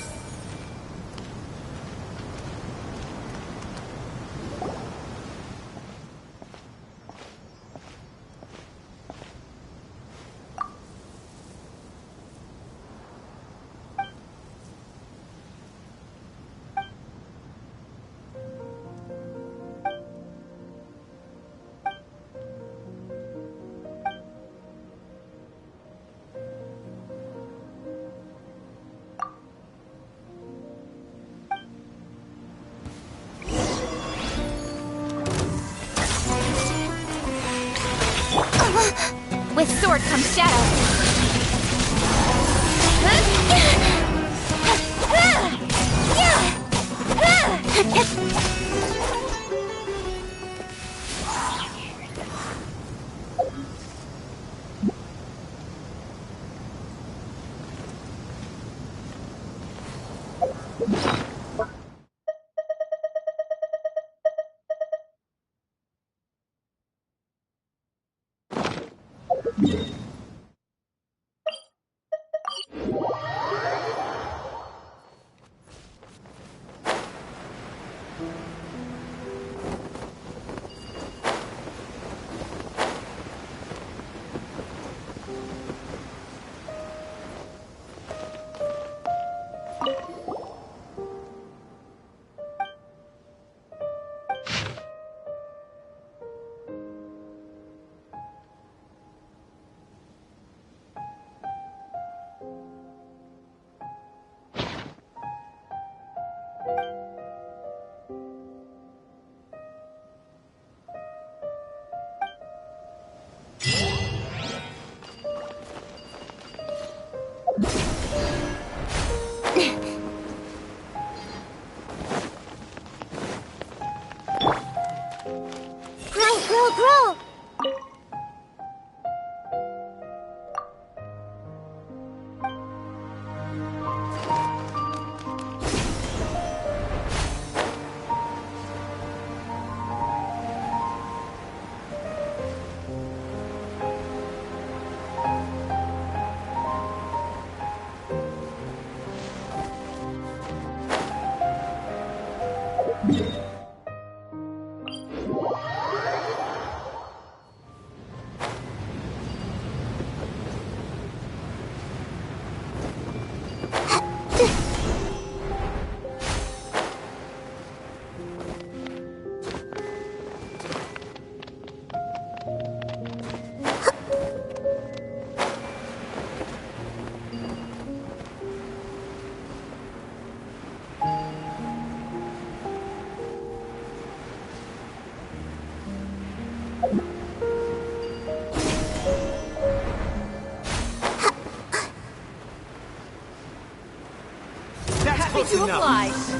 With sword comes shadow. Grow! Happy to oblige.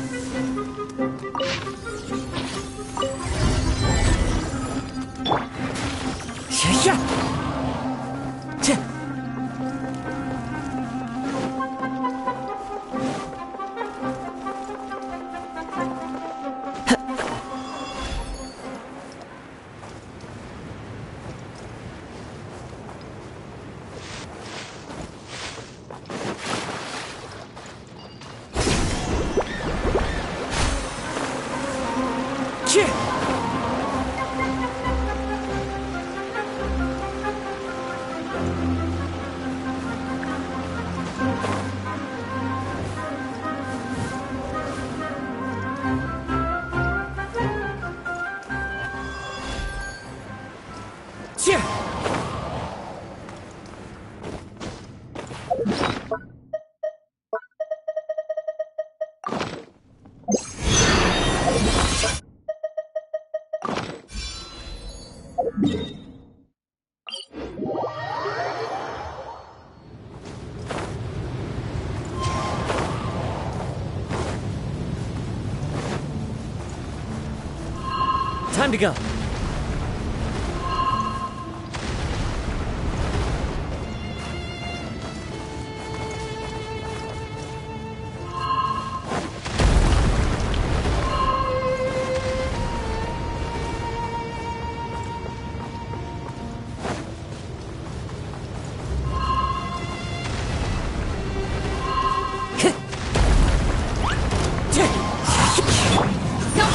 Time to go.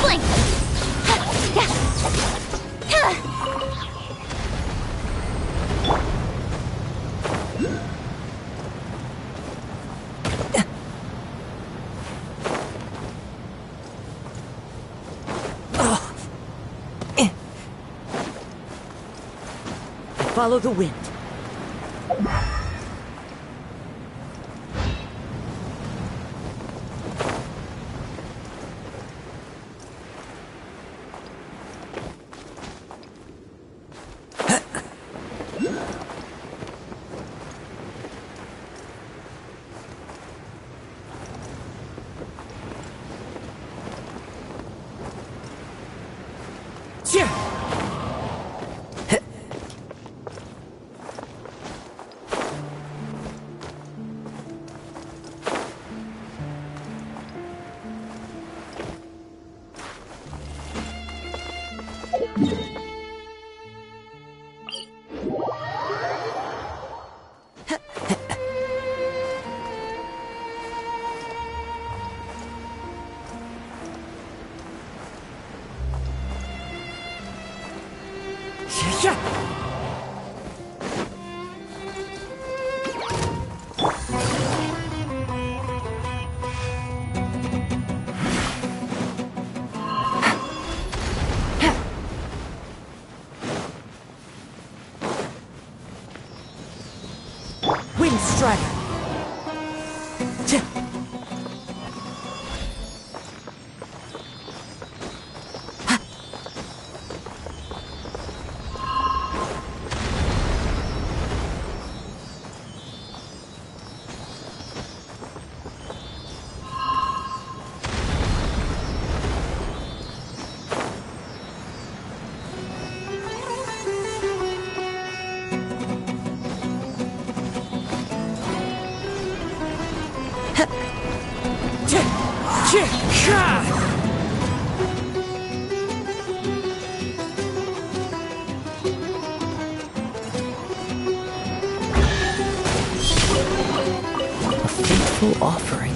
Blink! Follow the wind. Wind Strider. A faithful offering.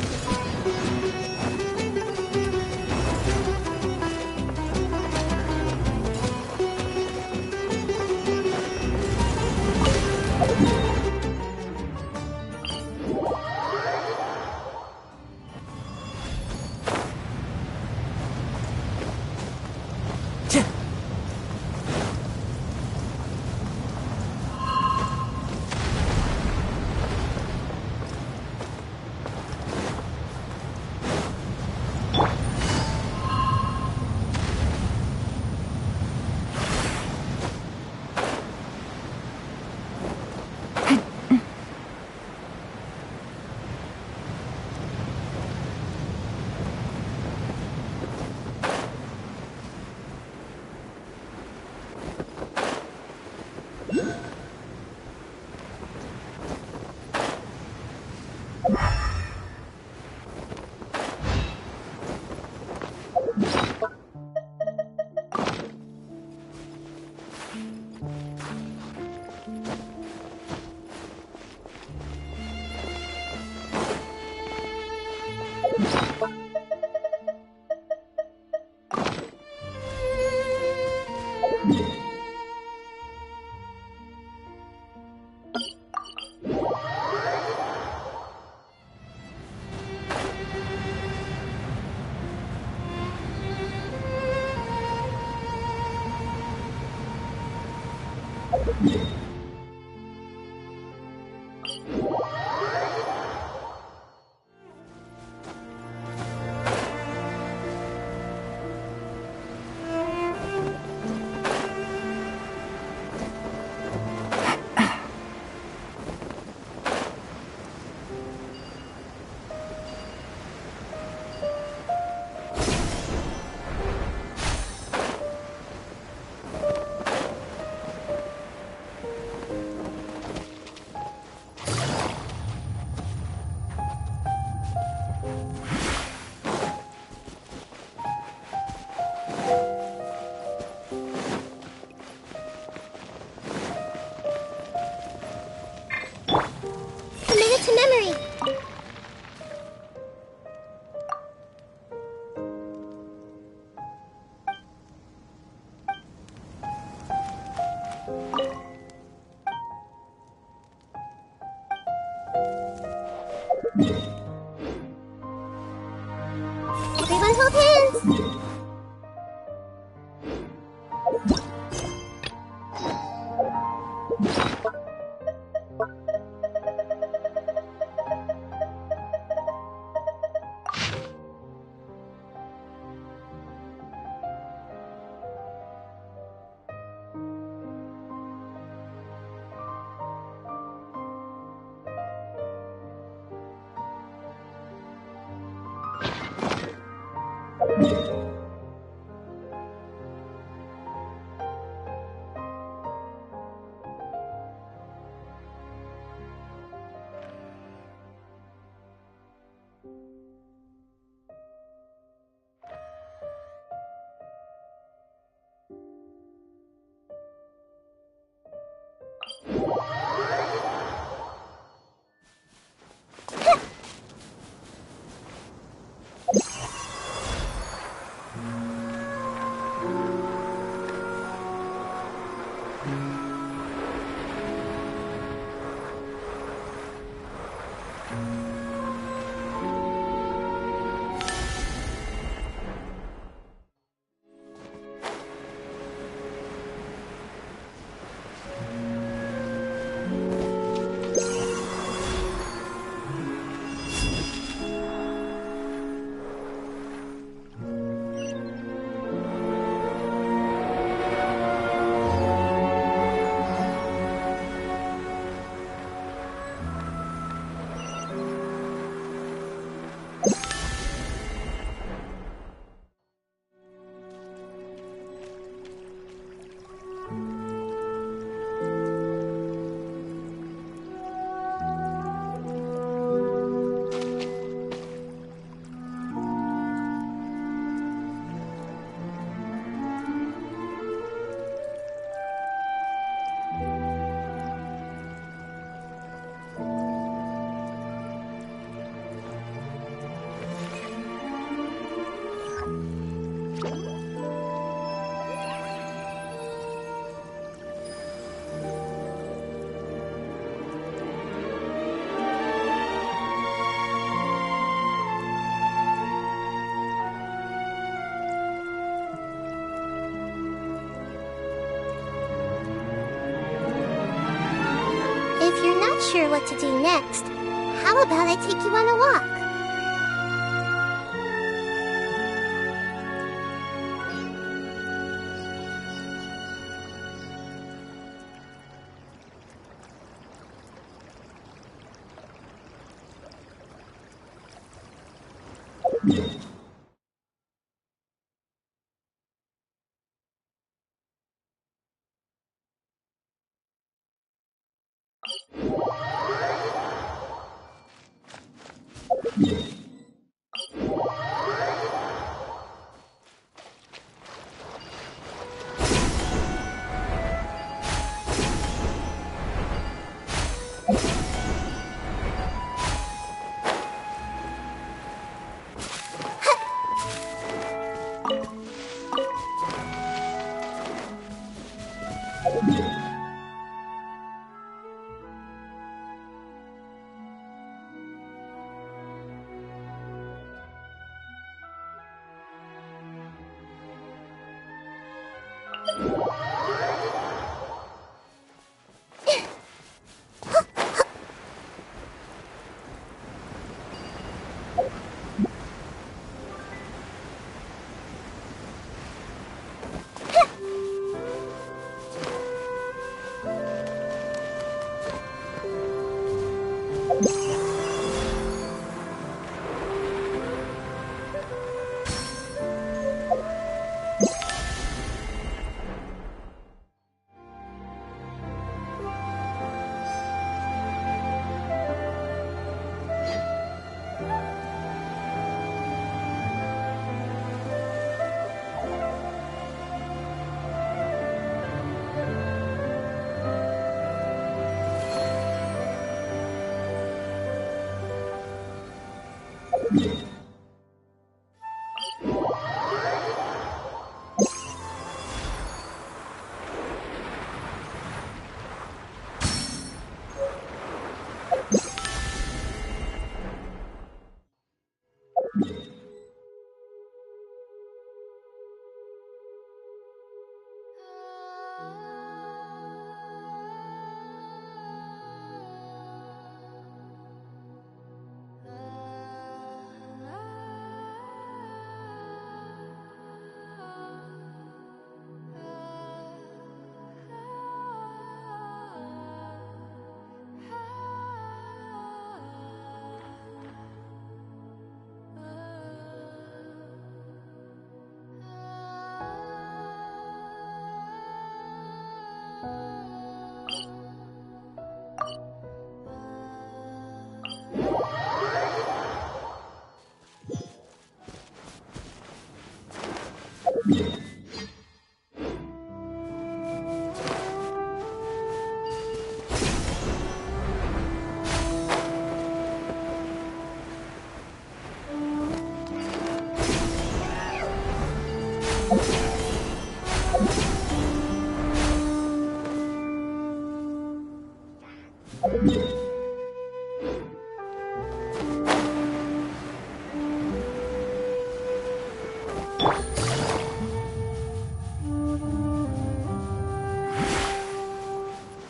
sure what to do next, how about I take you on a walk?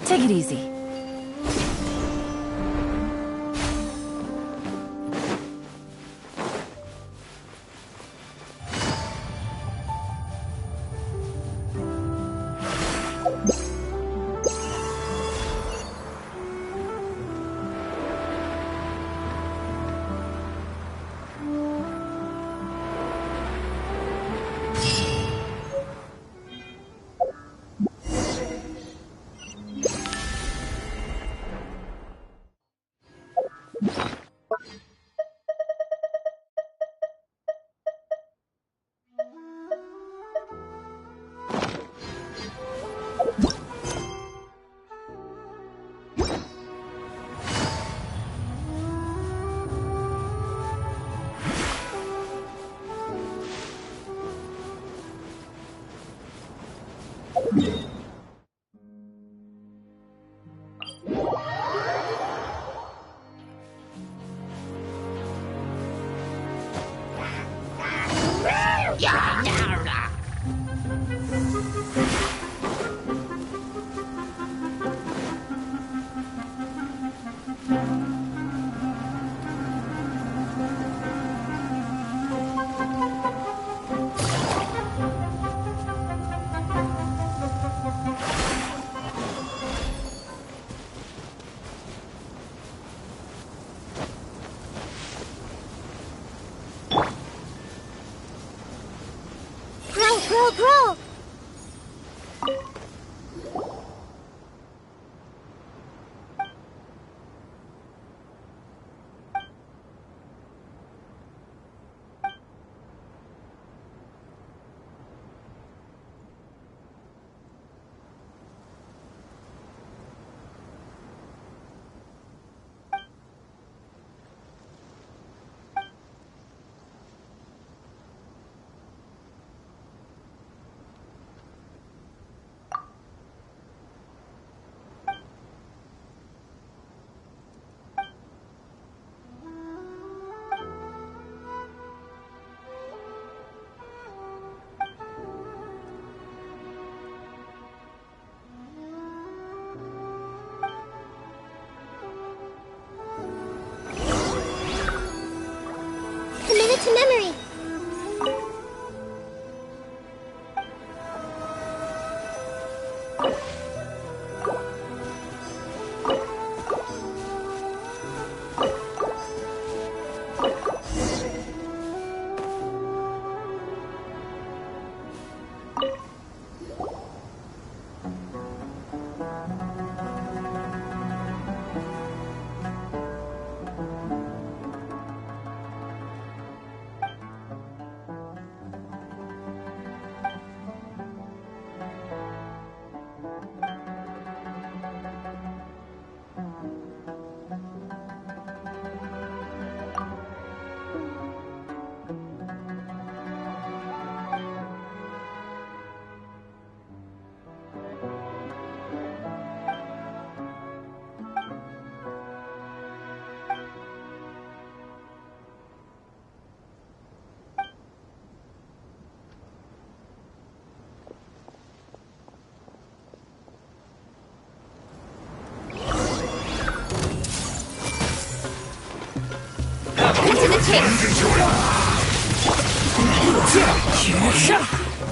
Take it easy. Grow! Commit it to memory.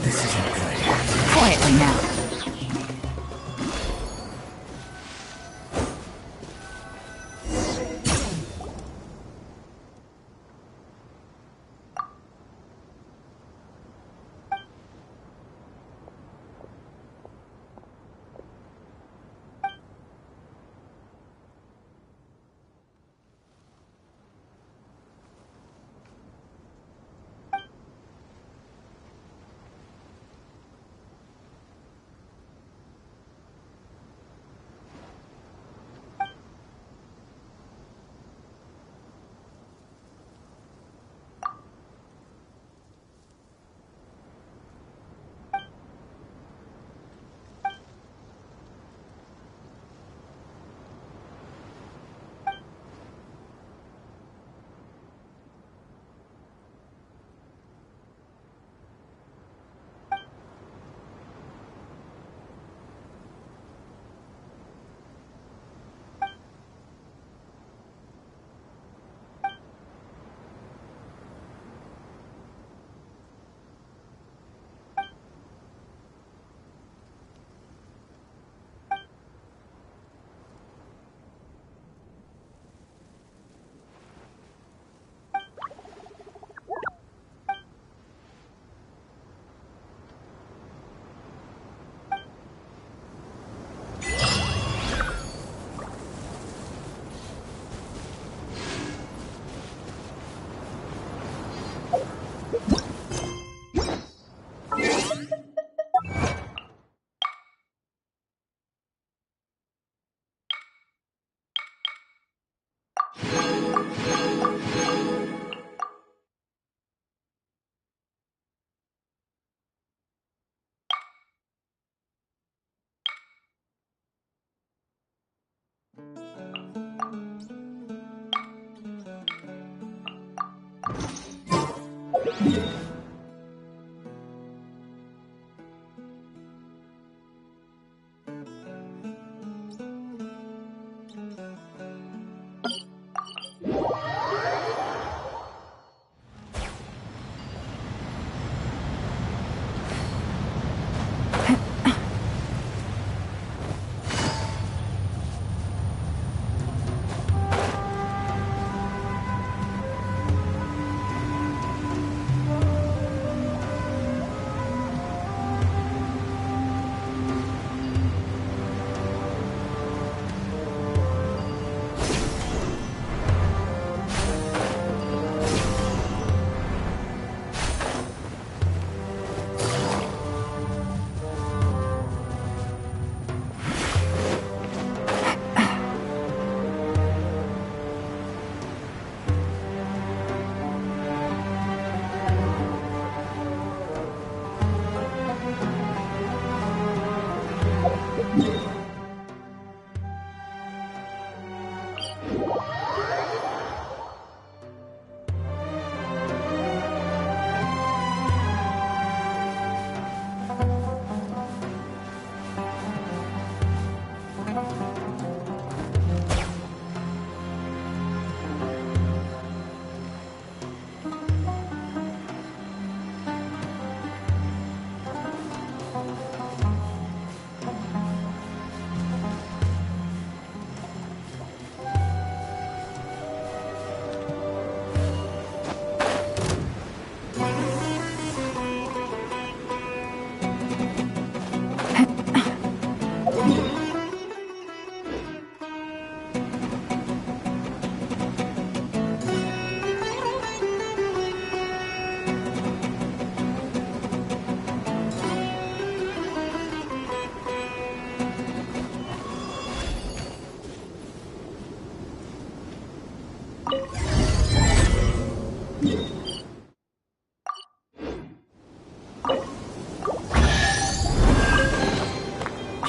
This isn't good. Quietly now.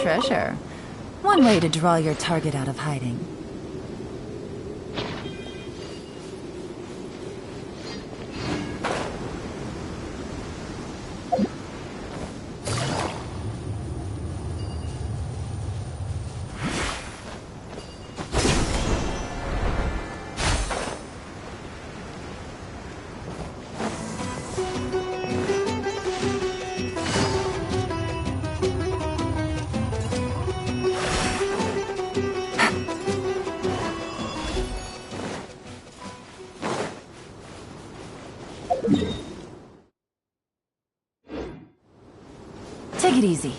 treasure. One way to draw your target out of hiding. Take it easy.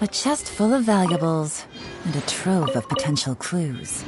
A chest full of valuables, and a trove of potential clues.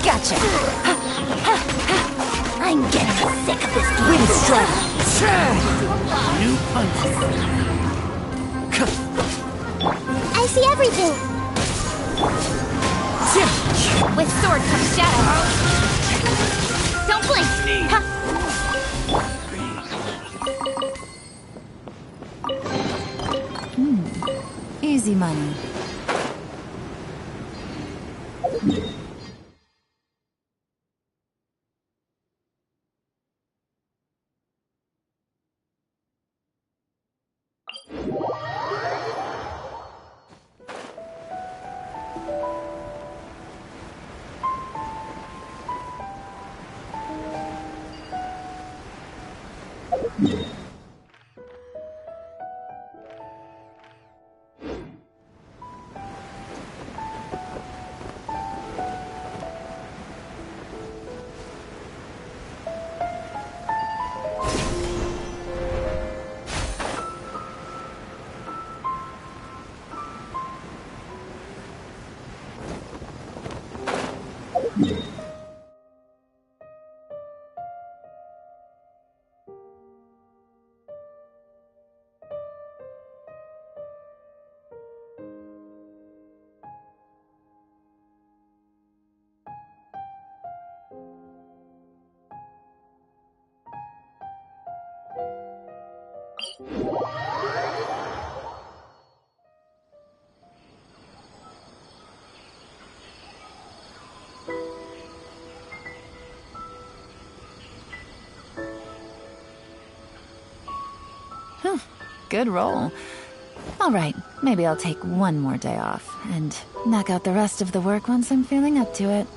Gotcha. I'm getting sick of this game. Wind strike. New punches. I see everything. With sword comes shadow. Don't blink. Easy money. Good roll. All right, maybe I'll take one more day off and knock out the rest of the work once I'm feeling up to it.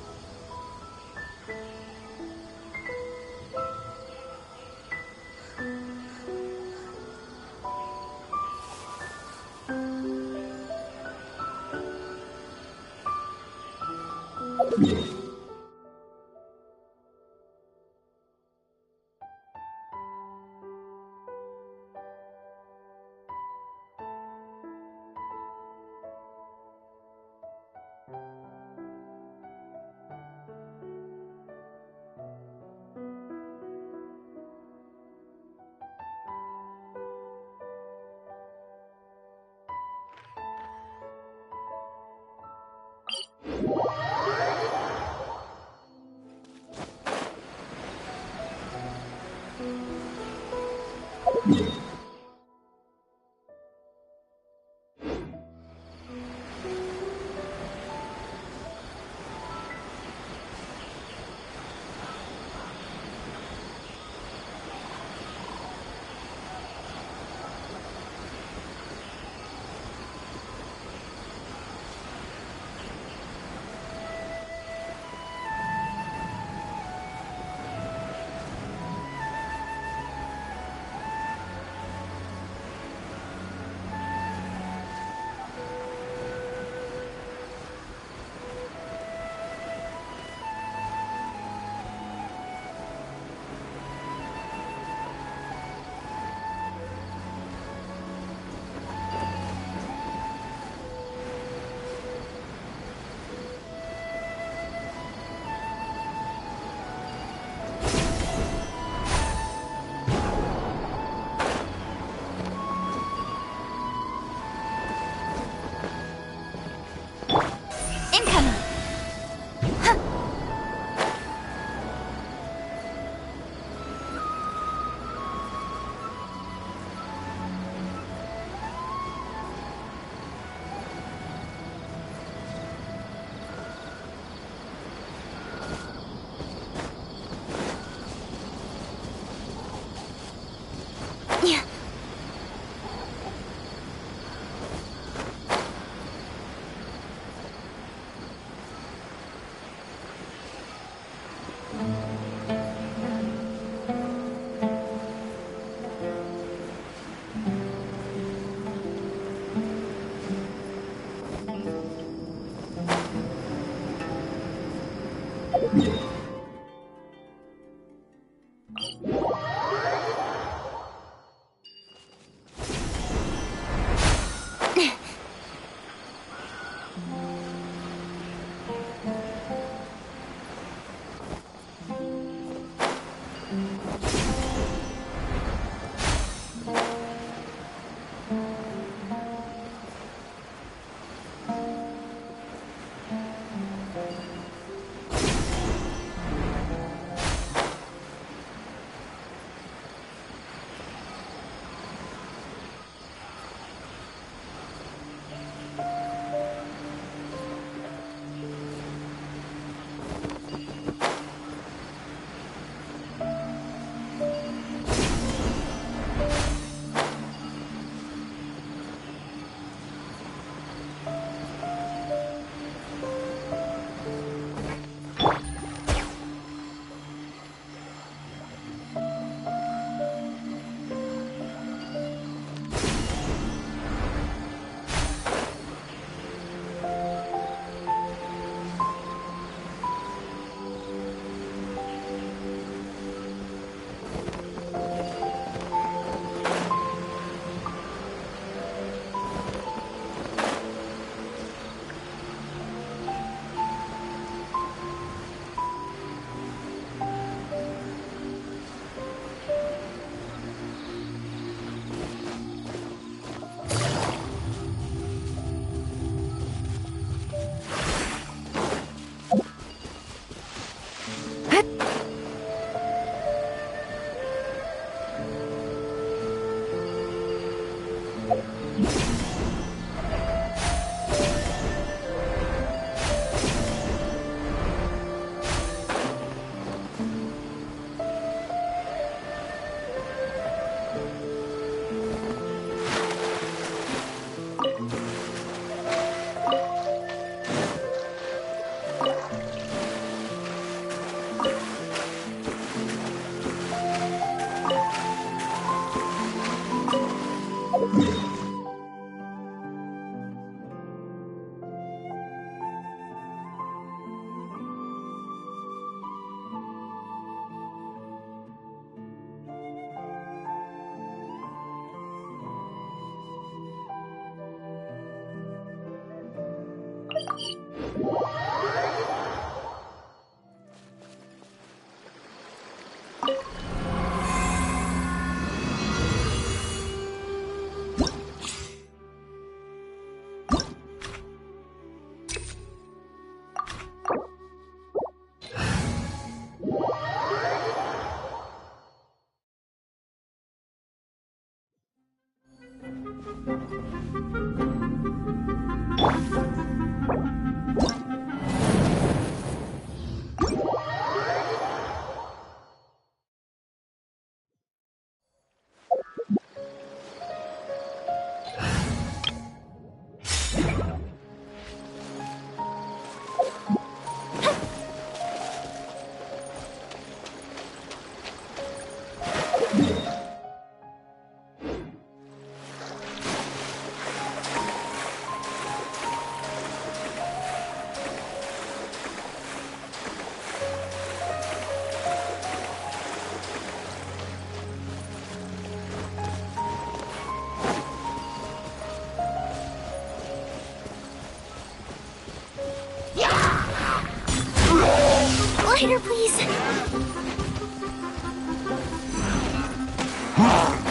Later, please.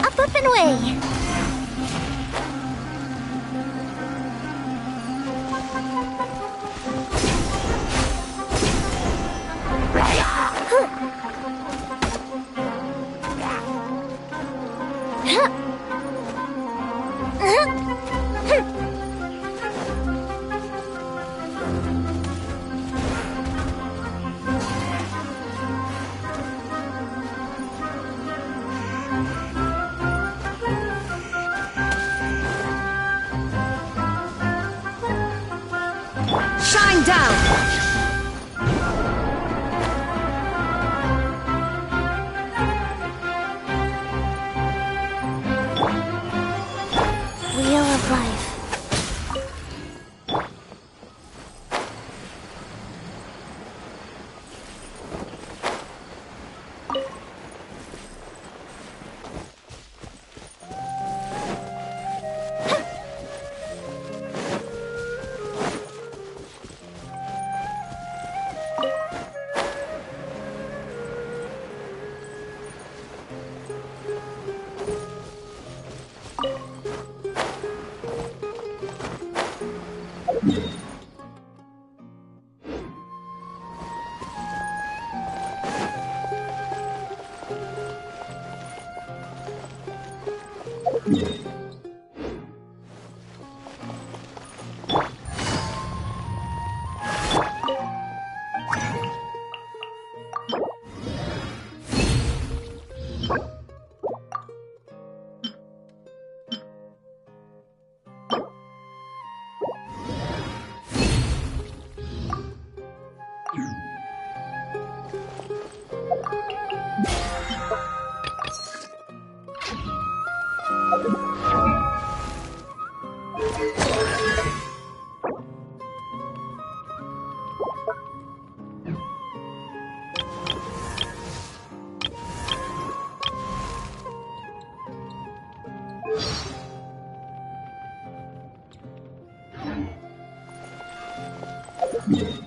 Up and away. Shine down! Wheel of Life. Yeah.